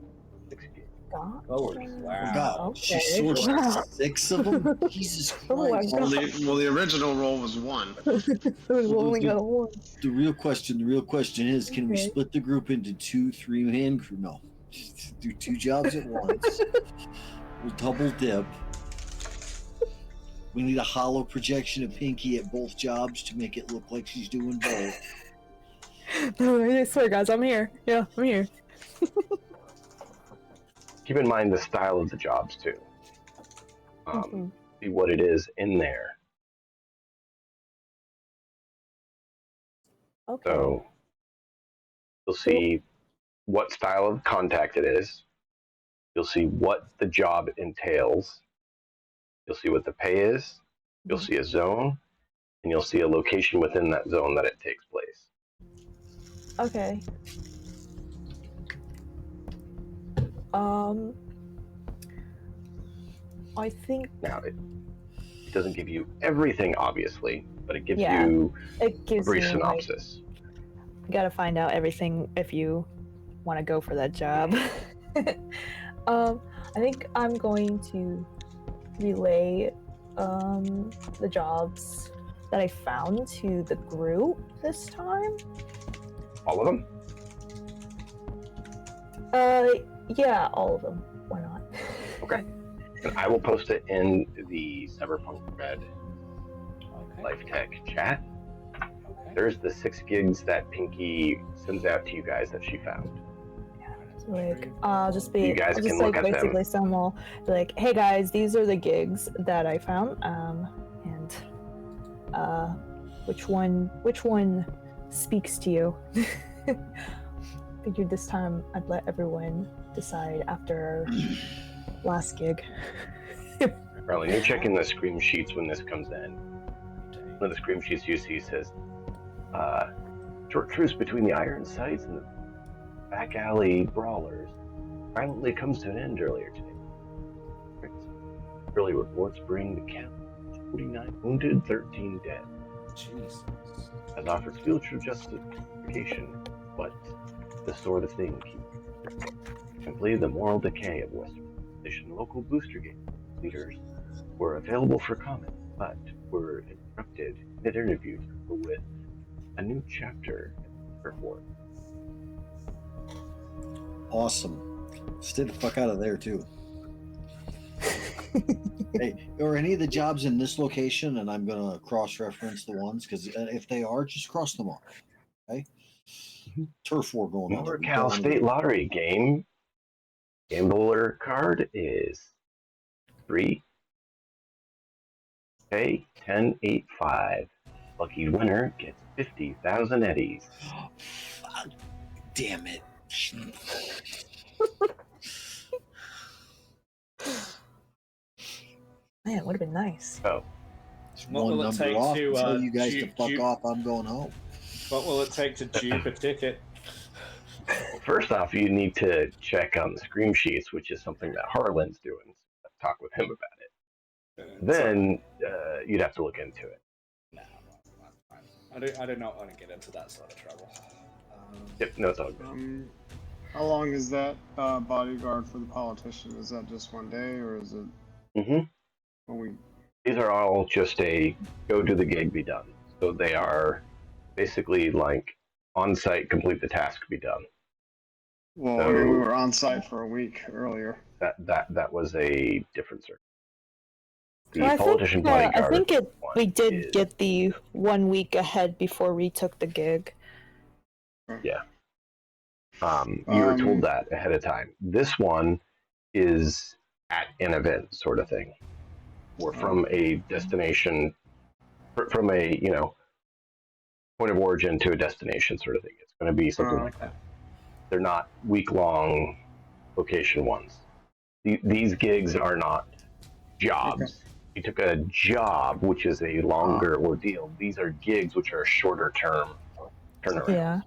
6 gigs. Gotcha. Oh, Oh, wow. God. She Okay. sourced Wow. 6 of them? Jesus Oh my Christ. God. Well, the original roll was 1. We've only got a 1. The real question is, can we Okay. split the group into 2 3-man crew? No. Just do 2 jobs at once. We'll double dip. We need a hollow projection of Pinky at both jobs to make it look like she's doing both. I swear, guys, I'm here. Yeah, I'm here. Keep in mind the style of the jobs, too. See what it is in there. Okay. So, you'll see what style of contact it is. You'll see what the job entails. You'll see what the pay is. You'll see a zone. And you'll see a location within that zone that it takes place. Okay. I think Now, it doesn't give you everything, obviously, but it gives Yeah. you it a gives brief you like, synopsis. you gotta find out everything if you want to go for that job. I think I'm going to relay the jobs that I found to the group this time. All of them? Yeah, all of them. Why not? Okay. And I will post it in the Cyberpunk Red Okay. Life Tech chat. Okay. There's the 6 gigs that Pinky sends out to you guys that she found. Like, I'll just be, You guys I'll just can like look at them. basically some will be like, hey guys, these are the gigs that I found, and which one speaks to you? Figured this time I'd let everyone decide after last gig. Carlin, you're checking the scream sheets when this comes in. One of the scream sheets you see says, short truce between the Iron Sights and the back alley brawlers violently comes to an end earlier today. Early reports bring the count 49 wounded, 13 dead. Jesus. Has offered future justification, but the sort of thing keeps simply the moral decay of Western civilization. Local booster game leaders were available for comment, but were interrupted mid-interview with a new chapter in the report. Awesome. Stay the fuck out of there, too. Hey, are any of the jobs in this location? And I'm gonna cross-reference the ones because if they are, just cross them off. Okay. Turf war going on. There. We don't NorCal wanna State get- Lottery game. Gambler card is 3K1085. Lucky winner gets 50,000 eddies. Damn it. Man, it would have been nice. Oh, It's What one will it number take off. to, Tell you guys to dupe- fuck dupe- off. I'm going home. What will it take to dupe a ticket? first off, you need to check on the scream sheets, which is something that Harlan's doing. So talk with him about it. Then you'd have to look into it. No, I'm fine. I do not want to get into that sort of trouble. Yep, no, it's all good. How long is that bodyguard for the politician? Is that just one day, or is it hmm a week? These are all just a go do the gig, be done. So they are basically like on site, complete the task, be done. Well, I mean, we were on site for a week earlier. That was a different circle. The Well, politician I bodyguard. think one we did is- get the 1 week ahead before we took the gig. Yeah. You were told that ahead of time. This one is at an event sort of thing, or from a destination, from a point of origin to a destination sort of thing. It's going to be something like that. They're not week-long location ones. These gigs are not jobs. Okay. You took a job, which is a longer ordeal. These are gigs, which are shorter term turnaround. Yeah.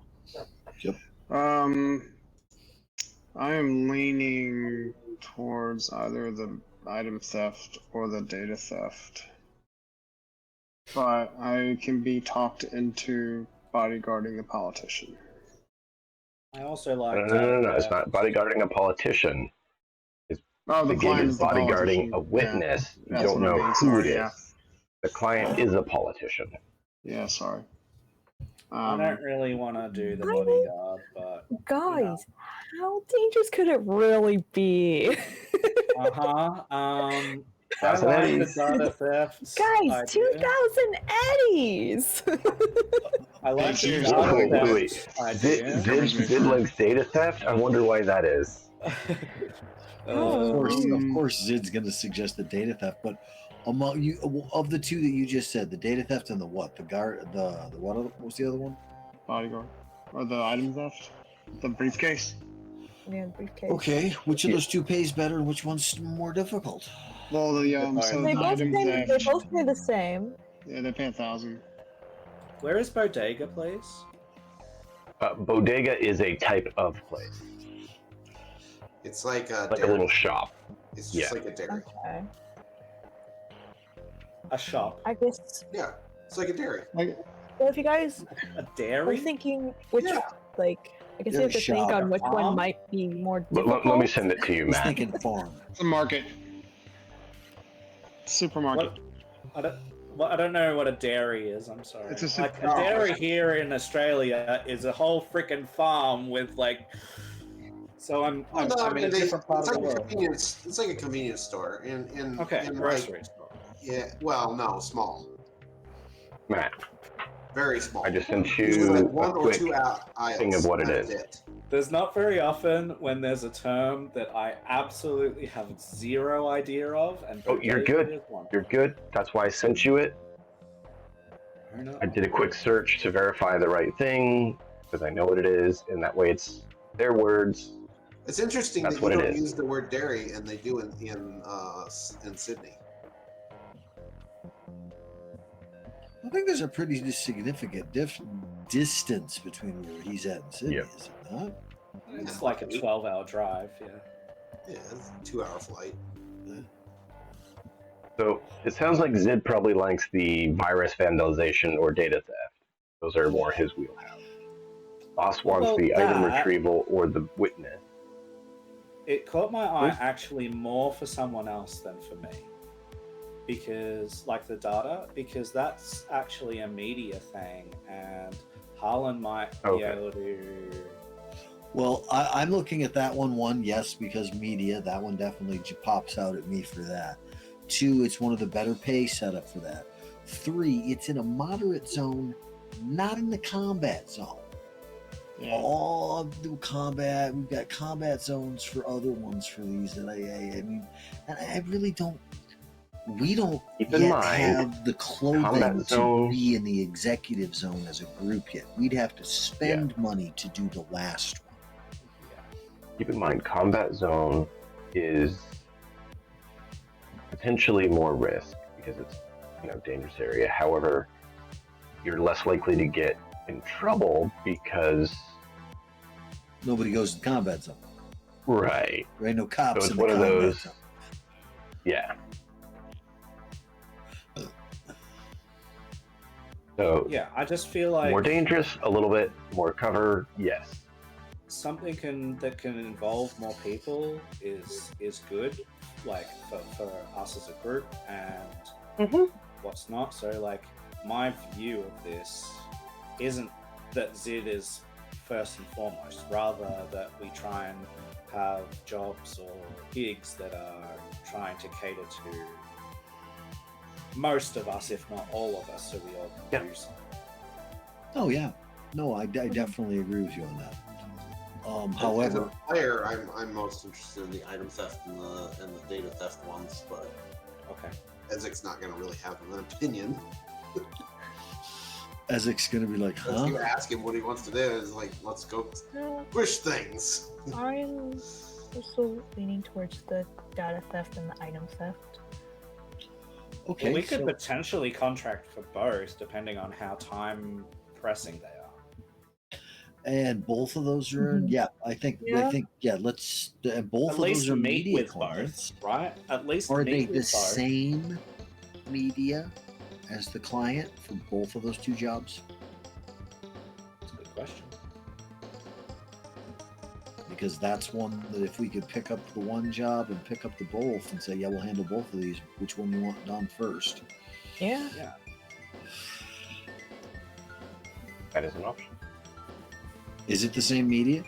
I am leaning towards either the item theft or the data theft. But I can be talked into bodyguarding the politician. I also like. No. It's not bodyguarding a politician. Oh, The gig client is is the bodyguarding politician. a witness. Yeah, You that's don't what I know mean. who Sorry, it is. yeah. The client is a politician. Yeah, sorry. I don't really want to do the I mean- bodyguard, but Guys, how dangerous could it really be? I like the Eddies. data theft. Guys, idea. 2,000 eddies! I like the Wait, data wait. theft idea. Zid links data theft? I wonder why that is. Of course, Zid's going to suggest the data theft, but among you, of the two that you just said, the data theft and the what? The guard, the what? What was the other one? Bodyguard. Or the item theft? The briefcase? Yeah, briefcase. Okay, which of those two pays better, and which one's more difficult? Well, the so They the both, item pay, theft. they both pay the same. Yeah, they pay 1,000. Where is Bodega, please? Bodega is a type of place, It's like a like dairy. a little shop. It's just yeah. like a dairy. Okay. A shop. I guess. Yeah, it's like a dairy. Like, Well, if you guys A are dairy? thinking which, Yeah. like, I guess you have to Dairy think shop. on which Farm? one might be more Let difficult. me send it to you, He's Matt. thinking farm. it's a market. Supermarket. I don't know what a dairy is. I'm sorry. It's a like a super- dairy here in Australia is a whole freaking farm with like. So I'm in a different part it's of like the a world. convenience. It's like a convenience store. Okay, in grocery store. yeah. Well, no, small. Matt, Very small. I just sent Usually you like a one or quick two aisles. thing of what it That's is. it. There's not very often when there's a term that I absolutely have zero idea of, and Oh, you're bodega good. is one. You're good. That's why I sent you it. Fair enough. I did a quick search to verify the right thing because I know what it is, and that way it's their words. It's interesting That's that what you it don't is. use the word dairy, and they do in Sydney. I think there's a pretty significant distance between where he's at and Sydney, Yep. is it not? It's like a 12-hour drive. Yeah. Yeah, it's a 2-hour flight. So it sounds like Zid probably likes the virus vandalization or data theft. Those are more his wheelhouse. Boss wants Well, the item that- retrieval or the witness. It caught my eye actually more for someone else than for me. Because, like the data, because that's actually a media thing, and Harlan might be Okay. able to Well, I'm looking at that one. One, yes, because media. That one definitely pops out at me for that. Two, it's one of the better pay setup for that. Three, it's in a moderate zone, not in the combat zone. Yeah. All of the combat, we've got combat zones for other ones for these that I mean, and I really don't. We don't Keep in yet mind, have the clothing combat to zone- be in the executive zone as a group yet. We'd have to spend money to do the last one. Keep in mind, combat zone is potentially more risk because it's dangerous area. However, you're less likely to get in trouble because Nobody goes to the combat zone. right. There ain't no cops So it's in the one of combat those. zone. Yeah. So Yeah, I just feel like more dangerous, a little bit more cover. Yes. something that can involve more people is good, like for us as a group and what's not. So like my view of this isn't that Zid is first and foremost, rather that we try and have jobs or gigs that are trying to cater to most of us, if not all of us, so we all can do something. Oh yeah, no, I definitely agree with you on that. However, as a player, I'm most interested in the item theft and the data theft ones, but okay, Ezek's not going to really have an opinion. Ezek's gonna be like, If you ask him what he wants to do, is like, let's go push things. I'm also leaning towards the data theft and the item theft. Okay, well, we could so- potentially contract for both, depending on how time pressing they are. and both of those are Mhm. I think let's both At of least those are meet media with clients. both, right? At least Are they meet the with both. same media as the client for both of those two jobs? That's a good question. Because that's one that if we could pick up the one job and pick up the both and say, yeah, we'll handle both of these, which one you want done first? Yeah. Yeah. That is an option. Is it the same media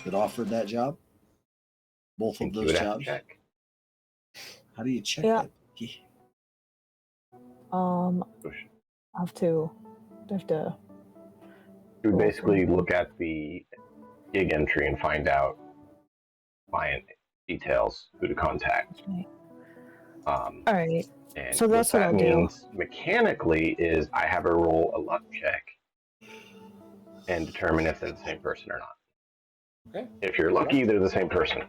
that offered that job? Both of think you those would have to jobs? check. How do you check Yeah. that? I have to. You would basically look at the gig entry and find out client details, who to contact. Okay. All right. And So that's what that I'll do. means mechanically is I have her roll a luck check and determine if they're the same person or not. Okay. If you're lucky, they're the same person.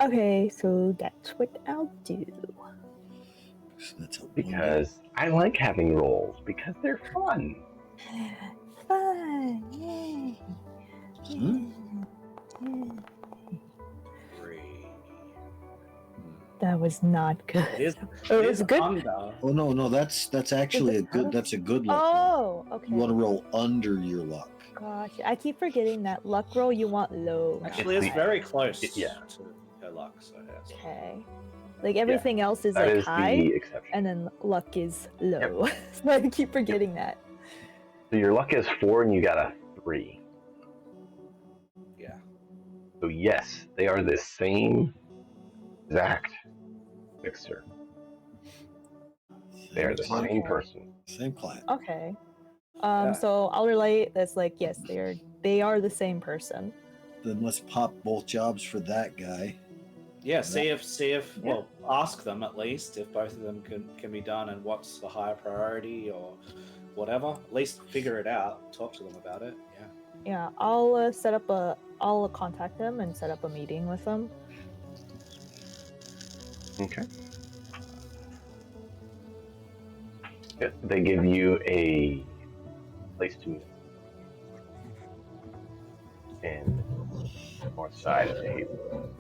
Okay, so that's what I'll do. So that's a Because I like having rolls because they're fun. Fun! Yay! That was not good. It was is good. under. Oh no, that's actually a good. That's a good luck. Oh, roll. okay. You want to roll under your luck. Gosh, I keep forgetting that luck roll you want low. Actually, not it's high. very close Yeah. to her luck, so that's Okay. Like everything else is That like is high, the exception. and then luck is low. So I keep forgetting that. So your luck is 4 and you got a 3. Yeah. So yes, they are the same exact mixer. They are the same Okay. person. Same client. Okay. Yeah. So I'll relate that's like yes, they are the same person. Then let's pop both jobs for that guy. Yeah, see if Yeah. well, ask them at least if both of them can be done and what's the higher priority or whatever. At least figure it out. Talk to them about it. Yeah. Yeah, I'll contact them and set up a meeting with them. Okay. Yeah, they give you a place to meet. And the north side of the table.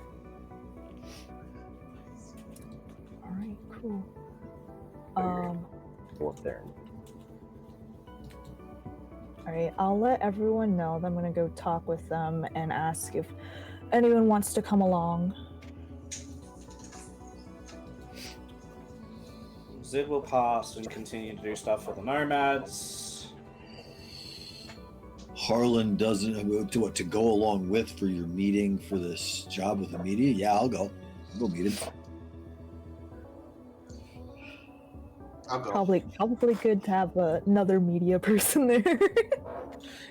All right, cool. Go up there. All right, I'll let everyone know that I'm gonna go talk with them and ask if anyone wants to come along. Zid will pass and continue to do stuff for the nomads. Harlan doesn't to go along with for your meeting for this job with the media, yeah, I'll go meet him. I'll go. Probably good to have another media person there.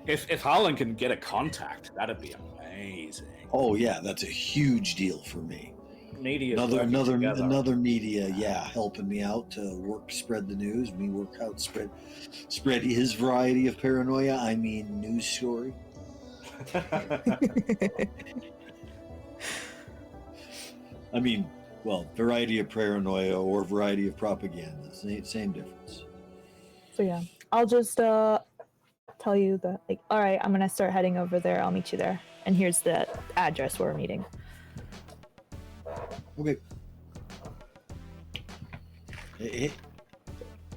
If Harlan can get a contact, that'd be amazing. Oh yeah, that's a huge deal for me. Media Another media, yeah, helping me out to spread the news. Me work out, spread his variety of paranoia. I mean, news story. I mean, well, variety of paranoia or variety of propaganda, same difference. So yeah, I'll just tell you that, like, all right, I'm gonna start heading over there. I'll meet you there, and here's the address where we're meeting. Okay.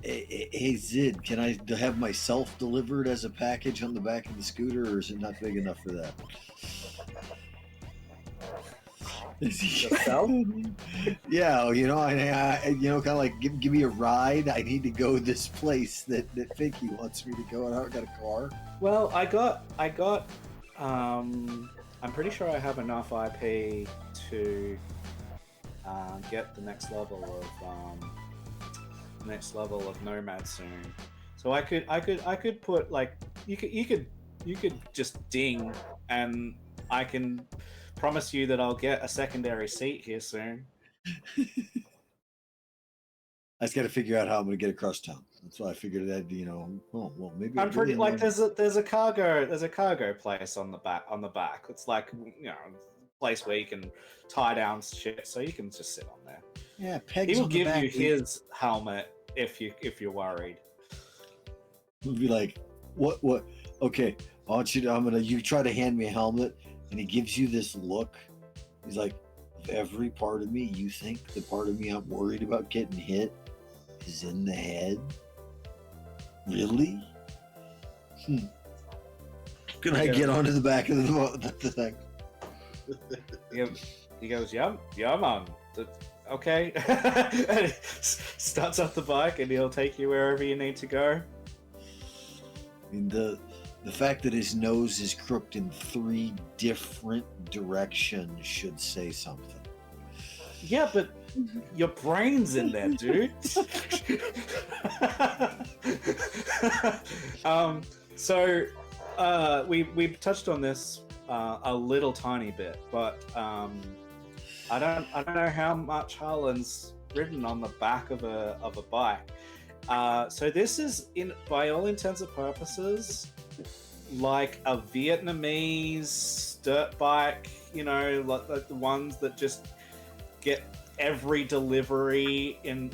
Hey Zid, can I have myself delivered as a package on the back of the scooter, or is it not big enough for that? Yourself? Yeah, you know, I kind of like give me a ride. I need to go this place that Finky wants me to go, and I don't got a car. Well, I got. I'm pretty sure I have enough IP to get the next level of Nomad soon. So I could put, like, you could just ding, and I can promise you that I'll get a secondary seat here soon. I just got to figure out how I'm going to get across town. That's why I figured that, you know. Oh well, maybe I'm pretty like there's a cargo place on the back. It's like, you know, place where you can tie down shit, so you can just sit on there. Yeah, pegs. He will on the give back, you his helmet if you're worried. He'll be like, what? Okay, I want you to. You try to hand me a helmet, and he gives you this look. He's like, of every part of me, you think the part of me I'm worried about getting hit is in the head? Really? Can I get onto the back of the thing? He goes, yeah, man. Okay. And he starts up the bike, and he'll take you wherever you need to go. I mean, the fact that his nose is crooked in 3 different directions should say something. Yeah, but your brain's in there, dude. So we touched on this a little tiny bit, but I don't know how much Harlan's ridden on the back of a bike. So this is, by all intents and purposes, like a Vietnamese dirt bike, you know, like the ones that just get every delivery in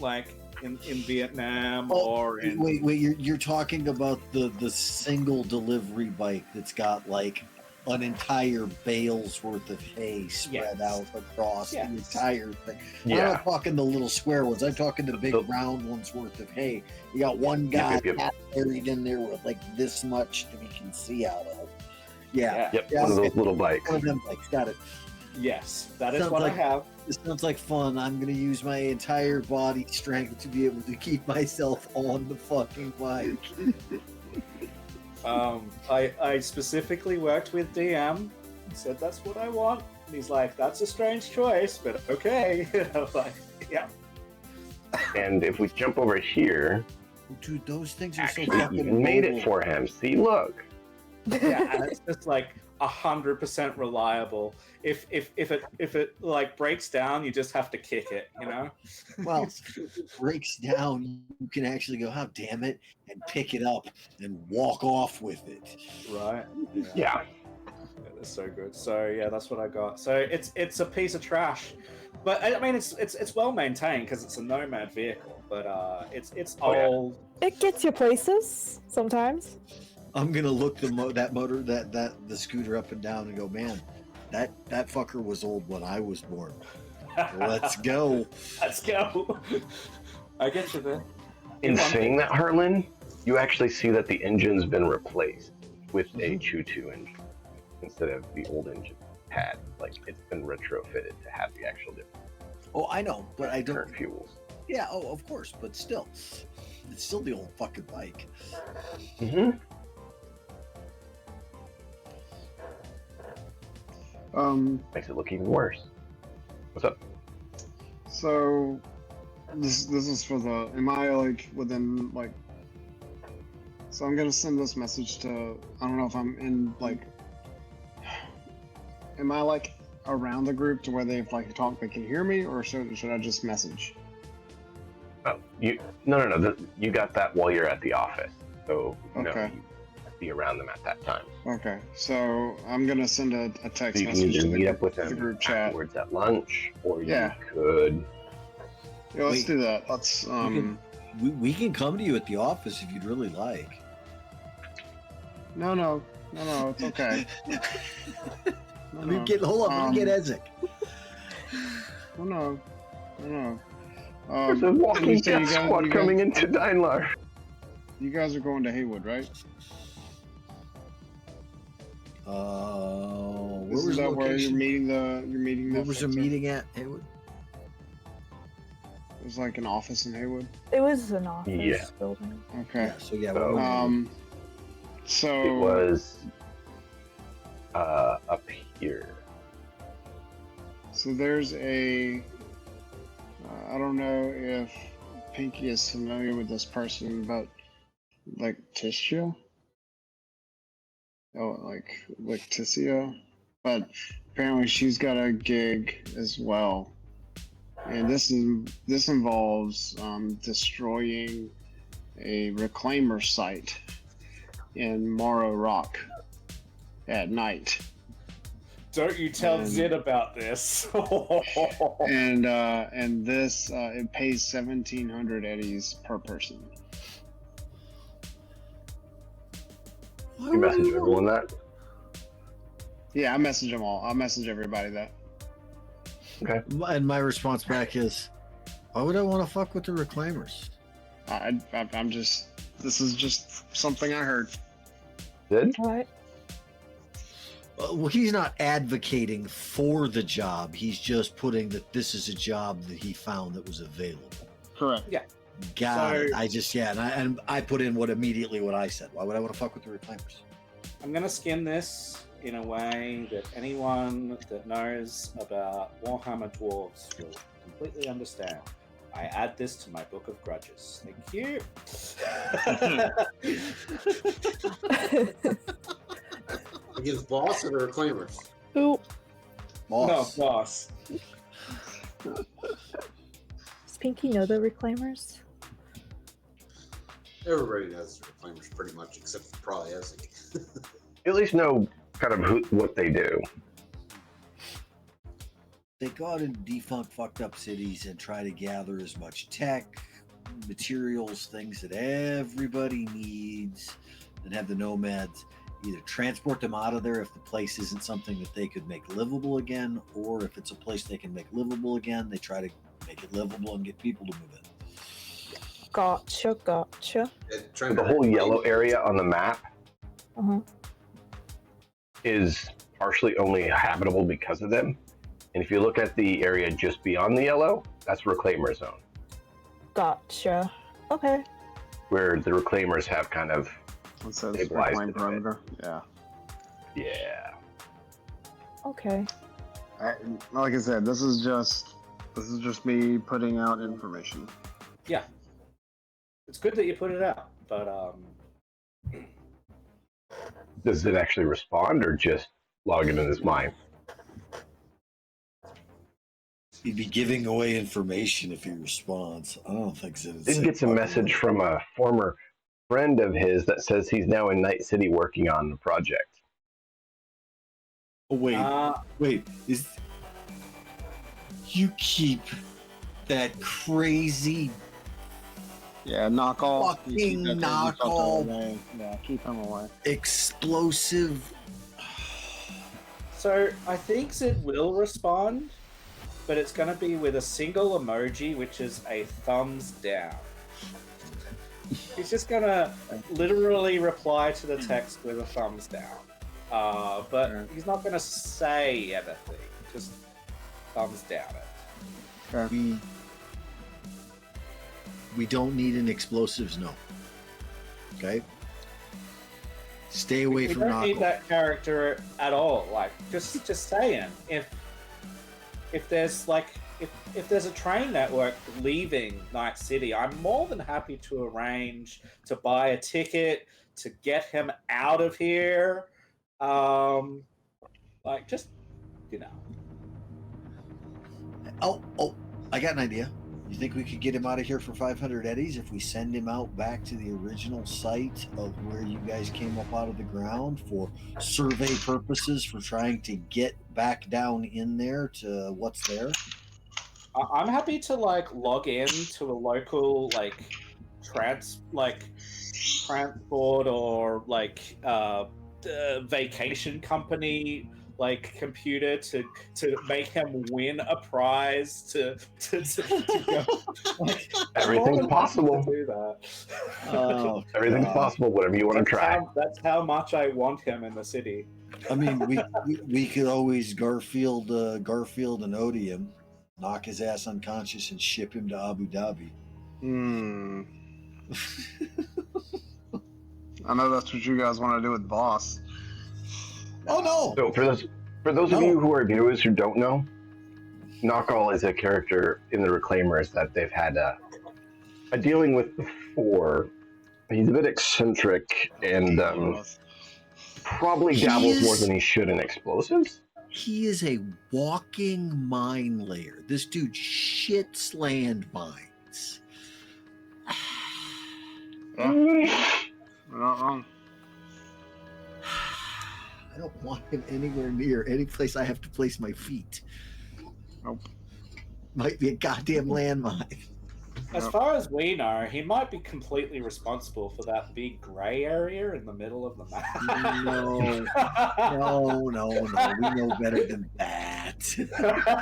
Vietnam or in... Wait, you're talking about the single delivery bike that's got like an entire bale's worth of hay spread out across the entire thing. Yeah. I'm not talking the little square ones. I'm talking the big round ones worth of hay. You got one guy buried in there with like this much that he can see out of. Yeah. Yep. One of those little bikes. One of them bikes. Got it. Yes, that is what I have. This sounds like fun. I'm going to use my entire body strength to be able to keep myself on the fucking bike. I specifically worked with DM, said that's what I want, and he's like, that's a strange choice, but okay. I was like, yeah. And if we jump over here, dude, those things are actually so fucking even made it mobile. for him. See, look. Yeah, and it's just like 100% reliable. If it like breaks down, you just have to kick it, you know. Well, if it breaks down, you can actually go, "Oh, damn it," and pick it up and walk off with it. Right. Yeah. That's so good. So yeah, that's what I got. So it's a piece of trash, but I mean it's well maintained because it's a Nomad vehicle. But it's old. It gets you places sometimes. I'm gonna look the scooter up and down and go, man, that fucker was old when I was born. Let's go. Let's go. I get you there. In saying that, Harlan, you actually see that the engine's been replaced with a Choo-2 engine instead of the old engine had. Like, it's been retrofitted to have the actual difference. Oh, I know, but I don't. Current fuels. Yeah, oh, of course, but still, it's still the old fucking bike. Mm-hmm. Makes it look even worse. What's up? So this is for the. Am I like within like? So I'm gonna send this message to. I don't know if I'm in like. Am I like around the group to where they like talk, they can hear me, or should I just message? Oh, no. You got that while you're at the office, so no, Okay. you be around them at that time. Okay, so I'm gonna send a So text you can message either to meet up with the them group chat. afterwards at lunch, or Yeah. you could. Yeah, let's Wait. do that. Let's We can come to you at the office if you'd really like. No, it's okay. No, Let me get hold on. Let me get Ezek. No. There's a walking death squad coming into Daimler. You guys are going to Haywood, right? Where Is was that the where you're location? meeting Where was the meeting at, Haywood? It was like an office in Haywood. It was an office Yeah. building. Okay. Yeah, so yeah. So- So It was up here. So there's a. I don't know if Pinky is familiar with this person, but like Tisha. Oh, like Ticia, but apparently she's got a gig as well, and this involves destroying a reclaimer site in Morrow Rock at night. Don't you tell And- Zid about this. And this it pays 1,700 eddies per person. You message everyone that. Yeah, I message them all. I'll message everybody that. And my response back is, why would I want to fuck with the reclaimers? I'm just. This is just something I heard. Did? All right. Well, he's not advocating for the job. He's just putting that this is a job that he found that was available. Correct. Got it. So- And I put in what I said. Why would I want to fuck with the reclaimers? I'm gonna skin this in a way that anyone that knows about Warhammer Dwarves will completely understand. I add this to my book of grudges. Thank you. Against boss or the reclaimers? Who? Boss. No, boss. Does Pinky know the reclaimers? Everybody knows the reclaimers pretty much, except for probably Ezek. You at least know kind of what they do. They go out into defunct, fucked up cities and try to gather as much tech, materials, things that everybody needs, and have the nomads either transport them out of there if the place isn't something that they could make livable again, or if it's a place they can make livable again, they try to make it livable and get people to move in. Gotcha. Trying The to whole reclaim- yellow area on the map Uh-huh. is partially only habitable because of them. And if you look at the area just beyond the yellow, that's Reclaimer Zone, Gotcha. Okay. where the Reclaimers have kind of, It says Stabilized reclaim it a bit. perimeter. Yeah. yeah. Okay. Like I said, this is just me putting out information. Yeah. It's good that you put it out, but Does it actually respond or just log it in his mind? He'd be giving away information if he responds. I don't think so. Did get some message from a former friend of his that says he's now in Night City working on the project. Oh, wait. Is you keep that crazy Yeah, knock off. Fucking knock off. Yeah, keep him away. explosive? so I think Zid will respond, but it's going to be with a single emoji, which is a thumbs down. He's just going to literally reply to the text with a thumbs down. But he's not going to say anything, just thumbs down it. We don't need an explosives, no. Okay? Stay away We from don't need Knuckle. that character at all. Like, just saying, if there's like if there's a train network leaving Night City, I'm more than happy to arrange to buy a ticket to get him out of here. Like, just you know. Oh, I got an idea. You think we could get him out of here for 500 eddies if we send him out back to the original site of where you guys came up out of the ground for survey purposes, for trying to get back down in there to what's there? I'm happy to like log in to a local like transport or like vacation company like computer to make him win a prize to go. Like, Everything's possible. To do that. Oh, Everything's God. possible. Whatever you want to try. That's how much I want him in the city. I mean, we could always Garfield and Odium, knock his ass unconscious and ship him to Abu Dhabi. I know that's what you guys want to do with Boss. Oh no! So for those of you who are viewers who don't know, Knockall is a character in the Reclaimers that they've had a dealing with before. He's a bit eccentric and probably dabbles more than he should in explosives. He is a walking mine layer. This dude shits landmines. Yeah, you're not wrong. I don't want him anywhere near any place I have to place my feet. Nope. Might be a goddamn landmine. As far as we know, he might be completely responsible for that big grey area in the middle of the map. No. We know better than that.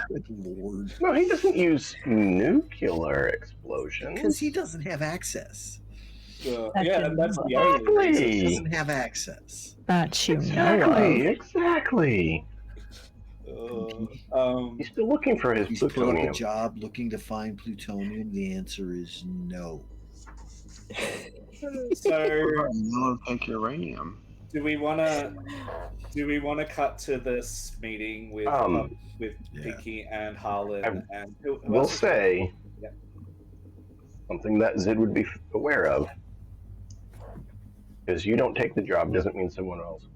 Good Lord. No, he doesn't use nuclear explosions. Because he doesn't have access. Yeah, that's the only reason. He doesn't have access. That you know Exactly. He's still looking for his He's put up plutonium. a job looking to find plutonium. The answer is no. So, No, take uranium. do we want to cut to this meeting with Pinky and Harlan and who We'll else is- say Yeah. something that Zid would be aware of. Because you don't take the job doesn't mean someone else.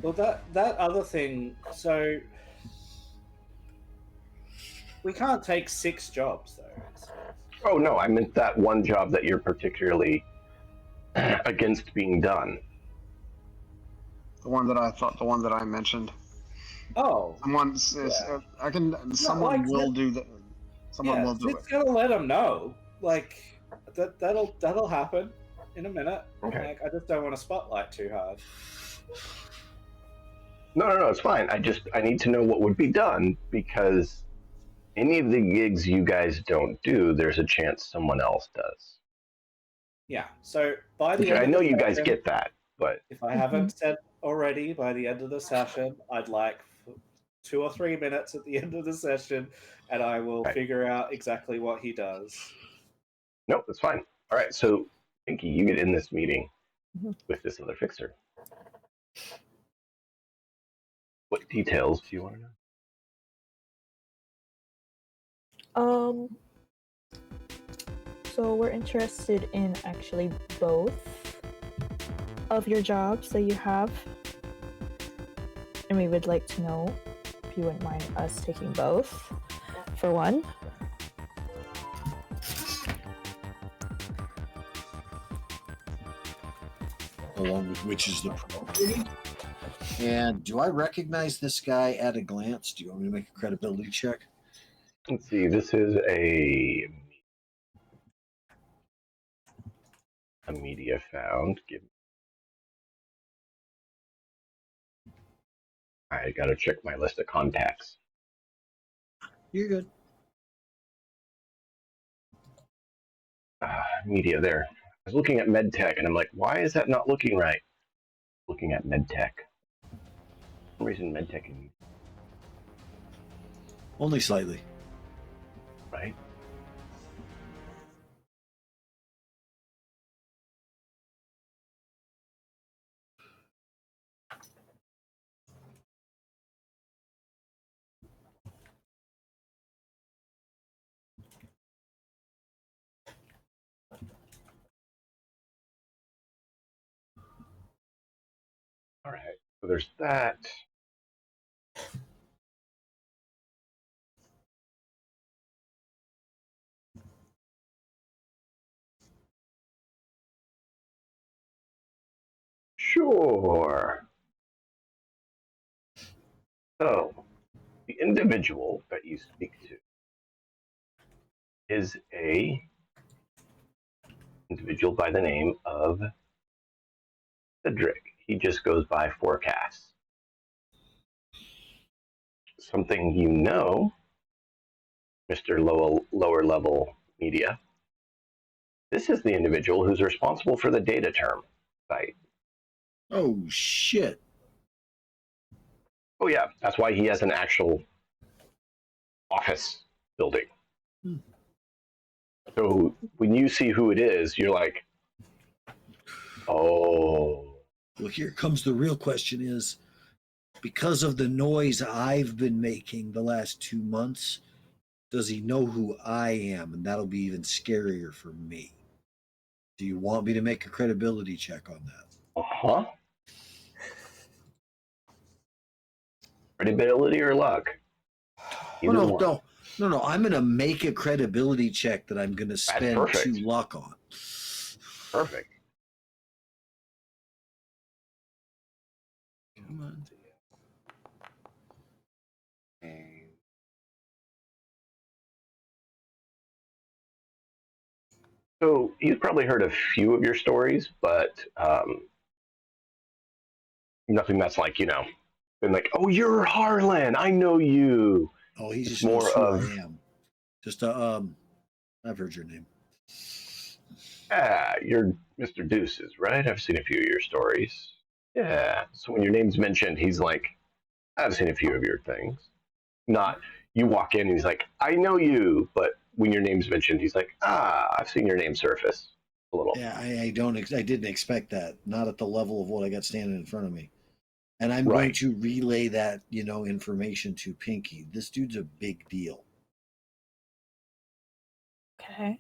Well, that other thing. So we can't take 6 jobs though. Oh no, I meant that one job that you're particularly against being done. The one that I mentioned. Oh, Someone like will that- do that. Someone will do it. It's gonna let him know. Like that'll happen in a minute. Okay. Like, I just don't want to spotlight too hard. No, it's fine. I need to know what would be done because any of the gigs you guys don't do, there's a chance someone else does. Yeah. So by the Which end I of know the you guys session, get that, but if I haven't said already, by the end of the session, I'd like 2 or 3 minutes at the end of the session, and I will figure out exactly what he does. nope, that's fine. All right, so Pinky, you get in this meeting with this other fixer. What details do you want to know? So we're interested in actually both of your jobs that you have, and we would like to know if you wouldn't mind us taking both for one. Along with which is the property. And do I recognize this guy at a glance? Do you want me to make a credibility check? Let's see, this is a media found. I gotta check my list of contacts. You're good. Media there. I was looking at MedTech and I'm like, why is that not looking right? Looking at MedTech. For some reason MedTech is Only slightly. right. All right. So there's that. Sure. So, the individual that you speak to is a individual by the name of Cedric. He just goes by Forecast. Something you know, Mr. Lower Level Media. This is the individual who's responsible for the data term site. Oh shit! Oh yeah, that's why he has an actual office building. So when you see who it is, you're like, oh. Well, here comes the real question: is because of the noise I've been making the last 2 months, does he know who I am? And that'll be even scarier for me. Do you want me to make a credibility check on that? Uh-huh. Credibility or luck? Either No, one. no. I'm going to make a credibility check that I'm going to spend perfect. 2 luck on. Perfect. Come on. So you've probably heard a few of your stories, but nothing that's like, been like, oh, you're Harlan, I know you. Oh, he just It's knows more who of, I am. Just I've heard your name. yeah, you're Mr. Deuces, right? I've seen a few of your stories. Yeah. So when your name's mentioned, he's like, I've seen a few of your things. Not you walk in and he's like, I know you, but when your name's mentioned, he's like, I've seen your name surface a little. Yeah, I didn't expect that. Not at the level of what I got standing in front of me. And I'm Right. going to relay that, information to Pinky. This dude's a big deal. Okay.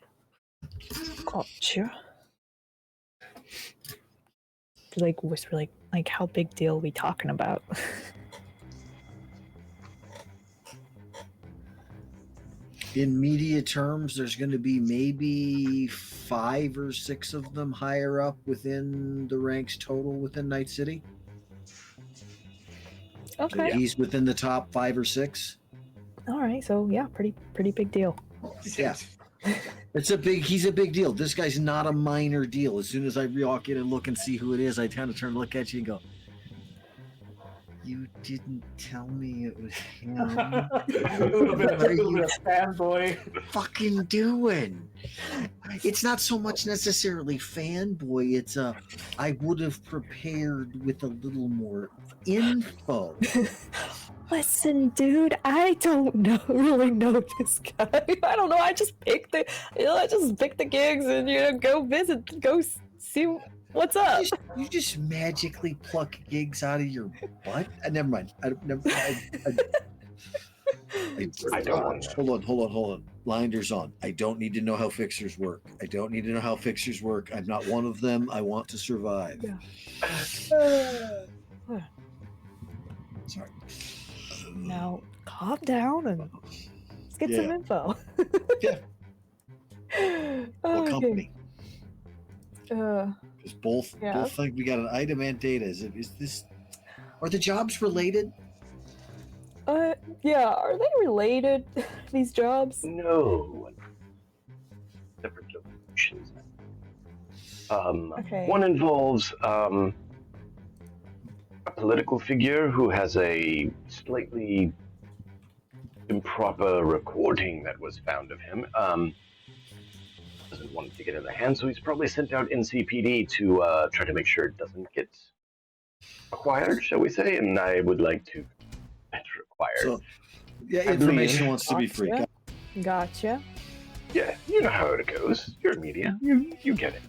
Gotcha. Like whisper, like how big deal are we talking about? In media terms, there's going to be maybe 5 or 6 of them higher up within the ranks total within Night City. Okay. So he's within the top 5 or 6. All right. So yeah, pretty big deal. Yeah. He's a big deal. This guy's not a minor deal. As soon as I walk in and look and see who it is, I kind of turn and look at you and go, you didn't tell me it was him. What are you fanboy fucking doing? It's not so much necessarily fanboy. It's I would have prepared with a little more info. Listen, dude, I don't really know this guy. I don't know. I just pick the gigs and go visit, go see what's up. You just magically pluck gigs out of your butt? Never mind. I don't want that. Hold on. Blinders on. I don't need to know how fixers work. I'm not one of them. I want to survive. Yeah. Sorry. Now, calm down and let's get some info. Yeah. What company? Because both think we got an item and data. Are the jobs related? Yeah. Are they related? These jobs? No. Separate locations. Okay. One involves a political figure who has a slightly improper recording that was found of him. Doesn't want it to get in the hands, so he's probably sent out NCPD to try to make sure it doesn't get acquired, shall we say? And I would like to get required. So, information wants to be free. Gotcha. Yeah, you know how it goes. You're media. You get it.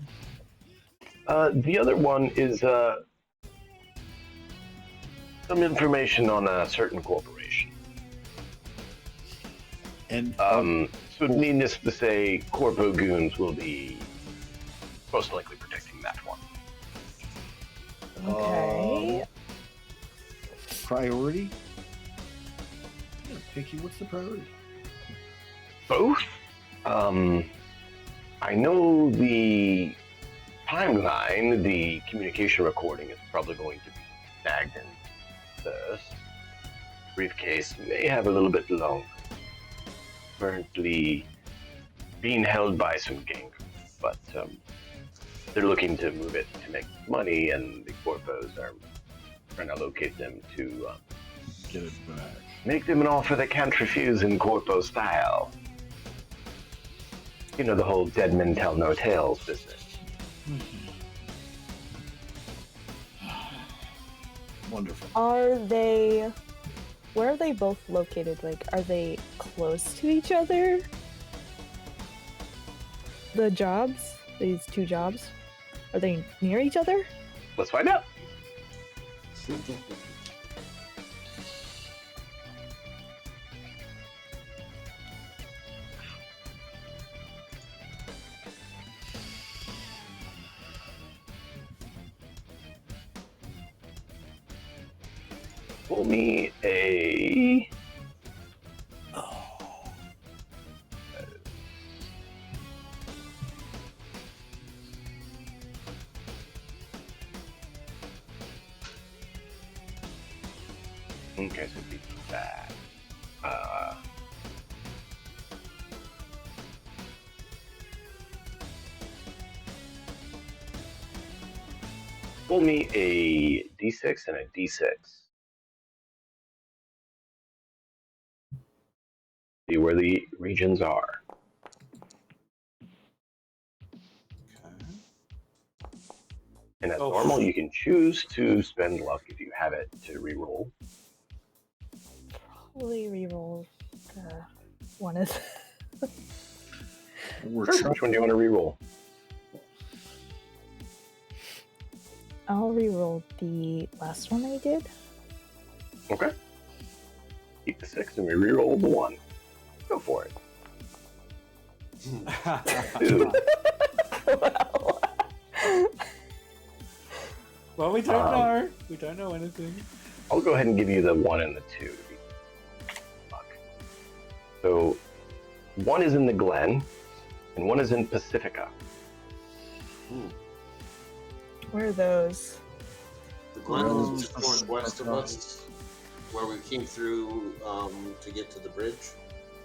The other one is some information on a certain corporation. And so needless to say, Corpo Goons will be most likely protecting that one. Okay. priority? Yeah, Pinky, what's the priority? Both? I know the timeline, the communication recording is probably going to be snagged in first. Briefcase may have a little bit longer. Currently being held by some gang, but they're looking to move it to make money, and the Corpos are trying to locate them to Get it back. make them an offer they can't refuse in Corpo style. You know, the whole dead men tell no tales business. Wonderful. Where are they both located? Like, are they close to each other? The jobs? These two jobs? Are they near each other? Let's find out. Pull me a... Okay, so it'd be that. Pull me a D6 and a D6. See where the regions are. And as normal, you can choose to spend luck if you have it to reroll. Probably reroll one is. Sure, which one do you want to reroll? I'll reroll the last one I did. Okay. Keep the 6 and we reroll the 1. Go for it. 2. Well, we don't know. We don't know anything. I'll go ahead and give you the 1 and the 2. Fuck. So, 1 is in the Glen, and 1 is in Pacifica. Where are those? The Glen is just northwest of us, where we came through to get to the bridge.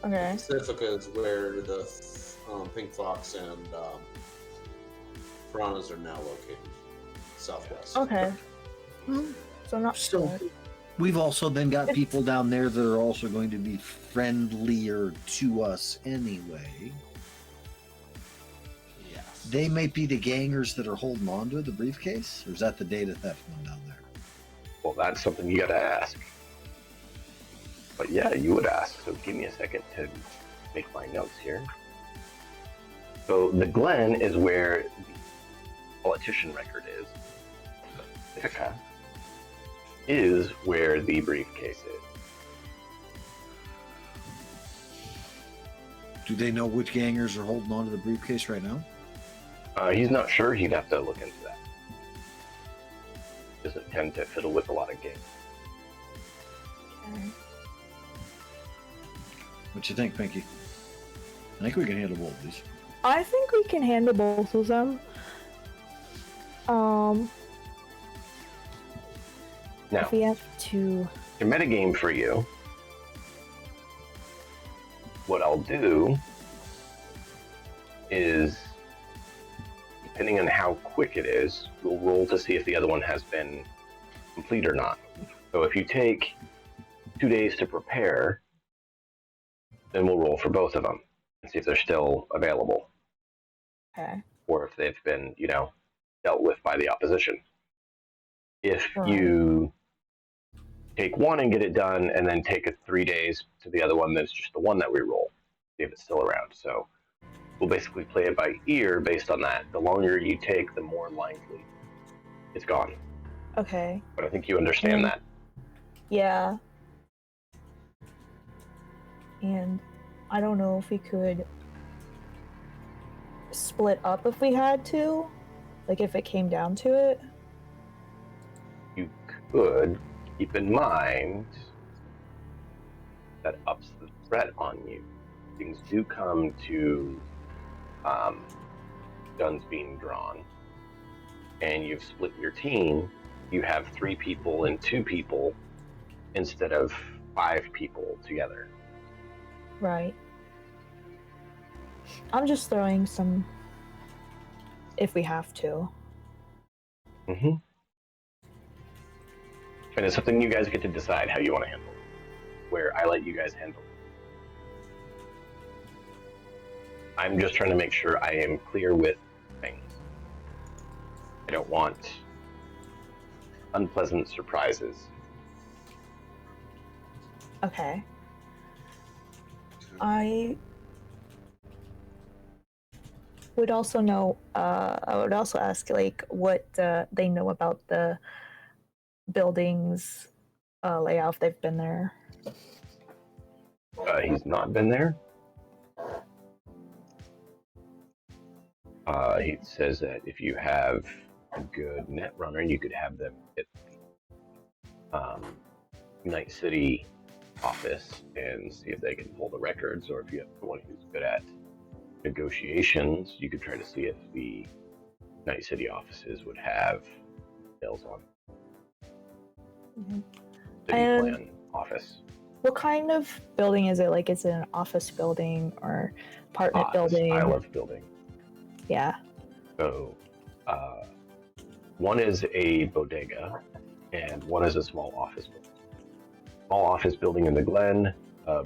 Okay. Pacifica is where the Pink Fox and Piranhas are now located. Southwest. Okay. So not So we've also then got people down there that are also going to be friendlier to us anyway. Yes. They might be the gangers that are holding on to the briefcase, or is that the data theft one down there? Well, that's something you gotta ask. But yeah, you would ask, so give me a second to make my notes here. So the Glen is where the politician record is. Pacifica is where the briefcase is. Do they know which gangers are holding on to the briefcase right now? He's not sure. He'd have to look into that. Doesn't tend to fiddle with a lot of games. Okay. What you think, Pinky? I think we can handle both of these. I think we can handle both of them. Now, If we have to. to metagame for you, what I'll do is, depending on how quick it is, we'll roll to see if the other one has been complete or not. So if you take 2 days to prepare, then we'll roll for both of them and see if they're still available, Okay. or if they've been, dealt with by the opposition. If Right. you take one and get it done, and then take 3 days to the other one, that's just the one that we roll, see if it's still around. So we'll basically play it by ear based on that. The longer you take, the more likely it's gone. Okay. But I think you understand that. Yeah. And I don't know if we could split up if we had to, like if it came down to it. You could. Keep in mind that ups the threat on you. Things do come to guns being drawn, and you've split your team. You have 3 people and 2 people instead of 5 people together. Right. I'm just throwing some if we have to. Mm-hmm. And it's something you guys get to decide how you want to handle it. Where I let you guys handle it. I'm just trying to make sure I am clear with things. I don't want unpleasant surprises. Okay. I would also know. I would also ask, like, what they know about the buildings layout. If they've been there. He's not been there. He says that if you have a good net runner, you could have them hit Night City office and see if they can pull the records, or if you have someone who's good at negotiations, you could try to see if the Night City offices would have sales on city plan office. What kind of building is it? Like, is it an office building or apartment building? Style of building. Yeah. So, one is a bodega, and one is a small office building. Small office building in the Glen,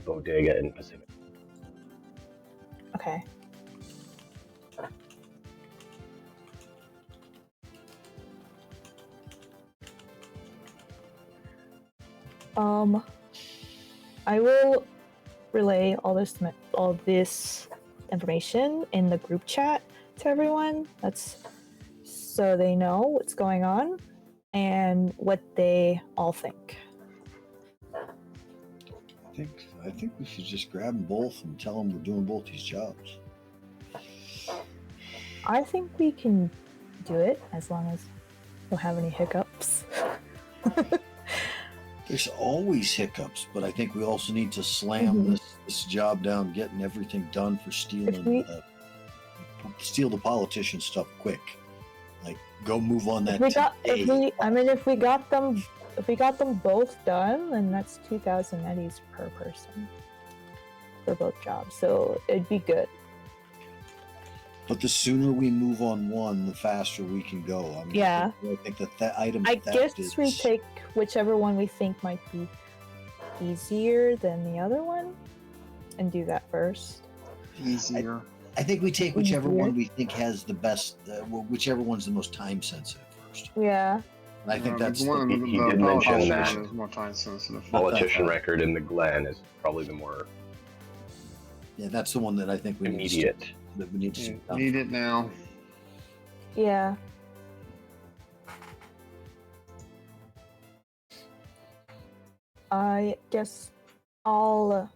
bodega in Pacific. Okay. I will relay all this information in the group chat to everyone. That's so they know what's going on and what they all think. I think we should just grab them both and tell them we're doing both these jobs. I think we can do it as long as we don't have any hiccups. There's always hiccups, but I think we also need to slam this job down, getting everything done for stealing steal the politician stuff quick. Like, go move on that. If we got them both done, then that's 2,000 eddies per person for both jobs. So it'd be good. But the sooner we move on one, the faster we can go. I mean, yeah. I think that item. I guess we take whichever one we think might be easier than the other one, and do that first. Easier. I think we take whichever one we think has the best, whichever one's the most time sensitive first. Yeah. And I think that's he did mention that is more time sensitive. Politician record in the Glen is probably the more that's the one that I think we immediate. That we need to need it now. Yeah. I guess I'll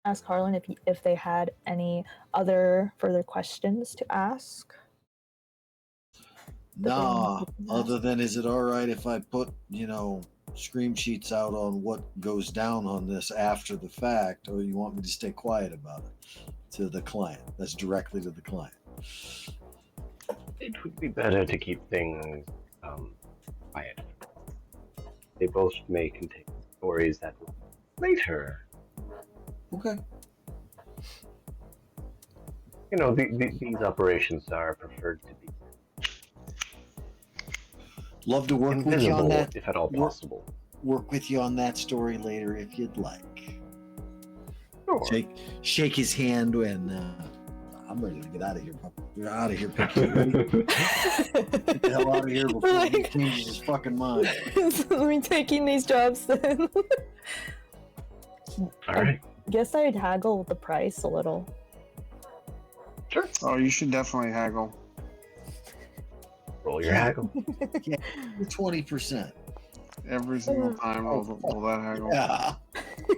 ask Harlan if they had any other further questions to ask. Nah, other than, is it all right if I put, scream sheets out on what goes down on this after the fact, or you want me to stay quiet about it to the client? That's directly to the client. It would be better to keep things quiet. They both may contain stories that will later. Okay. These operations are preferred to be love to work with you on that, if at all possible. Work with you on that story later if you'd like. Sure. Shake his hand when I'm ready to get out of here. You're out of here, Picky. Get the hell out of here before he changes his fucking mind. Let me taking these jobs then. All right. I guess I'd haggle the price a little. Sure. Oh, you should definitely haggle. Roll your haggle. 20%. Every single time roll that haggle. Yeah. You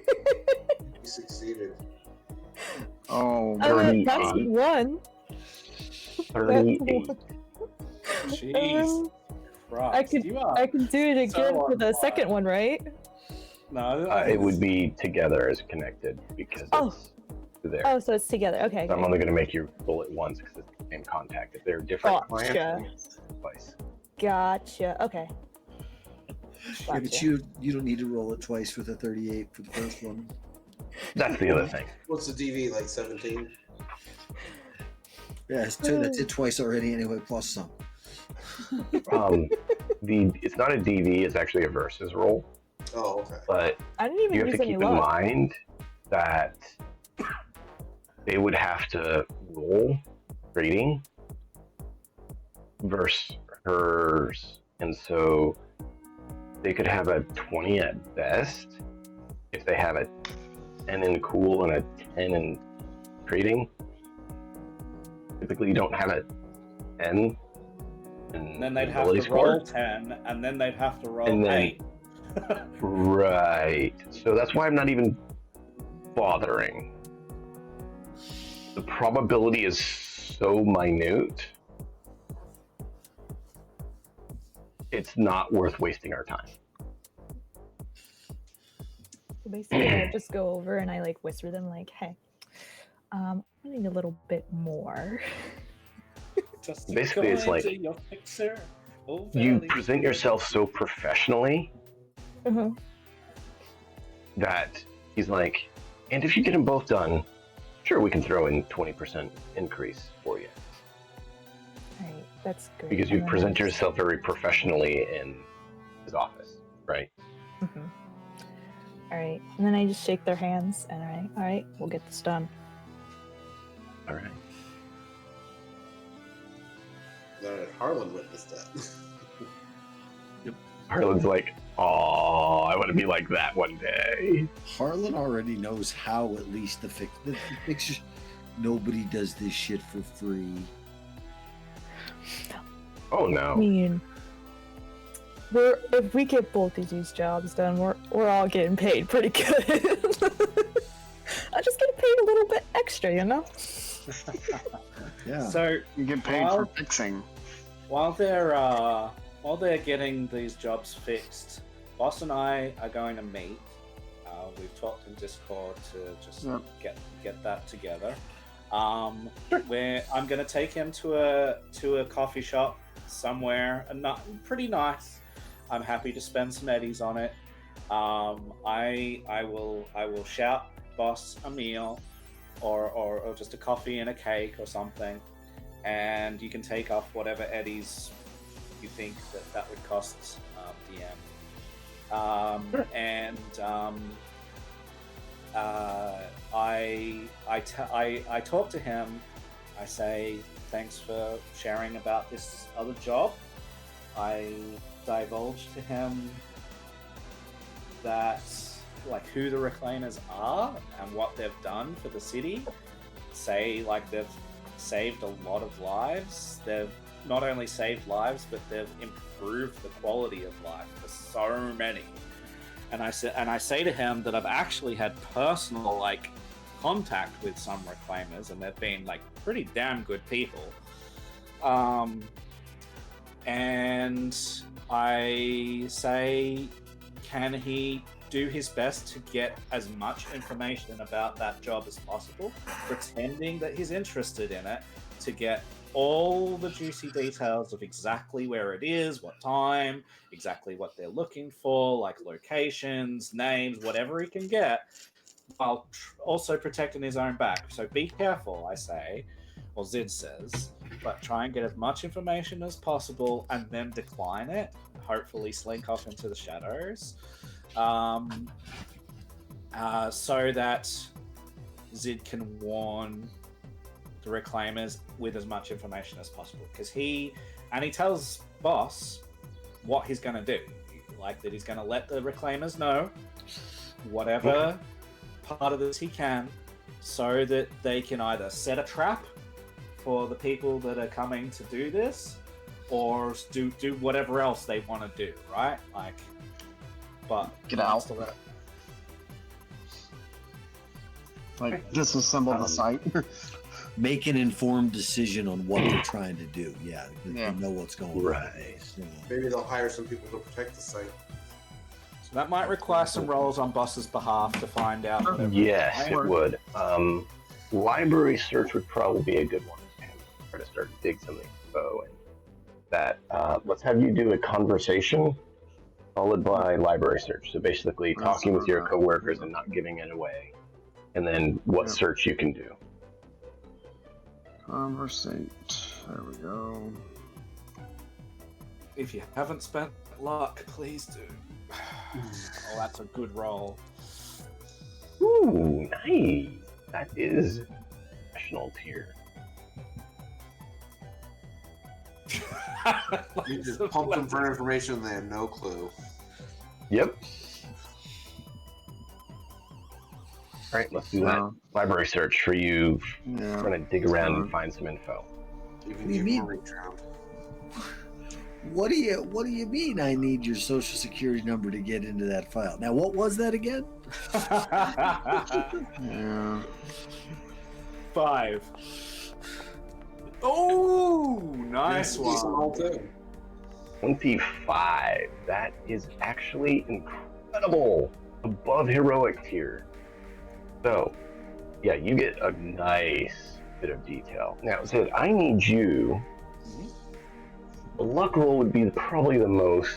succeeded. Oh, that's one. 38. Jeez. Christ. I could You are I could do it so again for on the fire. second one, right? No, It would be together as connected because Oh. it's there. Oh, so it's together. Okay. So I'm okay. only going to make you roll it once because it's the same contact. If they're different clients, Gotcha. then it's twice. Gotcha. Okay. Yeah, Gotcha. but you don't need to roll it twice with a 38 for the first one. That's the other thing. What's the DV, like 17? Yeah, that's it twice already anyway, plus some. It's not a DV; it's actually a versus roll. Oh, okay. But I didn't even you have use to any keep in luck. mind that they would have to roll rating versus hers, and so they could have a 20 at best if they have a 10 in cool and a 10 in trading. Typically, you don't have a 10. And then they'd have to roll 10, and then they'd have to roll And then- 8. Right. So that's why I'm not even bothering. The probability is so minute. It's not worth wasting our time. So basically, I just go over and I like whisper them like, "Hey, I need a little bit more." Just to Basically, go it's like into your picture. Oh, You Valley. present yourself so professionally Mhm. that he's like, and if you get them both done, sure, we can throw in 20% increase for you. Alright, that's great. Because you And then I present just- yourself very professionally in his office, right? Mhm. Alright, and then I just shake their hands and alright, we'll get this done. All right. Harlan witnessed that. Harlan's like, oh, I want to be like that one day. Harlan already knows how at least the fix. Nobody does this shit for free. Oh I no. mean, if we get both of these jobs done, we're all getting paid pretty good. I just get paid a little bit extra, you know? Yeah. So You get paid for fixing. while they're getting these jobs fixed, Boss and I are going to meet. We've talked in Discord to just get that together. Where I'm going to take him to a coffee shop somewhere, pretty nice. I'm happy to spend some eddies on it. I will shout Boss a meal, or just a coffee and a cake or something, and you can take off whatever eddies you think that would cost DM. I talk to him. I say thanks for sharing about this other job. I divulge to him that who the Reclaimers are and what they've done for the city. Say they've saved a lot of lives. They've not only saved lives, but they've improved the quality of life for so many. And I say to him that I've actually had personal contact with some Reclaimers, and they've been pretty damn good people. And I say, can he do his best to get as much information about that job as possible, pretending that he's interested in it, to get all the juicy details of exactly where it is, what time, exactly what they're looking for, locations, names, whatever he can get, while also protecting his own back. So be careful, I say, or Zid says, but try and get as much information as possible and then decline it, hopefully slink off into the shadows, so that Zid can warn the Reclaimers with as much information as possible. Because he tells Boss what he's going to do. That he's going to let the Reclaimers know whatever part of this he can, so that they can either set a trap for the people that are coming to do this, or do whatever else they want to do, right? But Get out. Still Disassemble the site. make an informed decision on what they're trying to do. Yeah, Yeah. they know what's going on. Right. You know. Maybe they'll hire some people to protect the site. So that might require some rolls on boss's behalf to find out. whatever- Yes, it would. Library search would probably be a good one. And try to start to dig some info and that. Let's have you do a conversation followed by library search. So basically, talking with your coworkers and not giving it away, and then what search you can do. Conversate. There we go. If you haven't spent luck, please do. Oh, that's a good roll. Ooh, nice. That is professional tier. You just pump them for information and they have no clue. Yep. All right, let's do that. Library search for you. Yeah. Trying to dig around and find some info. Even What do you give mean? them a reach around. What do you mean I need your social security number to get into that file? Now, what was that again? Yeah. 5. Oh, nice Yeah, decent one. roll too. 25. That is actually incredible. Above heroic tier. So, yeah, you get a nice bit of detail. Now, Sid, I need you. The luck roll would be probably the most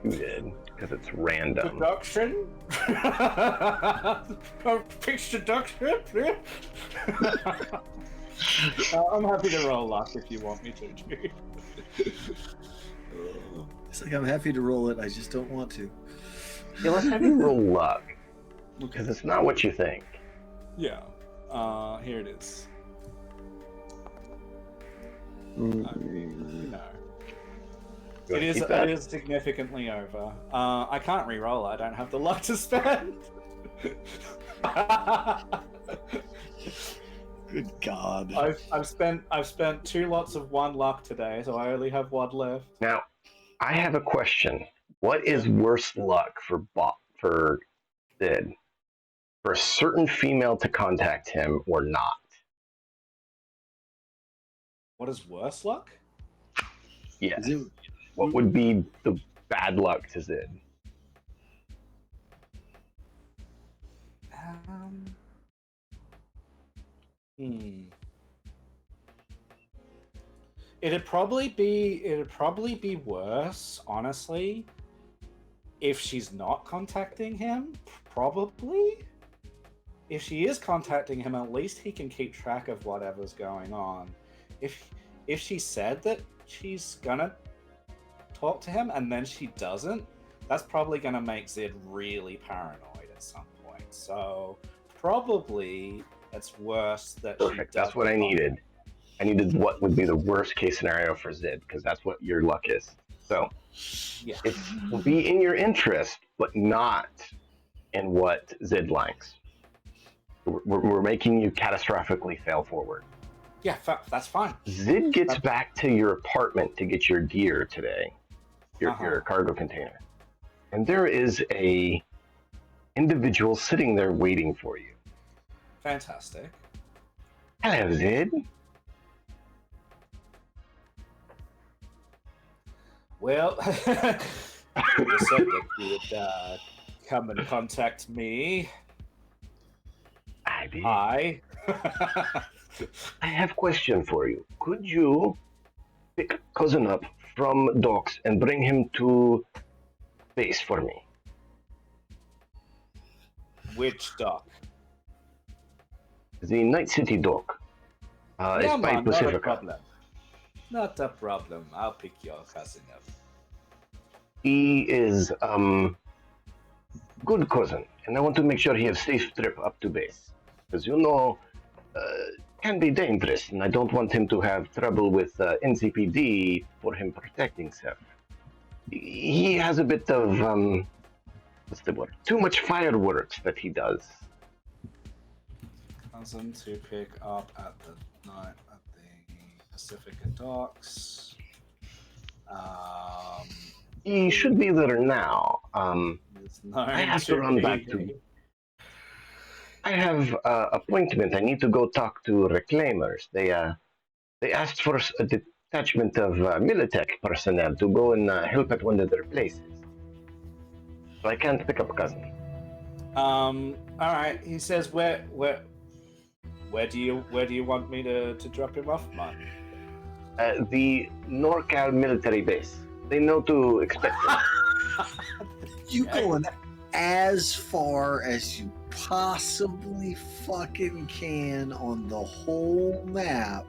suited because it's random. Deduction? Fixed deduction? I'm happy to roll luck if you want me to. It's like I'm happy to roll it. I just don't want to. Yeah, let's have you roll luck because it's not what you think. Yeah. Here it is. You It wanna is, keep that? it is significantly over. I can't re-roll. I don't have the luck to spend. Good God. I've spent 2 lots of 1 luck today, so I only have 1 left. Now, I have a question. What is worse luck for Sid? For a certain female to contact him or not? What is worse luck? Yes. Is it- What would be the bad luck to Sid? It'd probably be worse, honestly, if she's not contacting him. Probably. If she is contacting him, at least he can keep track of whatever's going on. If she said that she's gonna talk to him and then she doesn't, that's probably gonna make Zid really paranoid at some point. So probably it's worse that Perfect. she That's what I doesn't needed. I needed what would be the worst case scenario for Zid, because that's what your luck is. So Yeah. it will be in your interest, but not in what Zid likes. We're making you catastrophically fail forward. Yeah, that's fine. Zid gets back to your apartment to get your gear today, your cargo container, and there is a individual sitting there waiting for you. Fantastic. Hello, Zid. Well, you said that you would come and contact me. I did. Hi. I have a question for you. Could you pick cousin up from docks and bring him to base for me? Which dock? The Night City dock. It's by Not a Pacifica. problem. Not a problem. I'll pick your cousin up. He is good cousin, and I want to make sure he has safe trip up to base, because can be dangerous, and I don't want him to have trouble with NCPD for him protecting himself. He has a bit of what's the word? Too much fireworks that he does. Cousin to pick up at the Pacifica docks. He should be there now. There's no I have to run back to. I have appointment. I need to go talk to reclaimers. They asked for a detachment of Militech personnel to go and help at one of their places. So I can't pick up cousin. All right. He says, where do you want me to drop him off, man? The NorCal military base. They know to expect him. You going as far as you possibly fucking can on the whole map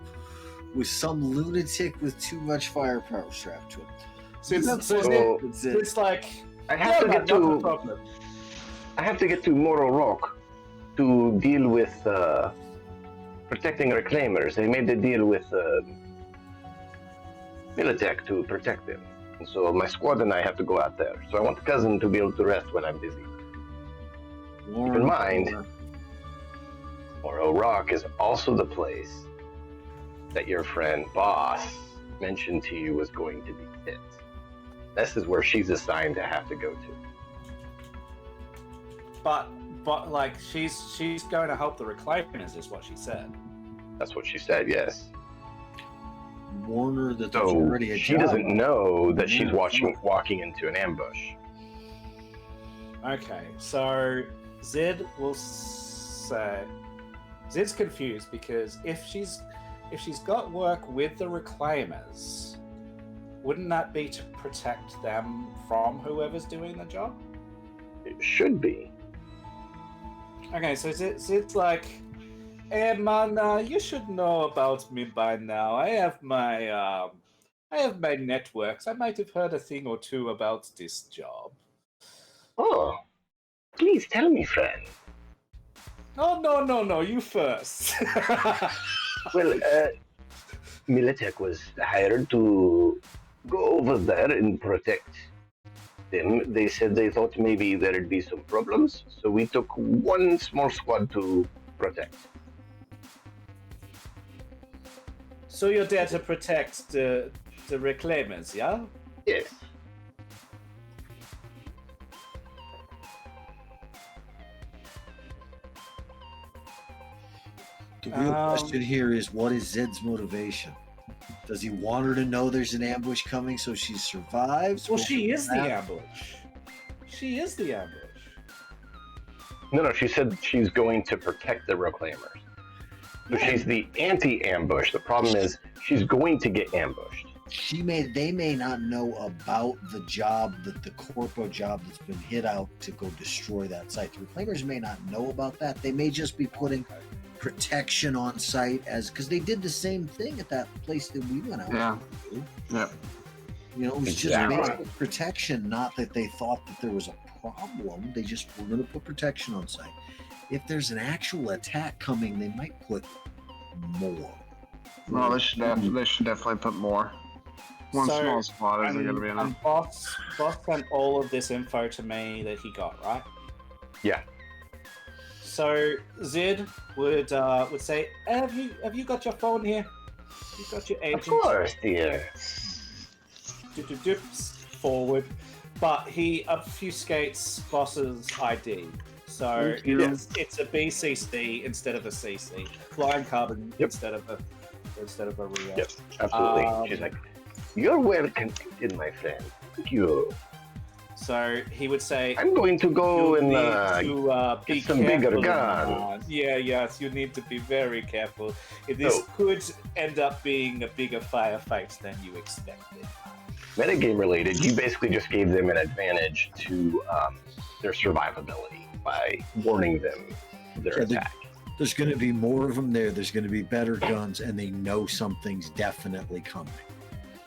with some lunatic with too much firepower strapped to him. It's like I have to get to. I have to get to Morro Rock to deal with protecting reclaimers. They made a deal with Militech to protect them. And so my squad and I have to go out there. So I want the cousin to be able to rest when I'm busy. Keep in mind, Morro Rock is also the place that your friend Boss mentioned to you was going to be hit. This is where she's assigned to have to go to. But like she's going to help the reclaimers, is what she said. That's what she said, yes. Warn her that there's So already a she job. doesn't know that she's walking into an ambush. Okay, so Zed will say Zed's confused because if she's got work with the reclaimers, wouldn't that be to protect them from whoever's doing the job? It should be. Okay, so Zed's like, hey man, you should know about me by now. I have my networks. I might have heard a thing or two about this job. Oh, please tell me, friend. Oh, no, you first. Well, Militech was hired to go over there and protect them. They said they thought maybe there'd be some problems, so we took one small squad to protect. So you're there to protect the reclaimers, yeah? Yes. The real question here is, what is Zed's motivation? Does he want her to know there's an ambush coming so she survives? Well, she is the ambush. She is the ambush. No, she said she's going to protect the reclaimers. So she's the anti-ambush. The problem is she's going to get ambushed. They may not know about the job, the corpo job that's been hit out to go destroy that site. The reclaimers may not know about that. They may just be putting protection on site because they did the same thing at that place that we went out. Yeah. You know, it was just basic protection, not that they thought that there was a problem. They just were going to put protection on site. If there's an actual attack coming, they might put more. Well, they should definitely put more. One small spot isn't going to be enough. And Boss sent all of this info to me that he got, right? Yeah. So Zed would say, "Have you got your phone here? You got your agent?" Of course, dear. Forward, but he obfuscates Boss's ID. So it's a BCC instead of a CC, flying carbon instead of a Rio. Yep, absolutely. She's like, "You're well connected, my friend. Thank you." So he would say, "I'm going to go and be get some bigger careful. guns." Yes, you need to be very careful. This could end up being a bigger firefight than you expected. Metagame related, you basically just gave them an advantage to their survivability by warning them of their attack. There's going to be more of them there. There's going to be better guns, and they know something's definitely coming.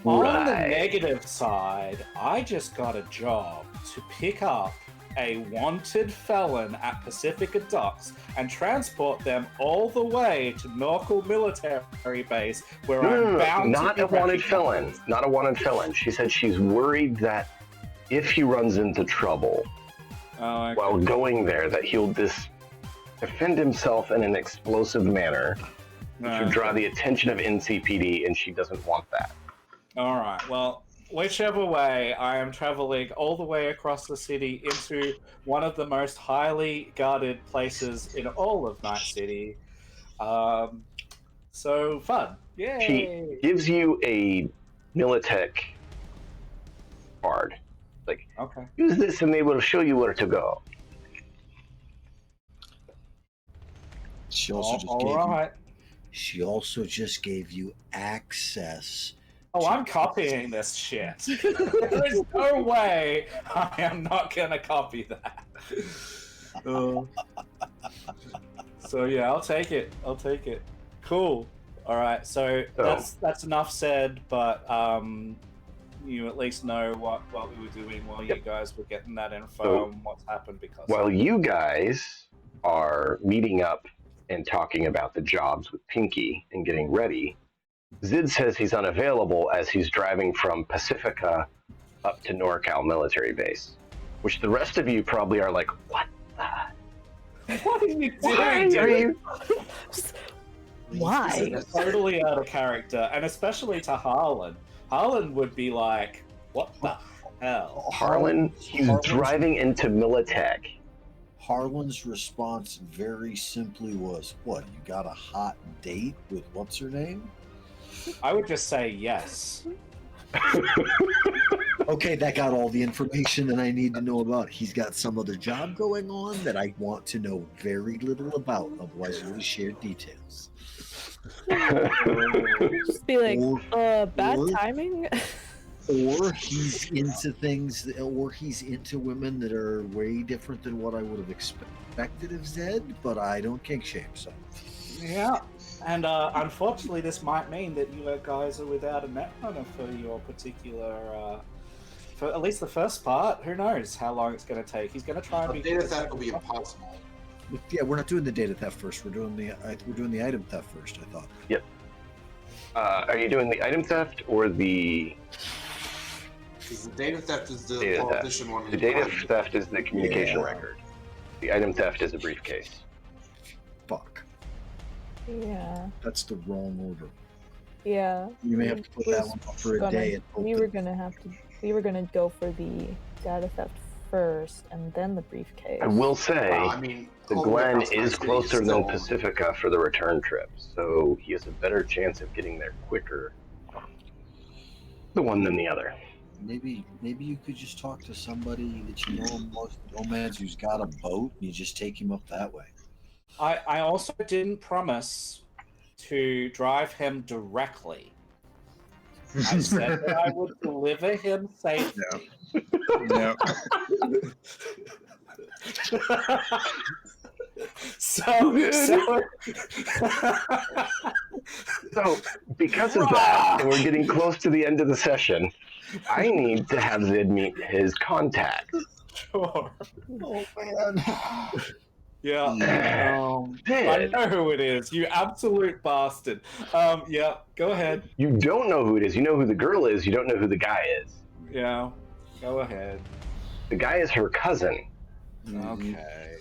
On the negative side, I just got a job to pick up a wanted felon at Pacifica Docks and transport them all the way to Norcal Military Base, where I'm bound not to a wanted felon. Not a wanted felon. She said she's worried that if he runs into trouble while going there, that he'll defend himself in an explosive manner, which would draw the attention of NCPD, and she doesn't want that. All right. Well, whichever way, I am traveling all the way across the city into one of the most highly guarded places in all of Night City. So fun. Yay! She gives you a Militech card. Like, Okay. use this and they will show you where to go. She also just All gave right. She also just gave you access. Oh, I'm copying this shit. There's no way I am not gonna copy that. So yeah, I'll take it. Cool. All right. So that's enough said. But you at least know what we were doing while you guys were getting that info and what's happened because. While you guys are meeting up and talking about the jobs with Pinky and getting ready, Zid says he's unavailable as he's driving from Pacifica up to NorCal military base, which the rest of you probably are like, what the? What are you doing? Why are you? Why? It's totally out of character, and especially to Harlan. Harlan would be like, what the hell? Harlan, he's driving into Militech. Harlan's response very simply was, what, you got a hot date with what's her name? I would just say yes. Okay, that got all the information that I need to know about. He's got some other job going on that I want to know very little about, otherwise we'll share details. Just be like, bad timing? Or he's into things, or he's into women that are way different than what I would have expected of Zed, but I don't kink shame, so. Yeah, and unfortunately this might mean that you guys are without a netrunner for your particular, for at least the first part. Who knows how long it's going to take. He's going to try and be... Data theft will be impossible. Yeah, we're not doing the data theft first. We're doing the item theft first, I thought. Yep. Are you doing the item theft or the... Because the data theft is the Data politician one. The data theft is the communication record. The item theft is a briefcase. Fuck. Yeah. That's the wrong order. Yeah. You may have to put that one up for a day. And we were gonna go for the data theft first and then the briefcase. I will say, I mean, the Glen is closer than Pacifica for the return trip, so he has a better chance of getting there quicker. The one than the other. Maybe you could just talk to somebody that you know most nomads who's got a boat, and you just take him up that way. I also didn't promise to drive him directly. I said that I would deliver him safely. No. So because of that, and we're getting close to the end of the session, I need to have Zid meet his contact. Sure. Oh man. Yeah. I know who it is. You absolute bastard. Yeah. Go ahead. You don't know who it is. You know who the girl is. You don't know who the guy is. Yeah. Go ahead. The guy is her cousin. Okay.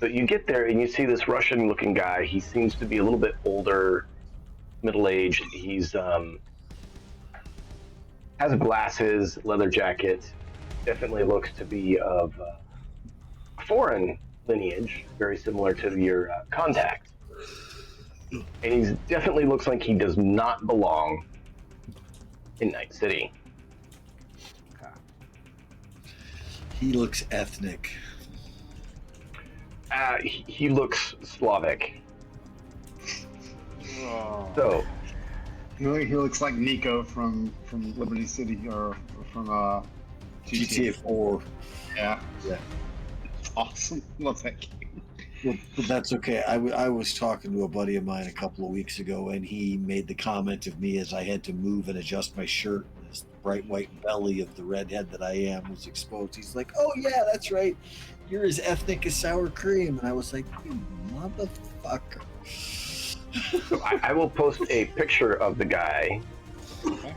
So you get there and you see this Russian-looking guy. He seems to be a little bit older, middle-aged. He's has glasses, leather jacket. Definitely looks to be of foreign lineage, very similar to your contact. And he definitely looks like he does not belong in Night City. He looks ethnic. He looks Slavic. Oh. So He looks like Nico from Liberty City or from GTA 4. Yeah. Yeah. It's awesome. Love that game. Well, but that's okay. I was talking to a buddy of mine a couple of weeks ago, and he made the comment of me as I had to move and adjust my shirt. This bright white belly of the redhead that I am was exposed. He's like, "Oh yeah, that's right. You're as ethnic as sour cream." And I was like, "You motherfucker." So I will post a picture of the guy. Okay.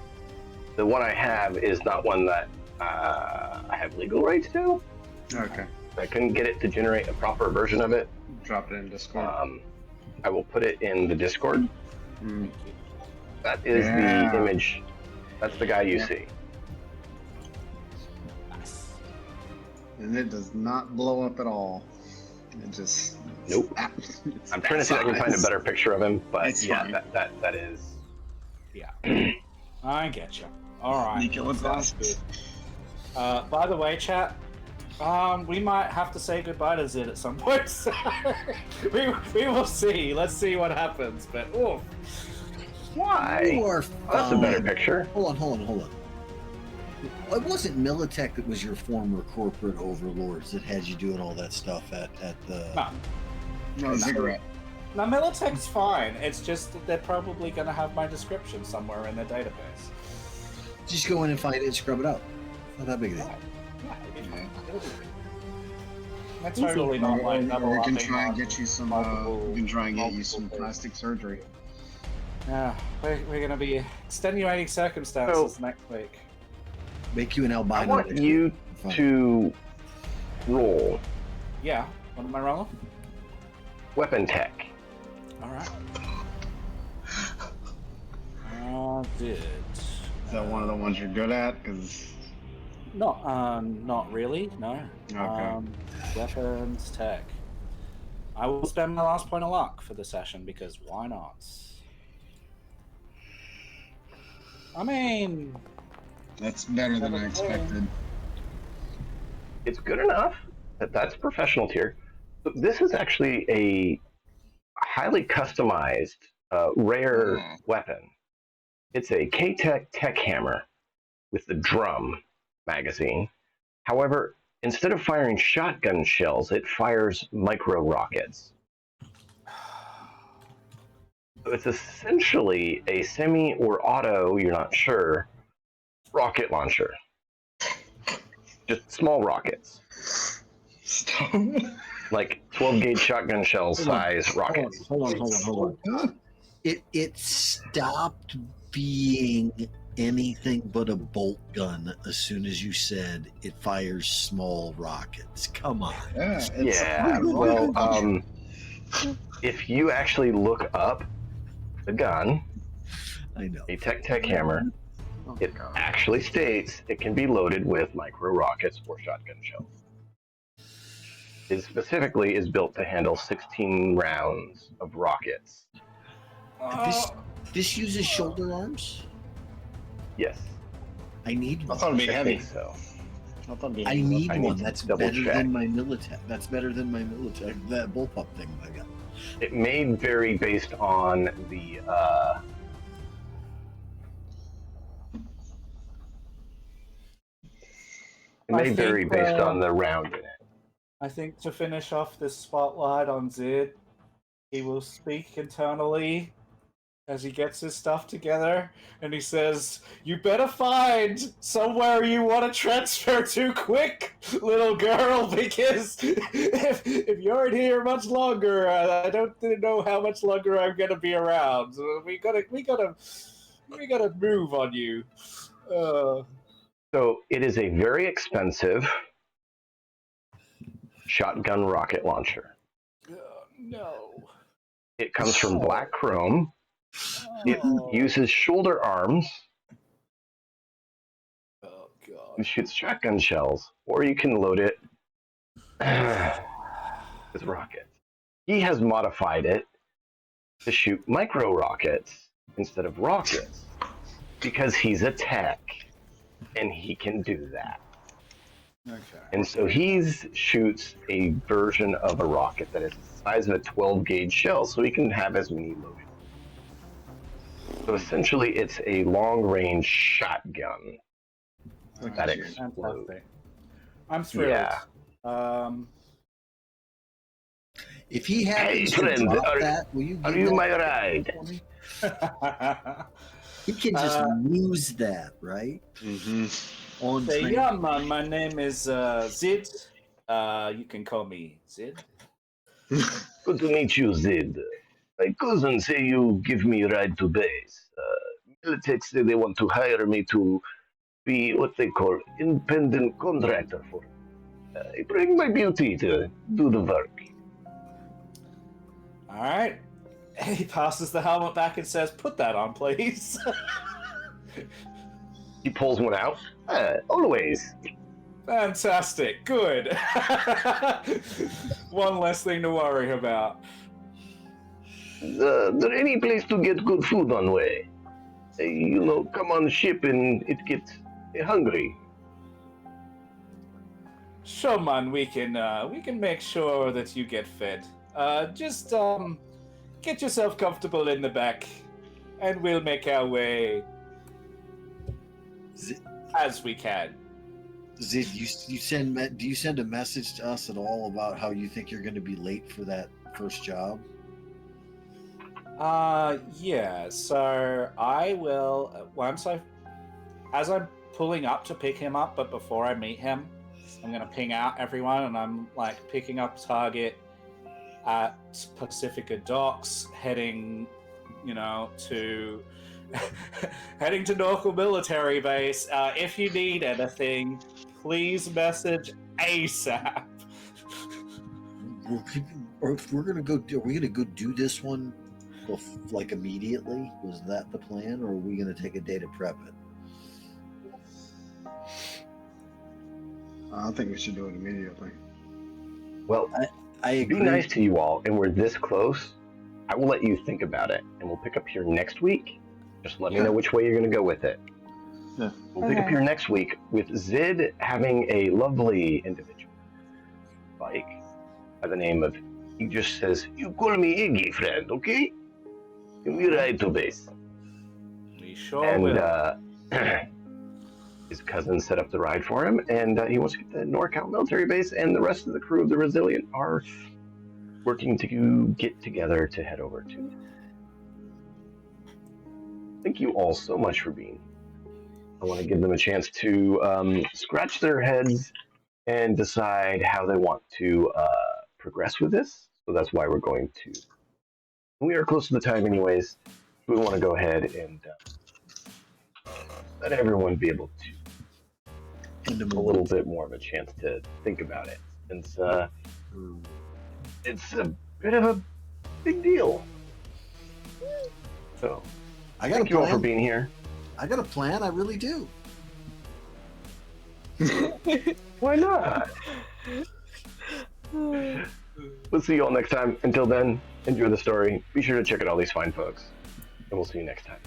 The one I have is not one that I have legal rights to. Okay. I couldn't get it to generate a proper version of it. Drop it in Discord. I will put it in the Discord. Mm. That is Yeah. the image That's the guy you Yeah. see. And it does not blow up at all. It just Nope. it's I'm trying to see if I can find a size. better picture of him, but It's yeah, fine. that is. I get you. All right. Sneak it with Sounds glasses. good. By the way, chat, we might have to say goodbye to Zid at some point. So we will see. Let's see what happens. But oh, Why? You are That's a better fine. picture. Hold on. It wasn't Militech that was your former corporate overlords that had you doing all that stuff at the. no. No cigarette. Now, Militech's fine. It's just that they're probably going to have my description somewhere in their database. Just go in and find it and scrub it out. Not that big a deal. Yeah, that's totally not like We double can upping try and on get you some. multiple- We can try and get you multiple some things. plastic surgery. Yeah, we're going to be extenuating circumstances So- next week. Make you an I albino. want you Fine. to roll Yeah, what am I rolling? weapon tech. All right. Did. Is that one of the ones you're good at? Because Not really. No. Okay. Weapons tech. I will spend my last point of luck for the session because why not? I mean, that's better than I expected. It's good enough. That's professional tier. But this is actually a highly customized, rare weapon. It's a K-Tech tech hammer with the drum magazine. However, instead of firing shotgun shells, it fires micro rockets. So it's essentially a semi or auto, you're not sure, rocket launcher. Just small rockets. Like 12 gauge shotgun shell size rockets. Hold on. It stopped being anything but a bolt gun as soon as you said it fires small rockets. Come on. Yeah. It's Yeah, well, if you actually look up the gun, I know. a tech hammer, it actually states it can be loaded with micro rockets or shotgun shells. It specifically is built to handle 16 rounds of rockets. This uses shoulder arms? Yes, I need I one. thought it'd be I heavy. think so. I thought it'd be I heavy. need I one. need to That's double better check. than my Militech. That's better than my Militech. That bullpup thing I got. It may vary based on the on the round in it. I think to finish off this spotlight on Zid, he will speak internally as he gets his stuff together, and he says, "You better find somewhere you want to transfer to quick, little girl, because if you're in here much longer, I don't know how much longer I'm gonna be around. So we gotta move on you." So it is a very expensive shotgun rocket launcher. No. It comes from black chrome. It Oh. uses shoulder arms. Oh god. It shoots shotgun shells, or you can load it with rockets. He has modified it to shoot micro rockets instead of rockets because he's a tech and he can do that. Okay. And so he shoots a version of a rocket that is the size of a 12 gauge shell, so he can have as many loaded. So essentially, it's a long range shotgun that explodes. Fantastic. I'm thrilled. Yeah. If he happens Hey, friend, to drop are- that, will you Are give you that my to ride? me? He can just lose that, right? Mm-hmm. On Say, train. yeah, man, my name is Zid. You can call me Zid. Good to meet you, Zid. My cousin say you give me a ride to base. Militech say they want to hire me to be what they call independent contractor for them. I bring my beauty to do the work. All right. He passes the helmet back and says, "Put that on, please." He pulls one out. Always. Fantastic. Good. One less thing to worry about. There any place to get good food on way? Come on ship and it gets hungry. Sure, man. We can make sure that you get fed. Just get yourself comfortable in the back, and we'll make our way as we can. Zid, do you send a message to us at all about how you think you're going to be late for that first job? Yeah. So I will as I'm pulling up to pick him up, but before I meet him, I'm gonna ping out everyone, and I'm like picking up target at Pacifica Docks, heading, to heading to Norcal Military Base. If you need anything, please message ASAP. Or if we're gonna go, are we gonna go do this one, like immediately? Was that the plan, or are we gonna take a day to prep it? I think we should do it immediately. Well, I agree. be nice to you all, and we're this close. I will let you think about it, and we'll pick up here next week. Just let me know which way you're going to go with it. Yeah. We'll pick up here next week with Zid having a lovely individual bike by the name of, he just says, "You call me Iggy, friend, okay? And we ride to base." We sure will. His cousin set up the ride for him, and he wants to get to NorCal military base, and the rest of the crew of the Resilient are working to get together to head over to. Thank you all so much for being here. I want to give them a chance to scratch their heads and decide how they want to progress with this. So that's why we're going to. We are close to the time anyways. We want to go ahead and let everyone be able to a little bit more of a chance to think about it. It's a bit of a big deal. So, thank you all for being here. I got a plan, I really do. Why not? We'll see you all next time. Until then, enjoy the story. Be sure to check out all these fine folks. And we'll see you next time.